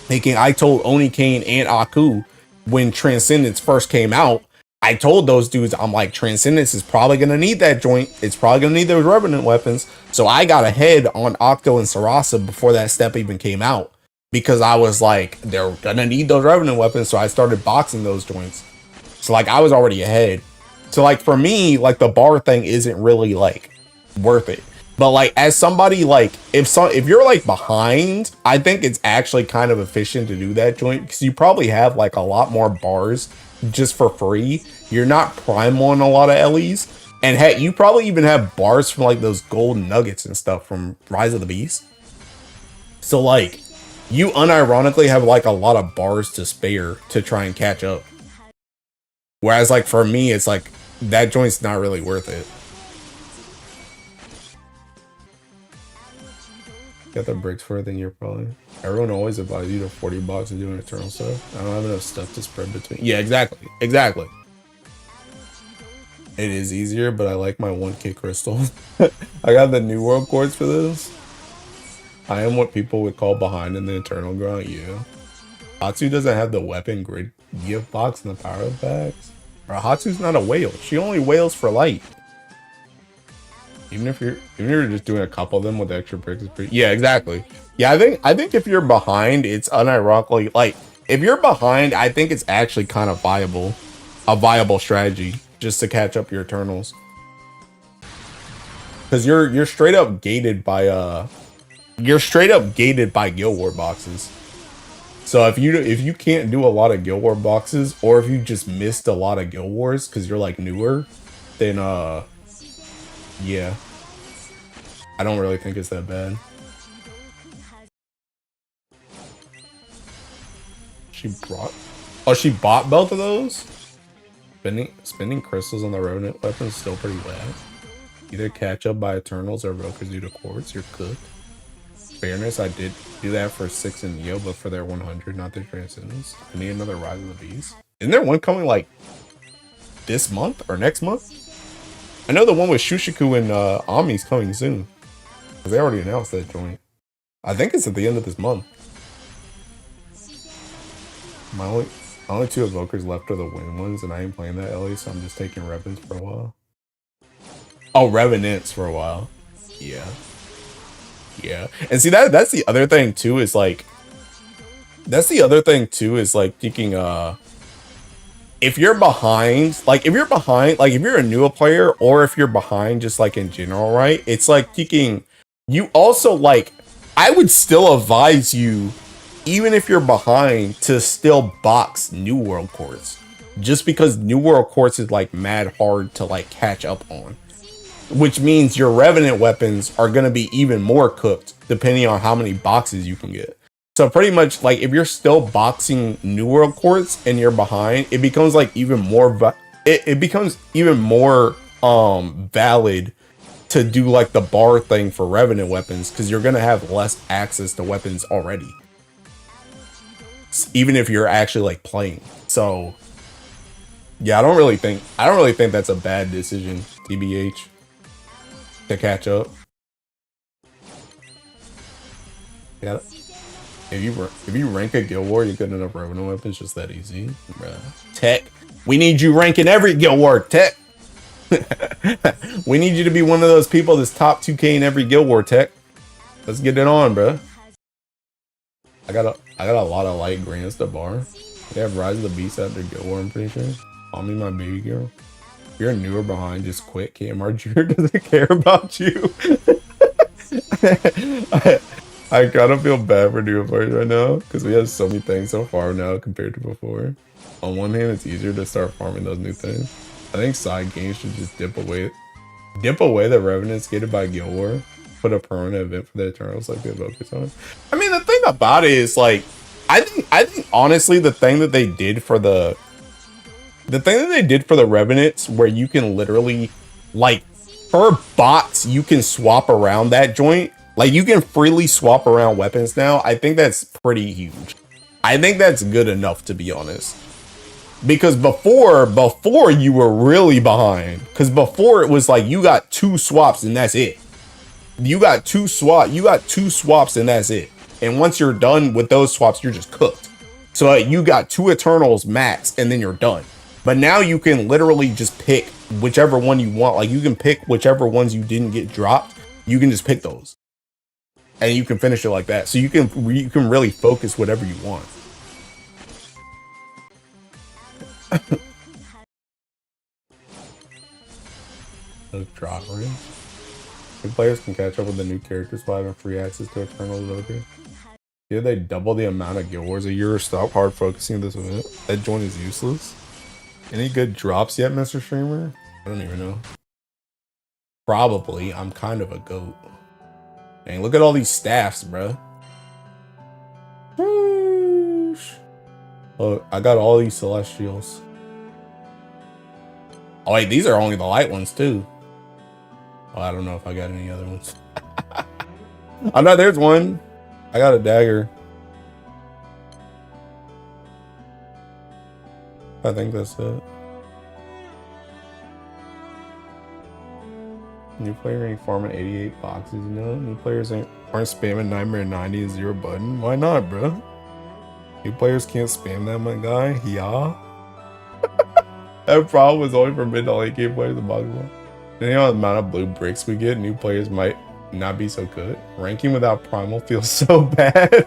Speaker 1: I told Onikane and Aku when Transcendence first came out. I told those dudes, I'm like, Transcendence is probably gonna need that joint. It's probably gonna need those Revenant weapons. So I got ahead on Octo and Sarasa before that step even came out. Because I was like, they're gonna need those Revenant weapons, so I started boxing those joints. So like I was already ahead. So like for me, like the bar thing isn't really like worth it. But like as somebody like if you're like behind, I think it's actually kind of efficient to do that joint because you probably have like a lot more bars just for free. You're not prime on a lot of LEs. And heck, you probably even have bars from like those gold nuggets and stuff from Rise of the Beast. So like you unironically have like a lot of bars to spare to try and catch up. Whereas like for me, it's like that joint's not really worth it. Got the bricks for it, then you're probably. Everyone always advises you to 40 bucks and do an Eternal stuff. I don't have enough stuff to spread between. Yeah, exactly. Exactly. It is easier, but I like my 1K crystal. I got the New World quartz for this. I am what people would call behind in the Eternal grind, yeah. Hatsu doesn't have the weapon grid gift box and the power packs. Bro, Hatsu's not a whale. She only whales for light. Even if you're just doing a couple of them with extra bricks, yeah, exactly. Yeah, I think if you're behind, it's unironically like if you're behind, I think it's actually kind of a viable strategy just to catch up your Eternals. Because you're straight up gated by Guild War boxes. So if you can't do a lot of Guild War boxes, or if you just missed a lot of Guild Wars because you're like newer, then yeah, I don't really think it's that bad. She bought both of those? Spending crystals on the Revenant weapon is still pretty bad. Either catch up by Eternals or Vokers due to quartz, you're cooked. Fairness, I did do that for 6 and Neo, but for their 100, not their Transcendence. I need another Rise of the Beast. Isn't there one coming like this month or next month? I know the one with Shushiku and Ami's coming soon. Because they already announced that joint. I think it's at the end of this month. My only 2 Evokers left are the Wind ones, and I ain't playing that LA, so I'm just taking Revenants for a while. Oh, Revenants for a while. Yeah. Yeah. And see that's the other thing too, is like thinking if you're behind, like if you're a newer player, or if you're behind just like in general, right? It's like thinking you also like I would still advise you, even if you're behind, to still box New World quartz. Just because New World quartz is like mad hard to like catch up on. Which means your Revenant weapons are going to be even more cooked depending on how many boxes you can get. So pretty much like if you're still boxing New World quartz and you're behind, it becomes like even more it becomes even more valid to do like the bar thing for Revenant weapons, because you're going to have less access to weapons already. Even if you're actually like playing. So yeah, I don't really think that's a bad decision, TBH. To catch up. Yeah. if you rank a guild war, you get enough revenue weapons. Just that easy, bruh. Tech, we need you ranking every guild war. Tech, we need you to be one of those people that's top 2K in every guild war. Tech, let's get it on, bruh. I got a lot of light grants to bar. They have Rise of the Beast after guild war. I'm pretty sure. Call me my baby girl. If you're newer behind, just quit. KMR Jr. doesn't care about you. I kind of feel bad for newer players right now because we have so many things so far now compared to before. On one hand, it's easier to start farming those new things. I think side games should just dip away the revenants gated by guild war. Put a permanent event for the Eternals like they focus on. I mean, the thing about it is like, I think honestly, the thing that they did for the revenants, where you can literally like per box you can swap around that joint. Like you can freely swap around weapons now. I think that's pretty huge. I think that's good enough, to be honest. Because before you were really behind. Because before it was like you got 2 swaps and that's it. You got two swaps and that's it. And once you're done with those swaps, you're just cooked. So you got 2 Eternals max and then you're done. But now you can literally just pick whichever one you want. Like you can pick whichever ones you didn't get dropped. You can just pick those. And you can finish it like that. So you can really focus whatever you want. Those drop rings. New players can catch up with the new characters by having free access to Eternal Loader. Did they double the amount of guild wars a year or stop hard focusing this event? That joint is useless. Any good drops yet, Mr. Streamer? I don't even know. Probably. I'm kind of a goat. Dang, look at all these staffs, bro. Oh, I got all these celestials. Oh wait, these are only the light ones too. Oh, I don't know if I got any other ones. Oh no, there's one. I got a dagger. I think that's it. New player ain't farming 88 boxes, you know? New players aren't spamming Nightmare 90 and 0 button. Why not, bro? New players can't spam that, my guy. Yeah. That problem was only for mid to late game players in box one. Depending on the amount of blue bricks we get, new players might not be so good. Ranking without primal feels so bad.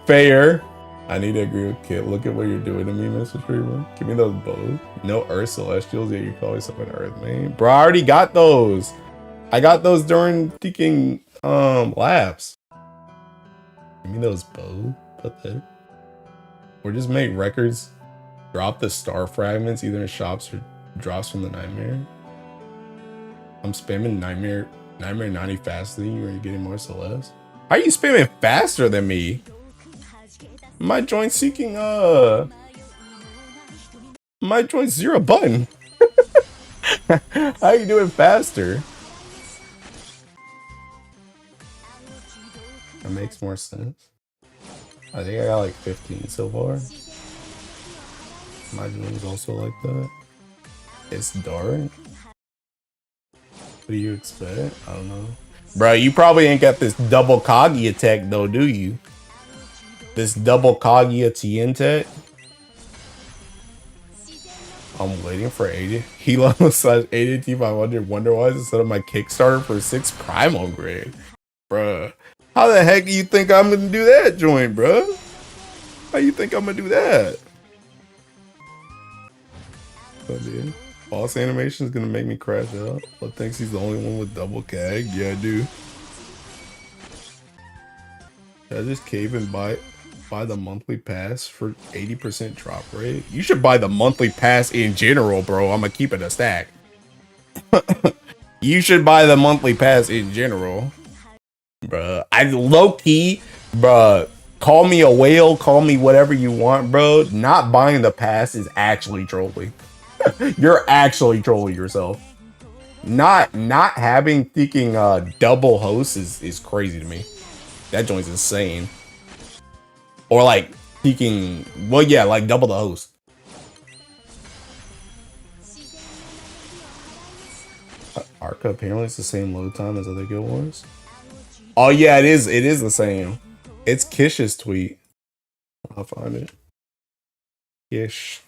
Speaker 1: Fair. I need to agree with Kit. Look at what you're doing to me, Mr. Streamer. Give me those bows. No Earth Celestials, yet you call yourself an Earth main. Bro, I already got those. I got those during freaking labs. Give me those bows. Put that. Or just make records. Drop the star fragments either in shops or drops from the Nightmare. I'm spamming Nightmare 90 faster than you. Are you getting more Celeste? How are you spamming faster than me? My joint seeking my joint 0 button. How you doing faster? That makes more sense. I think I got like 15 so far. My joint is also like that. It's dark. What do you expect? I don't know. Bro, you probably ain't got this double Kaguya tech though, do you? This double Kaguya TN tech. I'm waiting for 80. Hilo slash 80 T500 Wonderwise instead of my Kickstarter for 6 Primal grade. Bruh. How the heck do you think I'm gonna do that joint, bruh? How you think I'm gonna do that? Oh, dude. Boss animation is gonna make me crash out. But thinks he's the only one with double CAG. Yeah, dude. Should I just cave and buy the monthly pass for 80% drop rate? You should buy the monthly pass in general, bro. I'm gonna keep it a stack. You should buy the monthly pass in general. Bruh, I low-key, bruh, call me a whale, call me whatever you want, bro. Not buying the pass is actually trolling. You're actually trolling yourself. Not having thinking double hosts is crazy to me. That joint's insane. Or like thinking, well, yeah, like double the host. Arca apparently it's the same load time as other guild wars. Oh yeah, it is. It is the same. It's Kish's tweet. I'll find it. Kish.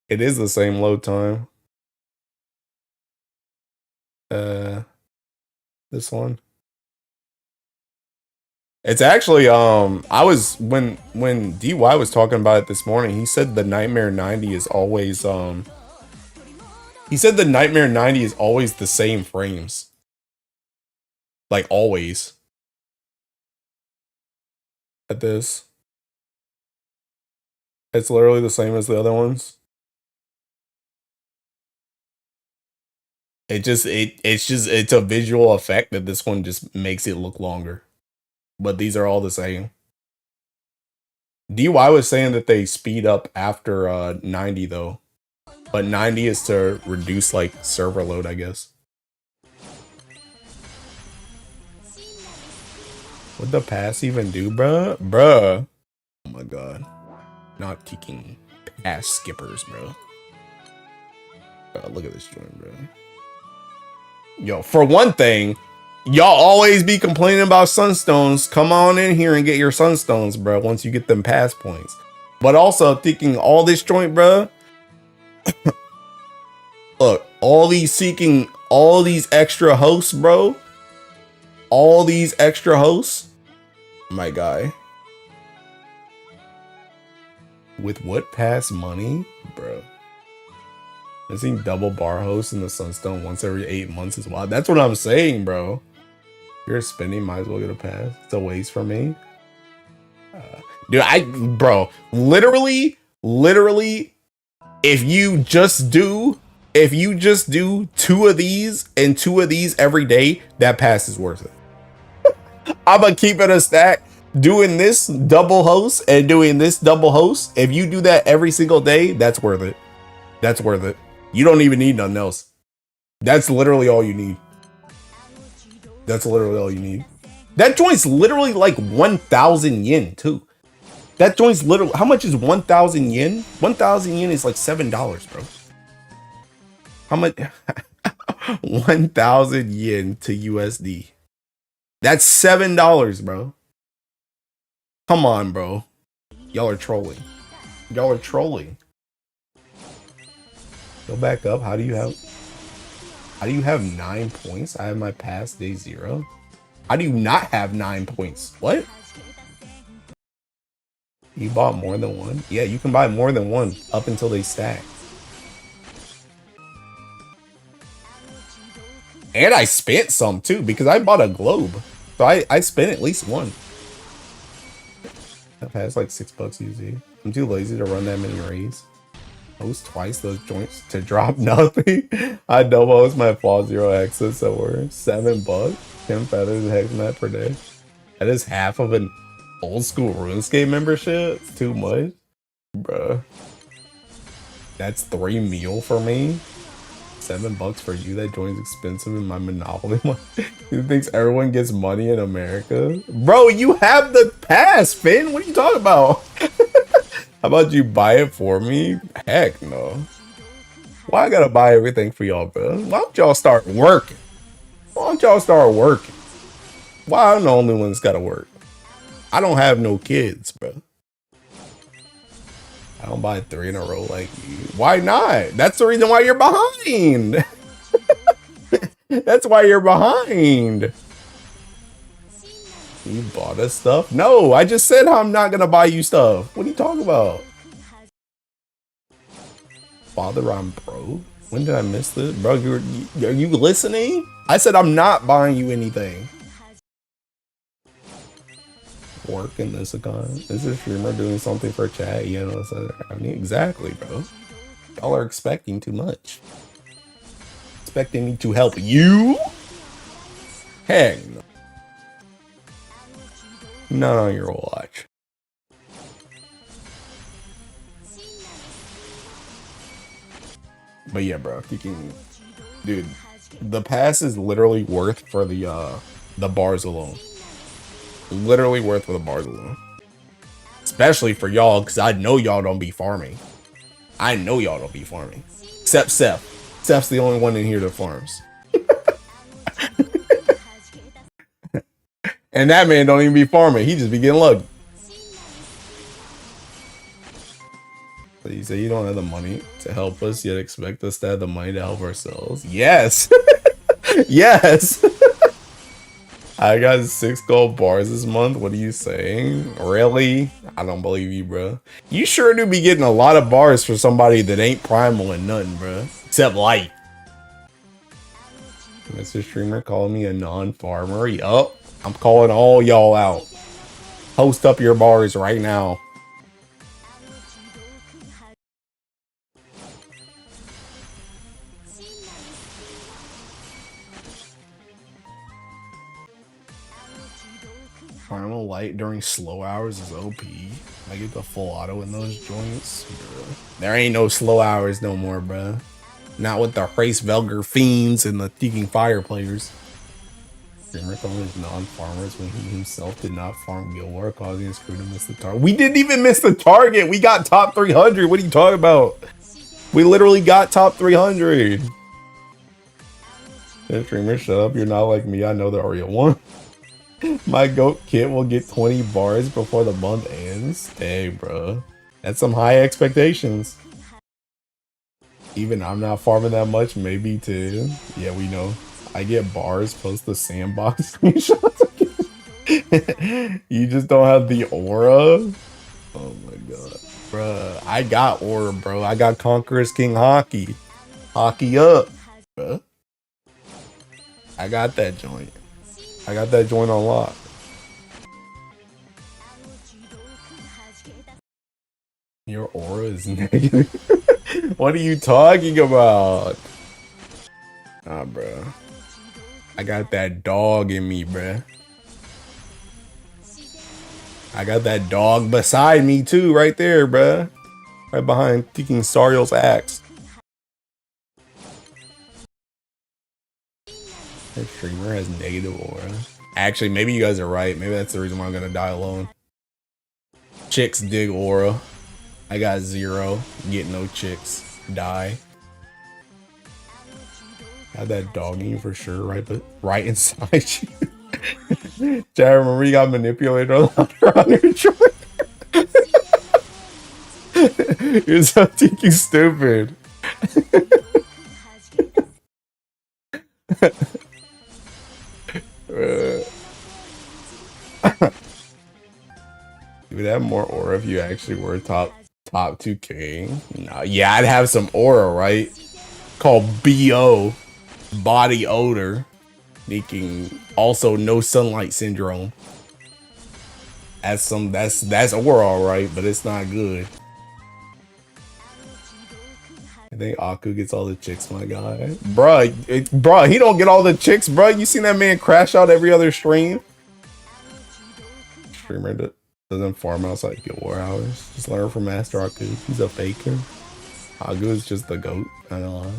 Speaker 1: It is the same load time. This one. It's actually I was when DY was talking about it this morning, he said the Nightmare 90 is always he said the Nightmare 90 is always the same frames. Like always. At this. It's literally the same as the other ones. It's a visual effect that this one just makes it look longer. But these are all the same. DY was saying that they speed up after 90 though. But 90 is to reduce like server load, I guess. What'd the pass even do, bruh? Bruh. Oh my god. Not kicking pass skippers, bro. Look at this joint, bro. Yo, for one thing, y'all always be complaining about sunstones. Come on in here and get your sunstones, bro, once you get them pass points. But also thinking all this joint, bro. Look, all these extra hosts, bro. All these extra hosts. My guy. With what pass money, bro? I seen double bar hosts in the Sunstone once every 8 months as well. That's what I'm saying, bro. You're spending, might as well get a pass. It's a waste for me. Dude, bro, literally, if you just do 2 of these and 2 of these every day, that pass is worth it. I'm gonna keep it a stack. Doing this double host and doing this double host, if you do that every single day, that's worth it. That's worth it. You don't even need nothing else. That's literally all you need. That's literally all you need. That joint's literally like 1,000 yen too. That joint's literally, how much is 1,000 yen? 1,000 yen is like $7, bro. How much? 1,000 yen to USD. That's $7, bro. Come on, bro. Y'all are trolling. Y'all are trolling. Go back up. How do you have 9 points? I have my pass day 0. How do you not have 9 points? What? You bought more than one? Yeah, you can buy more than one up until they stack. And I spent some too because I bought a globe. So I spent at least one. That pass like $6 easy. I'm too lazy to run that many raids. Host twice those joints to drop nothing. I double host my fall 0 access that were $7. 10 feathers and hex mat per day. That is half of an old school RuneScape membership. It's too much. Bruh. That's 3 meal for me. $7 for you. That joint's expensive in my Monopoly one. Who thinks everyone gets money in America? Bro, you have the pass, Finn. What are you talking about? How about you buy it for me? Heck no. Why I gotta buy everything for y'all, bro? Why don't y'all start working? Why don't y'all start working? Why I'm the only one that's gotta work? I don't have no kids, bro. I don't buy 3 in a row like you. Why not? That's the reason why you're behind. That's why you're behind. You bought us stuff? No, I just said I'm not gonna buy you stuff. What are you talking about? Father, I'm broke. When did I miss this? Bro, are you listening? I said I'm not buying you anything. Work in this account. Is this streamer doing something for chat? You know, so, I mean, exactly, bro. Y'all are expecting too much. Expecting me to help you? Heck no. Not on your watch. But yeah, bro, you can, dude. The pass is literally worth for the bars alone. Literally worth for the bars alone. Especially for y'all, because I know y'all don't be farming. I know y'all don't be farming. Except Seth. Seth's the only one in here that farms. And that man don't even be farming. He just be getting lucky. So you say you don't have the money to help us, yet expect us to have the money to help ourselves. Yes. Yes. I got 6 gold bars this month. What are you saying? Really? I don't believe you, bro. You sure do be getting a lot of bars for somebody that ain't primal and nothing, bro. Except light. Mr. Streamer calling me a non-farmer. Yup. I'm calling all y'all out. Post up your bars right now. Primal light during slow hours is OP. I get the full auto in those joints. Bro. There ain't no slow hours no more, bro. Not with the race Velger fiends and the Seeking Fire players. Streamer calling his non-farmers when he himself did not farm Guild War, causing his crew to miss the target. We didn't even miss the target. We got top 300. What are you talking about? We literally got top 300. Hey, streamer, shut up. You're not like me. I know the real one. My goat kit will get 20 bars before the month ends. Hey, bro. That's some high expectations. Even I'm not farming that much, maybe too. Yeah, we know. I get bars post the sandbox screenshots. You just don't have the aura? Oh my god. Bruh, I got aura, bro. I got Conqueror's King Hockey. Hockey up. Bruh. I got that joint. I got that joint on lock. Your aura is negative. What are you talking about? Nah, bro. I got that dog in me, bruh. I got that dog beside me too, right there, bruh. Right behind Seeking Sariel's axe. That streamer has negative aura. Actually, maybe you guys are right. Maybe that's the reason why I'm gonna die alone. Chicks dig aura. I got 0. Get no chicks. Die. Had that dog in you for sure, right? But right inside you. Chad, remember you got manipulated on your joint? You're so thinking stupid. You would have more aura if you actually were top 2K. Nah, yeah, I'd have some aura, right? Called BO, body odor, making also no sunlight syndrome. That's aura, all right, but it's not good. I think Aku gets all the chicks, my guy. Bruh, he don't get all the chicks, bruh. You seen that man crash out every other stream? Streamer doesn't farm outside Guild War hours. Just learn from Master Aku. He's a faker. Aku is just the goat, not gonna lie.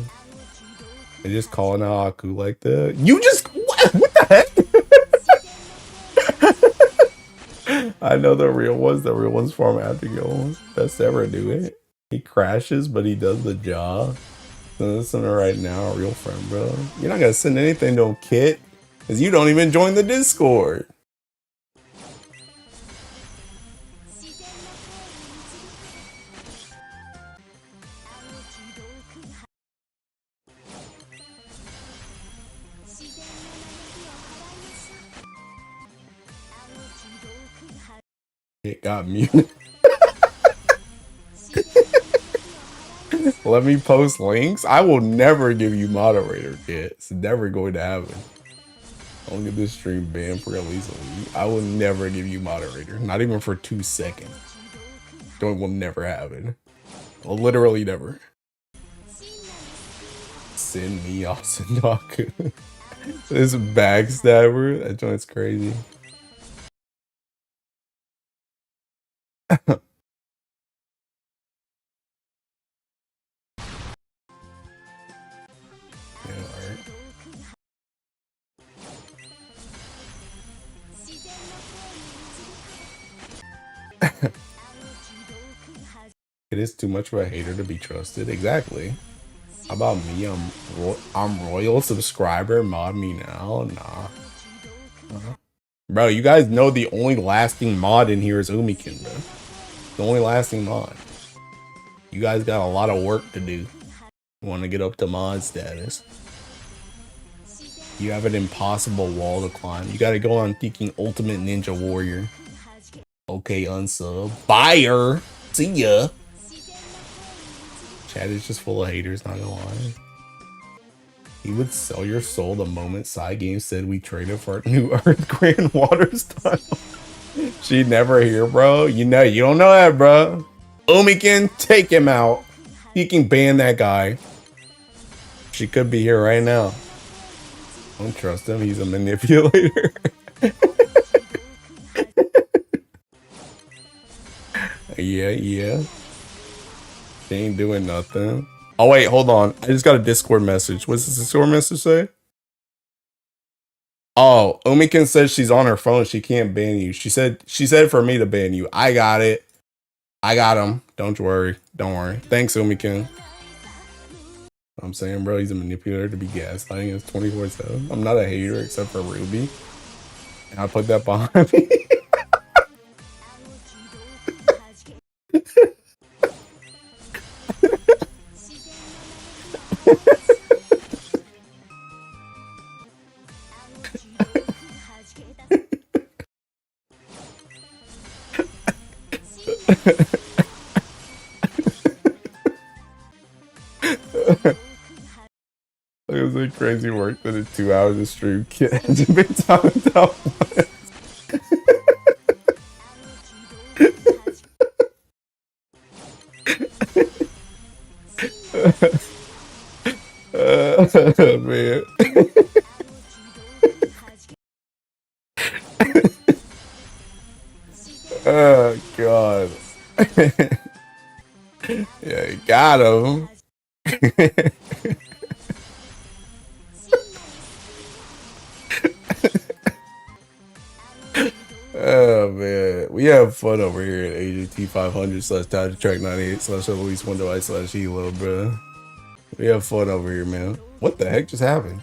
Speaker 1: They're just calling out Aku like that. You just what the heck? I know the real ones. The real ones farm after Guild Wars. Best ever do it. He crashes, but he does the job. So listen right now, a real friend, bro. You're not gonna send anything to a kid, cause you don't even join the Discord. It got muted. Let me post links. I will never give you moderator kit. It's never going to happen. I'll get this stream banned for at least a week. I will never give you moderator. Not even for 2 seconds. It will never happen. Well, literally never. Send me Asandaku. This backstabber. That joint's crazy. It is too much of a hater to be trusted. Exactly. How about me? I'm royal subscriber. Mod me now. Nah. Bro, you guys know the only lasting mod in here is Umikin, bro. The only lasting mod. You guys got a lot of work to do. Want to get up to mod status. You have an impossible wall to climb. You gotta go on thinking Ultimate Ninja Warrior. Okay, unsub. Fire! See ya! Chat is just full of haters, not gonna lie. He would sell your soul the moment Side Games said we traded for a new Earth Grand Water style. She never here, bro. You know, you don't know that, bro. Umikin, take him out. He can ban that guy. She could be here right now. Don't trust him, he's a manipulator. Yeah. She ain't doing nothing. Oh wait, hold on. I just got a Discord message. What's this Discord message say? Oh, Umikin says she's on her phone. She can't ban you. She said for me to ban you. I got it. I got him. Don't worry. Don't worry. Thanks, Umikin. I'm saying, bro, he's a manipulator to be gaslighting us 24/7. I'm not a hater except for Ruby. And I put that behind me. It was like crazy work that in 2 hours of stream kid hasn't been timed out once. Man. Oh god. Yeah, you got him. Oh man, we have fun over here at AJT 500 / track 98 / Eloise Window I / Hilo, bro. We have fun over here, man. What the heck just happened?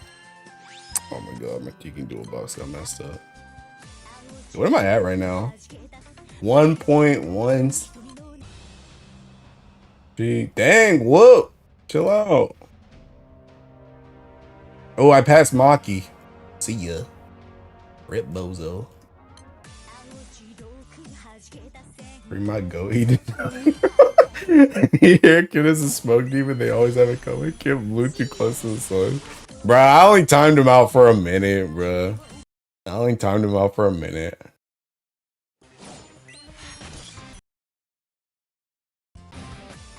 Speaker 1: Oh my god, my kicking dual box got messed up. What am I at right now? 1.1. Gee, dang, whoop. Chill out. Oh, I passed Maki. See ya. Rip Bozo. Bring my goat. He did not. Here, kid is a smoke demon. They always have it coming. Kid blew too close to the sun. Bruh, I only timed him out for a minute, bruh. I only timed him out for a minute.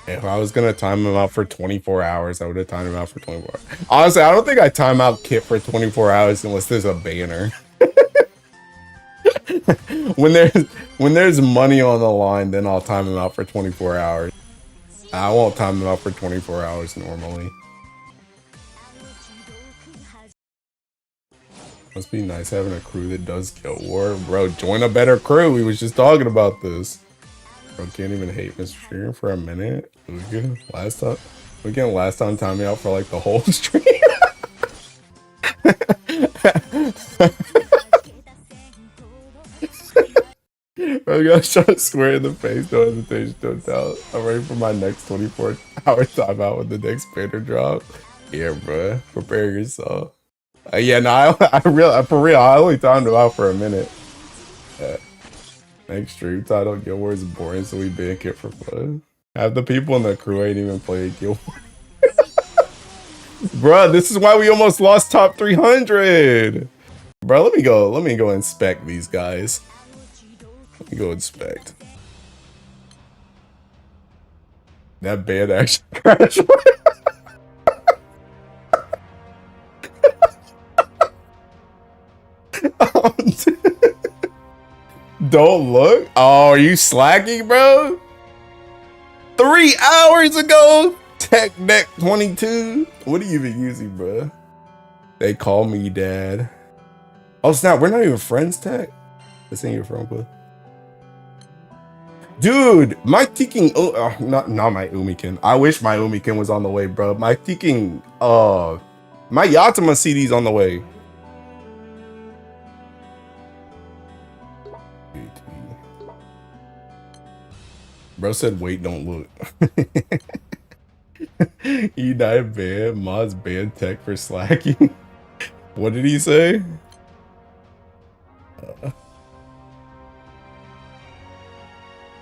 Speaker 1: If I was gonna time him out for 24 hours, I would have timed him out for 24 hours. Honestly, I don't think I time out Kit for 24 hours unless there's a banner. when there's money on the line, then I'll time him out for 24 hours. I won't time him out for 24 hours normally. Must be nice having a crew that does kill war. Bro, join a better crew. We was just talking about this. Bro, can't even hate Mr. Stream for a minute. We can last time time me out for like the whole stream. Bro, I got shot square in the face, no hesitation, no doubt. I'm ready for my next 24-hour timeout when the next banner drop. Yeah, bro, prepare yourself. Yeah, no, for real, I only timed him out for a minute. Next stream title, Guild Wars is boring, so we ban Kit for fun. Half the people in the crew ain't even played Guild Wars. Bruh, this is why we almost lost top 300. Bro, let me go inspect these guys. Let me go inspect. That band actually crashed. Don't look. Oh, are you slacking, bro? 3 hours ago, Tech Deck 22. What are you even using, bro? They call me dad. Oh snap, we're not even friends, Tech. This ain't your friend with. Dude, my thinking. Not my Umikin. I wish my Umikin was on the way, bro. My thinking. My Yatama CD's on the way. Bro said, wait, don't look. E9 ban, mods ban tech for slacking. What did he say?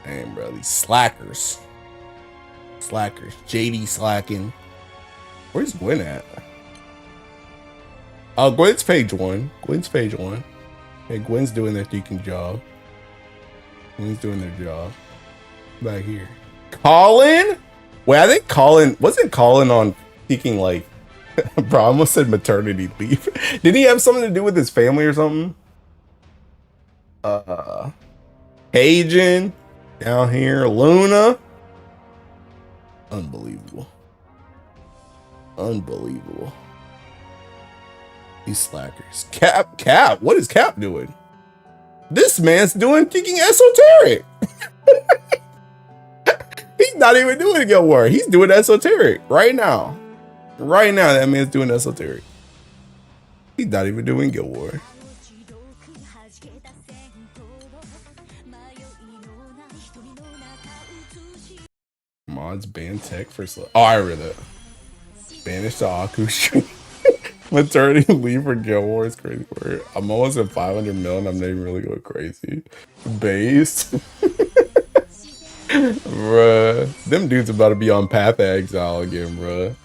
Speaker 1: Damn, bro, these slackers. Slackers. JD slacking. Where's Gwen at? Oh, Gwen's page 1. Gwen's page 1. Hey, Gwen's doing their deacon job. Gwen's doing their job. Back here. Colin? Wait, I think Colin... Wasn't Colin on peaking, like... Bro, I almost said maternity leave. Did he have something to do with his family or something? Cajun. Down here. Luna. Unbelievable. Unbelievable. These slackers. Cap. What is Cap doing? This man's doing kicking esoteric. He's not even doing Guild War. He's doing esoteric right now. Right now, that man's doing esoteric. He's not even doing Guild War. Mods ban tech for oh, I read that. Banish the Aku stream. Maternity leave for Guild War is crazy word. I'm almost at 500 mil and I'm not even really going crazy. Based. Bruh. Them dudes about to be on Path of Exile again, bruh.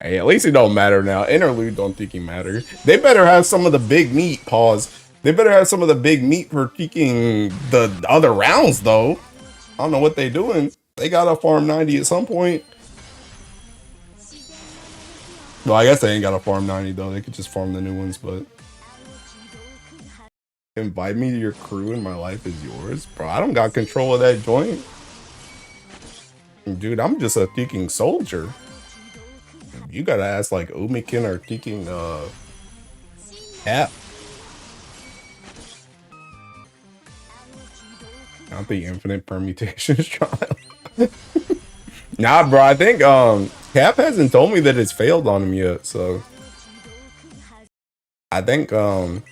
Speaker 1: Hey, at least it don't matter now. Interlude don't think he matter. They better have some of the big meat, pause. They better have some of the big meat for peeking the other rounds, though. I don't know what they doing. They gotta farm 90 at some point. Well, I guess they ain't gotta farm 90, though. They could just farm the new ones, but... Invite me to your crew and my life is yours? Bro, I don't got control of that joint. Dude, I'm just a thinking soldier. You gotta ask like Umikin or thinking Cap. Not the infinite permutations trial. Nah, bro, I think Cap hasn't told me that it's failed on him yet, so I think the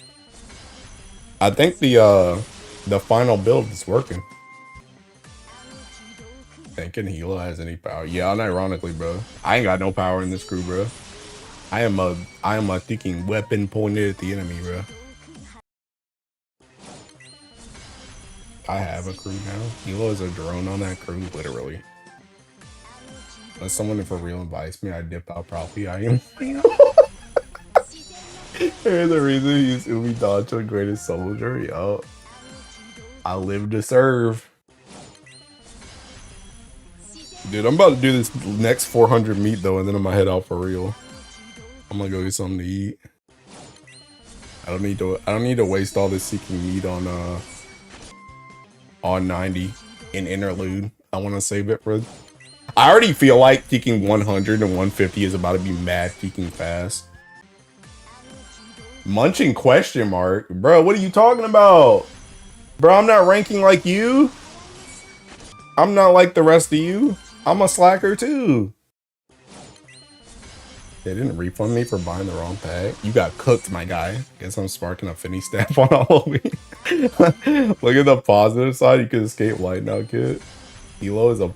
Speaker 1: final build is working. Thinking Hilo has any power? Yeah, unironically, bro. I ain't got no power in this crew, bro. I am a thinking weapon pointed at the enemy, bro. I have a crew now. Hilo is a drone on that crew, literally. Unless someone for real invites me, I dip out probably. I am. Here's the reason he's Umi Dacho, greatest soldier. Yo, I live to serve. Dude, I'm about to do this next 400 meat though, and then I'm gonna head out for real. I'm gonna go get something to eat. I don't need to waste all this seeking meat on 90 in Interlude. I want to save it for. I already feel like seeking 100 and 150 is about to be mad seeking fast. Munching question mark, bro. What are you talking about, bro? I'm not ranking like you. I'm not like the rest of you. I'm a slacker too. They didn't refund me for buying the wrong pack. You got cooked, my guy. Guess I'm sparking a Finny staff on all of me. Look at the positive side. You could escape light now, kid. Hilo is a...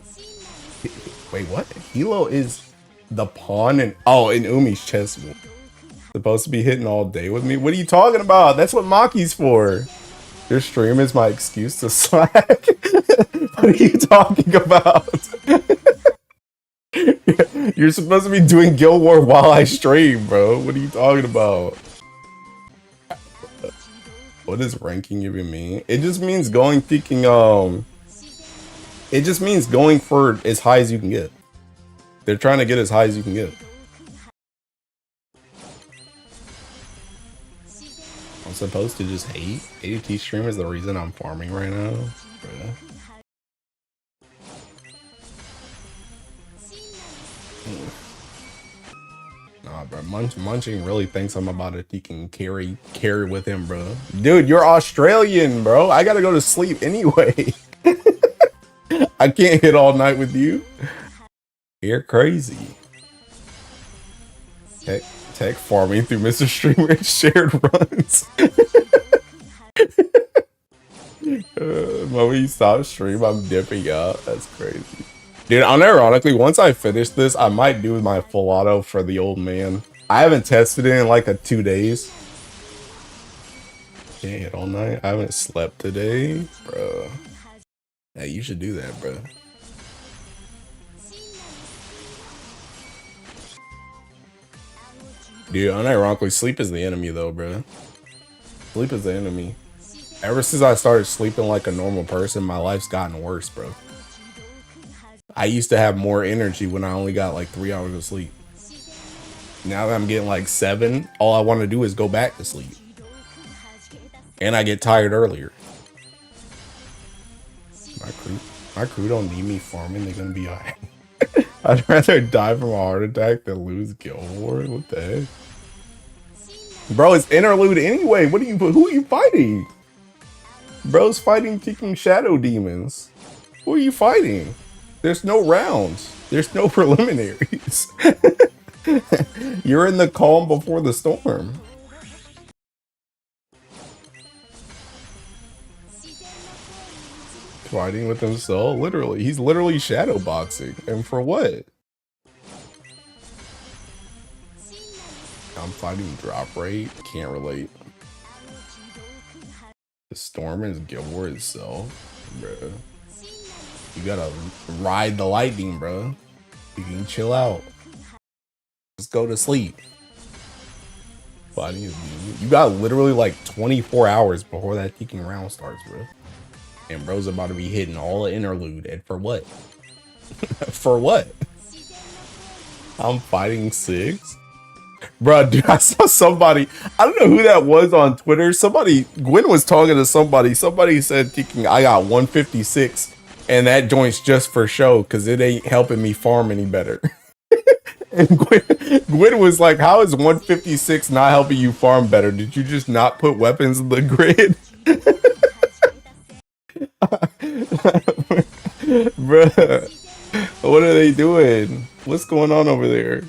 Speaker 1: Wait, what? Hilo is the pawn in... Oh, in Umi's chest. Supposed to be hitting all day with me? What are you talking about? That's what Maki's for. Your stream is my excuse to slack. What are you talking about? You're supposed to be doing Guild War while I stream, bro. What are you talking about? What does ranking even mean? It just means going thinking, it just means going for as high as you can get. They're trying to get as high as you can get. I'm supposed to just hate? ADT stream is the reason I'm farming right now? Bruh. Nah, bro. Munching really thinks I'm about to thinking carry with him, bro. Dude, you're Australian, bro. I gotta go to sleep anyway. I can't hit all night with you. You're crazy. Tech farming through Mr. Streamer's shared runs. When we stop stream, I'm dipping out. That's crazy. Dude, unironically, once I finish this, I might do my full auto for the old man. I haven't tested it in like 2 days. Can't hit all night. I haven't slept today, bro. Yeah, you should do that, bro. Dude, unironically, sleep is the enemy, though, bro. Sleep is the enemy. Ever since I started sleeping like a normal person, my life's gotten worse, bro. I used to have more energy when I only got like 3 hours of sleep. Now that I'm getting like 7, all I want to do is go back to sleep. And I get tired earlier. My crew don't need me farming. They're gonna be alright. I'd rather die from a heart attack than lose Guild Wars. What the heck? Bro, it's Interlude anyway. Who are you fighting? Bro's fighting kicking shadow demons. Who are you fighting? There's no rounds. There's no preliminaries. You're in the calm before the storm. Fighting with himself? Literally. He's literally shadow boxing. And for what? I'm fighting drop rate. Can't relate. The storm is Guild Wars itself. Bruh. You gotta ride the lightning, bro. You can chill out. Just go to sleep. Fighting is you got literally like 24 hours before that kicking round starts, bro. And bro's about to be hitting all the interlude. And for what? For what? I'm fighting 6. Bro, dude, I saw somebody. I don't know who that was on Twitter. Gwen was talking to somebody. Somebody said, I got 156. And that joint's just for show because it ain't helping me farm any better. And Gwen was like, how is 156 not helping you farm better? Did you just not put weapons in the grid? Bruh, what are they doing? What's going on over there?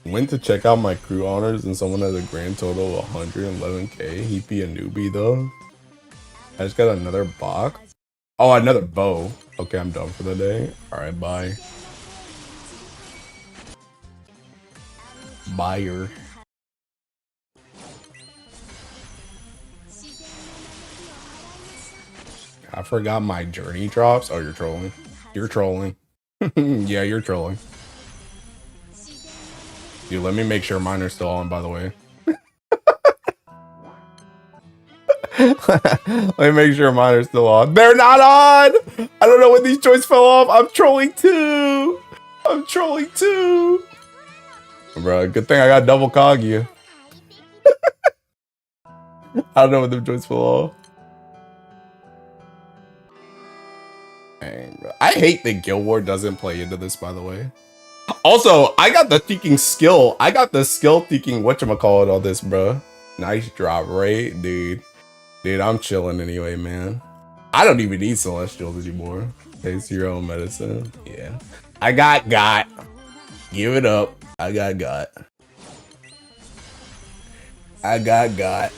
Speaker 1: Went to check out my crew honors and someone has a grand total of 111k. He'd be a newbie though. I just got another box. Oh, another bow. Okay, I'm done for the day. Alright, bye. Buyer. I forgot my journey drops. Oh, you're trolling. You're trolling. Yeah, you're trolling. Dude, let me make sure mine are still on, by the way. Let me make sure mine are still on. They're not on! I don't know when these joints fell off. I'm trolling too. I'm trolling too. Bro, good thing I got double cog you. I don't know when the joints fell off. Dang, bro. I hate that Guild Wars doesn't play into this, by the way. Also, I got the thinking skill. I got the skill thinking whatchamacallit on this, bro. Nice drop rate, dude. Dude, I'm chilling anyway, man. I don't even need celestials anymore. Taste your own medicine. Yeah. I got. Give it up. I got. I got.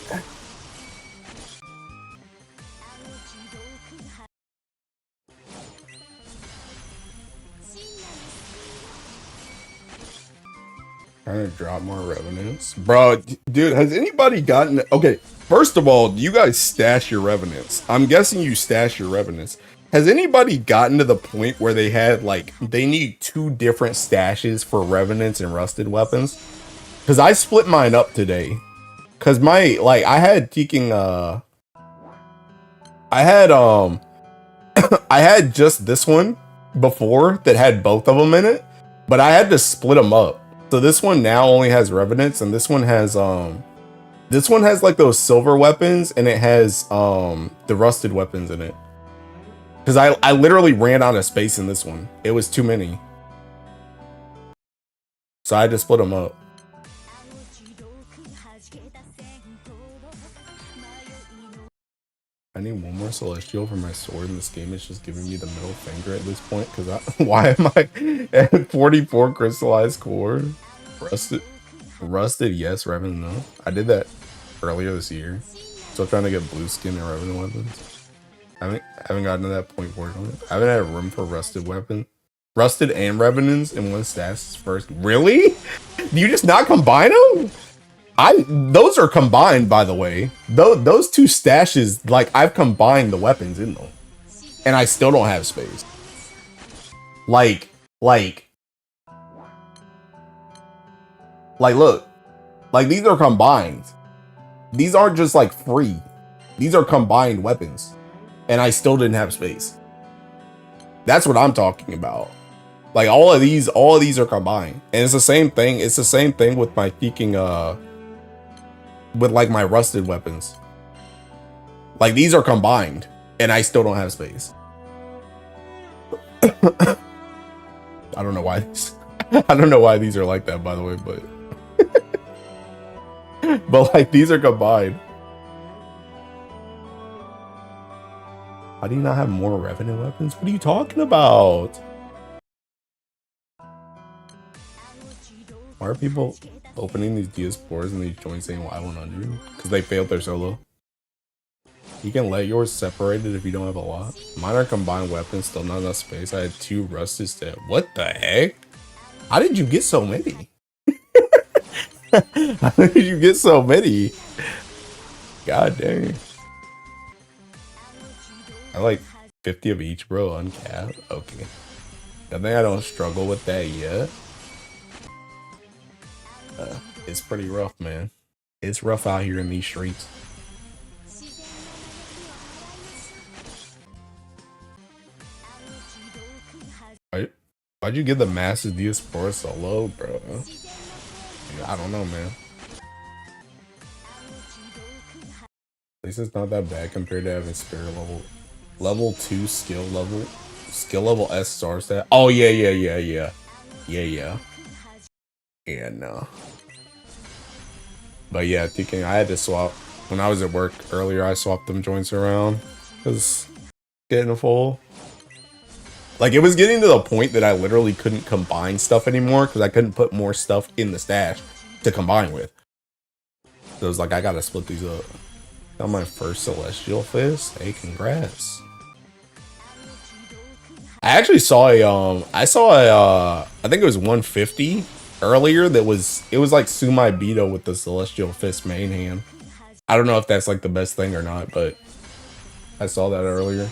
Speaker 1: Trying to drop more revenants. Bro, dude, has anybody gotten... Okay, first of all, you guys stash your revenants. I'm guessing you stash your revenants. Has anybody gotten to the point where they had, like, they need 2 different stashes for revenants and rusted weapons? Because I split mine up today. Because my, like, I had taking, I had just this one before that had both of them in it. But I had to split them up. So this one now only has revenants, and this one has like those silver weapons, and it has the rusted weapons in it. Because I literally ran out of space in this one. It was too many. So I had to split them up. I need one more celestial for my sword in this game. It's just giving me the middle finger at this point. Because why am I at 44 crystallized core? Rusted, yes. Revenant, no. I did that earlier this year. Still trying to get blue skin and revenue weapons. I haven't gotten to that point working on it. I haven't had room for rusted weapon. Rusted and revenants in one stash first. Really? Do you just not combine them? Those are combined, by the way. Those two stashes, like, I've combined the weapons in them. And I still don't have space. Like, look. Like, these are combined. These aren't just, like, free. These are combined weapons. And I still didn't have space. That's what I'm talking about. Like, all of these are combined. And it's the same thing. It's the same thing with my peeking, with, like, my rusted weapons. Like, these are combined. And I still don't have space. I don't know why. I don't know why these are like that, by the way, but... but, like, these are combined. How do you not have more revenue weapons? What are you talking about? Why are people opening these DS4s and these joints saying Y100? Because they failed their solo. You can let yours separated if you don't have a lot. Mine are combined weapons, still not enough space. I had 2 rusted stat. What the heck? How did you get so many? How did you get so many? God dang. I like 50 of each, bro, uncapped. Okay. I think I don't struggle with that yet. It's pretty rough, man. It's rough out here in these streets. Why'd you get the massive DS4 solo, bro? I don't know, man. At least it's not that bad compared to having spirit level 2 skill level S star stat. Oh yeah. Yeah, no. But yeah, thinking I had to swap when I was at work earlier. I swapped them joints around because getting full. Like, it was getting to the point that I literally couldn't combine stuff anymore because I couldn't put more stuff in the stash to combine with. So it was like, I gotta split these up. Got my first Celestial Fist. Hey, congrats. I actually saw I think it was 150 earlier it was like Sumai Bito with the Celestial Fist main hand. I don't know if that's like the best thing or not, but I saw that earlier.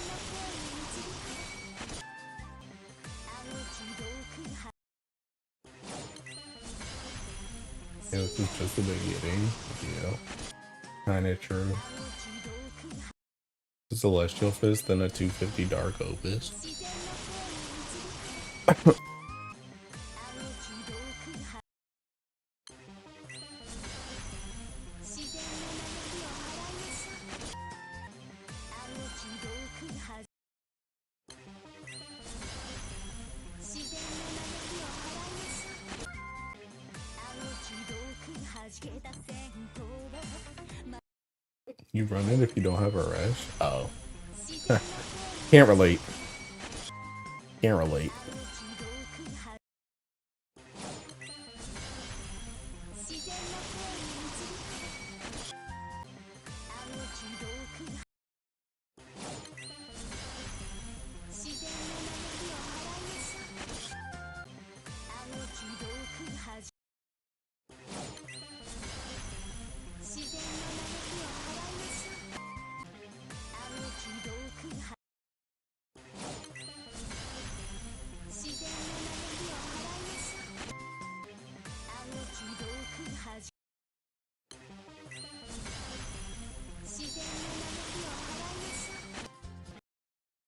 Speaker 1: Yeah, this is just the beginning. Yeah. Kinda true. A Celestial Fist, then a 250 Dark Opus. You run it if you don't have a rush? Oh. Can't relate. Can't relate.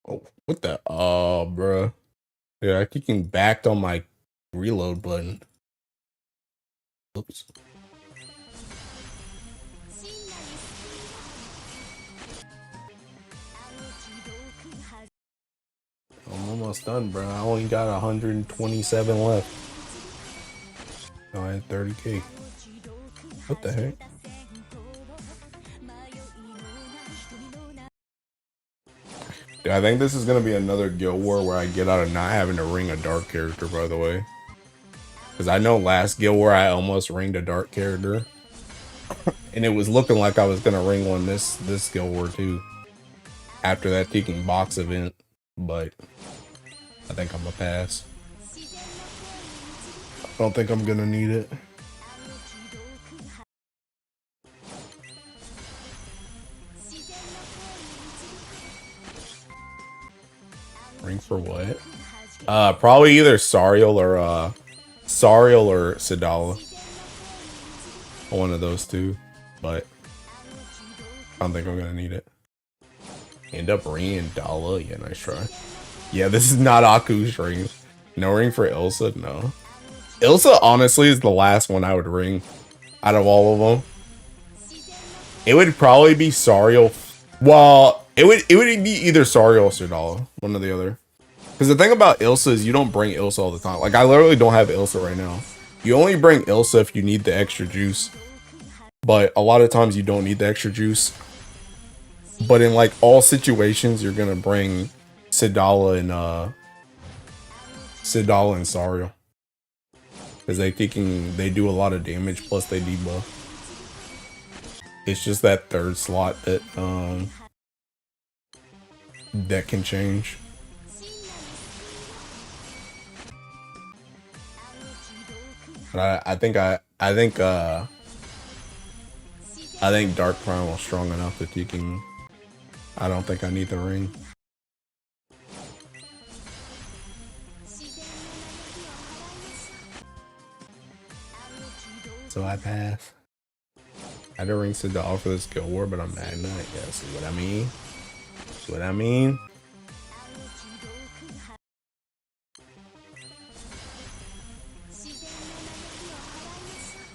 Speaker 1: Oh, what the? Oh, bruh. Yeah, I keep backed on my reload button. Oops. I'm almost done, bro. I only got 127 left. Oh, I had 30k. What the heck? Dude, I think this is gonna be another guild war where I get out of not having to ring a dark character, by the way. Because I know last guild war I almost ringed a dark character. And it was looking like I was gonna ring one this Guild War too. After that Teking Box event. But I think I'm gonna pass. I don't think I'm gonna need it. Ring for what? Probably either Sariel or Sidala. One of those two. But I don't think I'm gonna need it. End up ringing Dala. Yeah, nice try. Yeah, this is not Aku's ring. No ring for Ilsa? No. Ilsa, honestly, is the last one I would ring out of all of them. It would probably be Sariel. Well, it would be either Sariel or Sidala. One or the other. Because the thing about Ilsa is you don't bring Ilsa all the time. Like, I literally don't have Ilsa right now. You only bring Ilsa if you need the extra juice. But a lot of times you don't need the extra juice. But in, like, all situations, you're going to bring Sidala and Sariel. Because they do a lot of damage, plus they debuff. It's just that third slot that that can change. But I think Dark Primal is strong enough that you can. I don't think I need the ring. So I pass. I had to ring Sidal for this Guild War, but I'm mad at it. Yeah, see what I mean? See what I mean?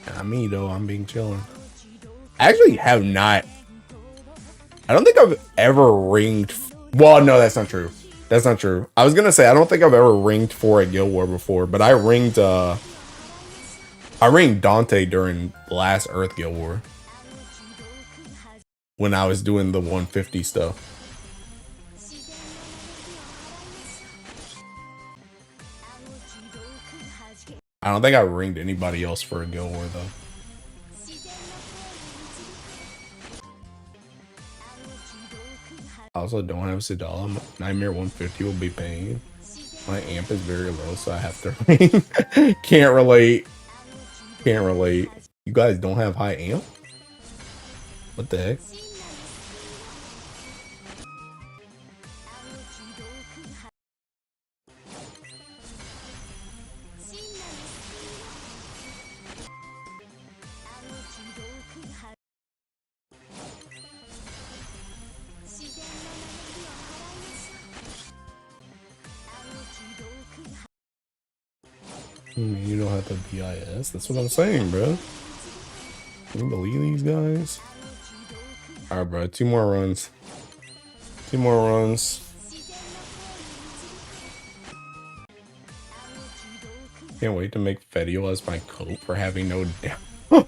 Speaker 1: Not me though, I'm being chilling. I actually have not. I don't think I've ever ringed. Well, no, that's not true. That's not true. I was gonna say I don't think I've ever ringed for a Guild War before, but I ringed Dante during last Earth Guild War when I was doing the 150 stuff. I don't think I ringed anybody else for a Guild War though. I also don't have Sidala. Nightmare 150 will be paying. My amp is very low, so I have to ring. Can't relate. Can't relate. You guys don't have high amp? What the heck? You don't have the BIS? That's what I'm saying, bro. Can you believe these guys? Alright, bro. 2 more runs. 2 more runs. Can't wait to make Fedial as my coat for having no down.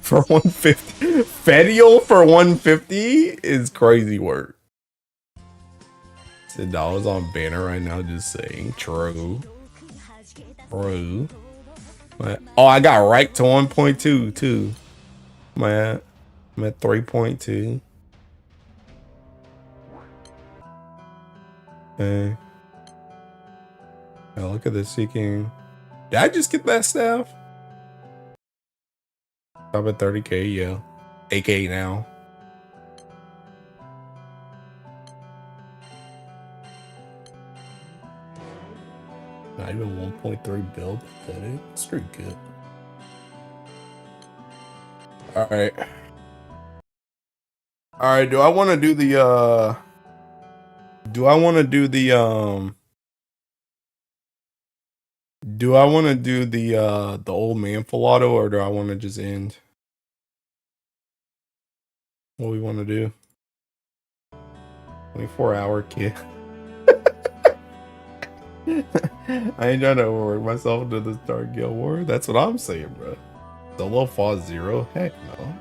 Speaker 1: For 150. Fedial for 150 is crazy work. $6 on banner right now, just saying. True. True. Oh, I got right to 1.2 too. Man, I'm at 3.2. Okay. Now look at this seeking. Did I just get that staff? Top at 30k, yeah. 8k now. Not even 1.3 build. That's pretty good. Alright. Alright, do I want to do the do I want to do the old man Filato, or do I want to just end? What we want to do? 24-hour kid. I ain't trying to overwork myself into this Dark Guild War. That's what I'm saying, bro. Solo Fall 0? Heck no.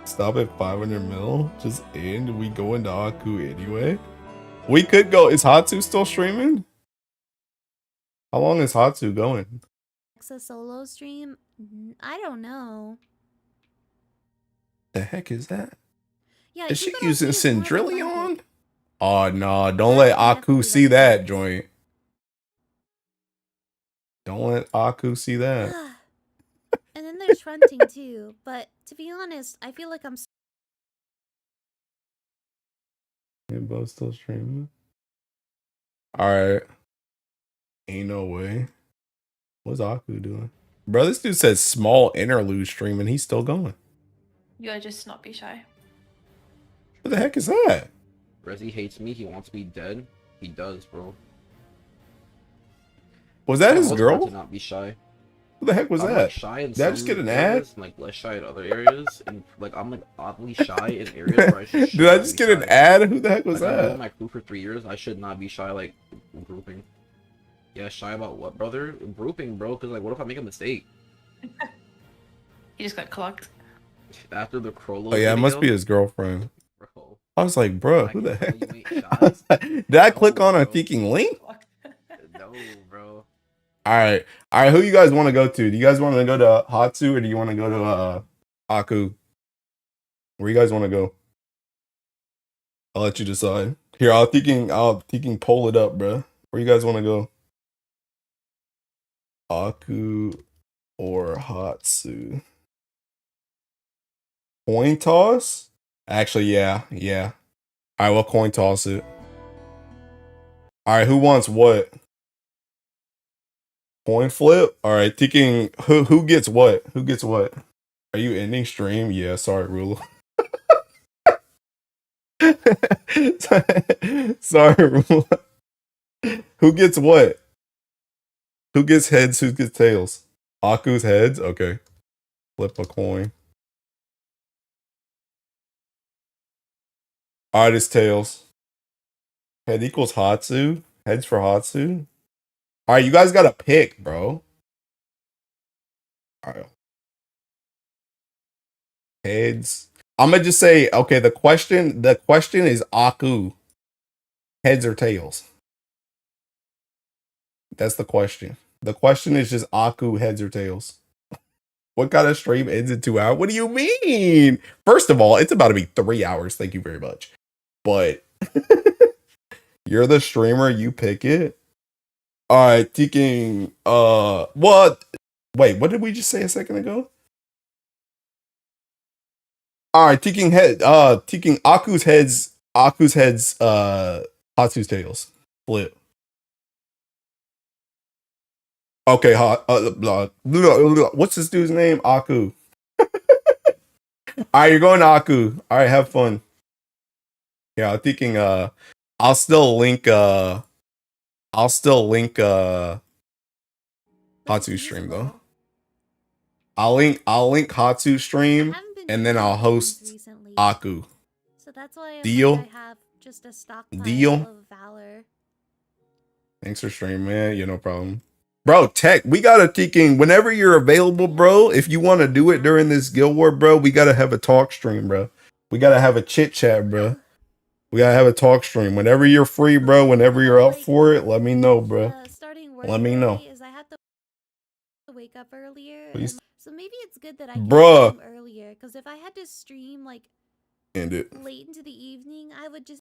Speaker 1: Stop at 500 mil. Just end. We go into Aku anyway. We could go. Is Hatsu still streaming? How long is Hatsu going?
Speaker 4: A solo stream? I don't know.
Speaker 1: The heck is that?
Speaker 4: Yeah,
Speaker 1: Is she
Speaker 4: keep it on
Speaker 1: using
Speaker 4: PS4, I like it.
Speaker 1: Cendrillon? Oh no, don't let Aku see that joint. Don't let Aku see that.
Speaker 4: And then there's fronting too, but to be honest, I feel like I'm
Speaker 1: You both still streaming? Alright. Ain't no way. What's Aku doing? Bro, this dude says small interlude stream and he's still going.
Speaker 5: You gotta just not be shy.
Speaker 1: What the heck is that?
Speaker 3: Resi hates me. He wants me dead. He does, bro.
Speaker 1: Was that
Speaker 3: For the
Speaker 1: his
Speaker 3: most part,
Speaker 1: girl?
Speaker 3: to not be shy.
Speaker 1: What the heck was
Speaker 3: I'm
Speaker 1: that?
Speaker 3: like shy in
Speaker 1: Did I
Speaker 3: some
Speaker 1: just get an ad?
Speaker 3: areas, and, like less shy in other areas, and like I'm like oddly shy in areas where I should.
Speaker 1: Did I
Speaker 3: not
Speaker 1: just
Speaker 3: be
Speaker 1: get an
Speaker 3: shy.
Speaker 1: ad? Who the heck was
Speaker 3: Like, I've been in
Speaker 1: that?
Speaker 3: my crew for 3 years. I should not be shy like grouping. Yeah, shy about what, brother? Grouping, bro. Cause like, what if I make a mistake
Speaker 5: You just got clocked.
Speaker 3: after the Crollo?
Speaker 1: Oh yeah, it must be
Speaker 3: video?
Speaker 1: his girlfriend.
Speaker 3: Bro,
Speaker 1: I was like, bro,
Speaker 3: I
Speaker 1: who
Speaker 3: can
Speaker 1: the
Speaker 3: tell
Speaker 1: heck?
Speaker 3: you ain't
Speaker 1: I was
Speaker 3: shy.
Speaker 1: like, did I click
Speaker 3: No,
Speaker 1: on a
Speaker 3: bro.
Speaker 1: thinking link?
Speaker 5: Clocked.
Speaker 3: No, bro.
Speaker 1: Alright. Alright, who you guys want to go to? Do you guys want to go to Hatsu or do you want to go to Aku? Where you guys want to go? I'll let you decide. Here, I'll thinking pull it up, bro. Where you guys want to go? Aku or Hatsu? Coin toss? Actually, yeah. Alright, we'll coin toss it. Alright, who wants what? Coin flip? Alright, thinking who gets what? Who gets what? Are you ending stream? Yeah, sorry, Rula. Sorry, Rula. Who gets what? Who gets heads? Who gets tails? Aku's heads? Okay. Flip a coin. Alright, it's tails. Head equals Hatsu. Heads for Hatsu. Alright, you guys gotta pick, bro. Alright. Heads. I'm gonna just say, okay, the question is Aku. Heads or tails? That's the question. The question is just Aku, heads or tails. What kind of stream ends in 2 hours? What do you mean? First of all, it's about to be 3 hours. Thank you very much. But you're the streamer, you pick it. Alright, thinking what? Wait, what did we just say a second ago? Alright, thinking Aku's heads, Hatsu's tails. Flip. Okay, what's this dude's name? Aku. Alright, you're going to Aku. Alright, have fun. Yeah, I'm thinking I'll still link Hatsu stream though. I'll link Hatsu stream and then I'll host Aku.
Speaker 4: So that's why
Speaker 1: Deal?
Speaker 4: I have just a stockpile
Speaker 1: Deal?
Speaker 4: of Valor.
Speaker 1: Thanks for streaming, man. Yeah, no problem. Bro, Tech, we gotta thinking whenever you're available, bro. If you want to do it during this Guild War, bro, we gotta have a talk stream, bro. We gotta have a chit chat, bro. We gotta have a talk stream whenever you're free, bro. Whenever you're up for it, let me know, bro.
Speaker 4: Starting work
Speaker 1: Let me know.
Speaker 4: early is I have to wake up earlier.
Speaker 1: Please.
Speaker 4: So maybe it's good that I can
Speaker 1: Bruh.
Speaker 4: stream earlier, because if I had to stream like
Speaker 1: End it.
Speaker 4: late into the evening, I would just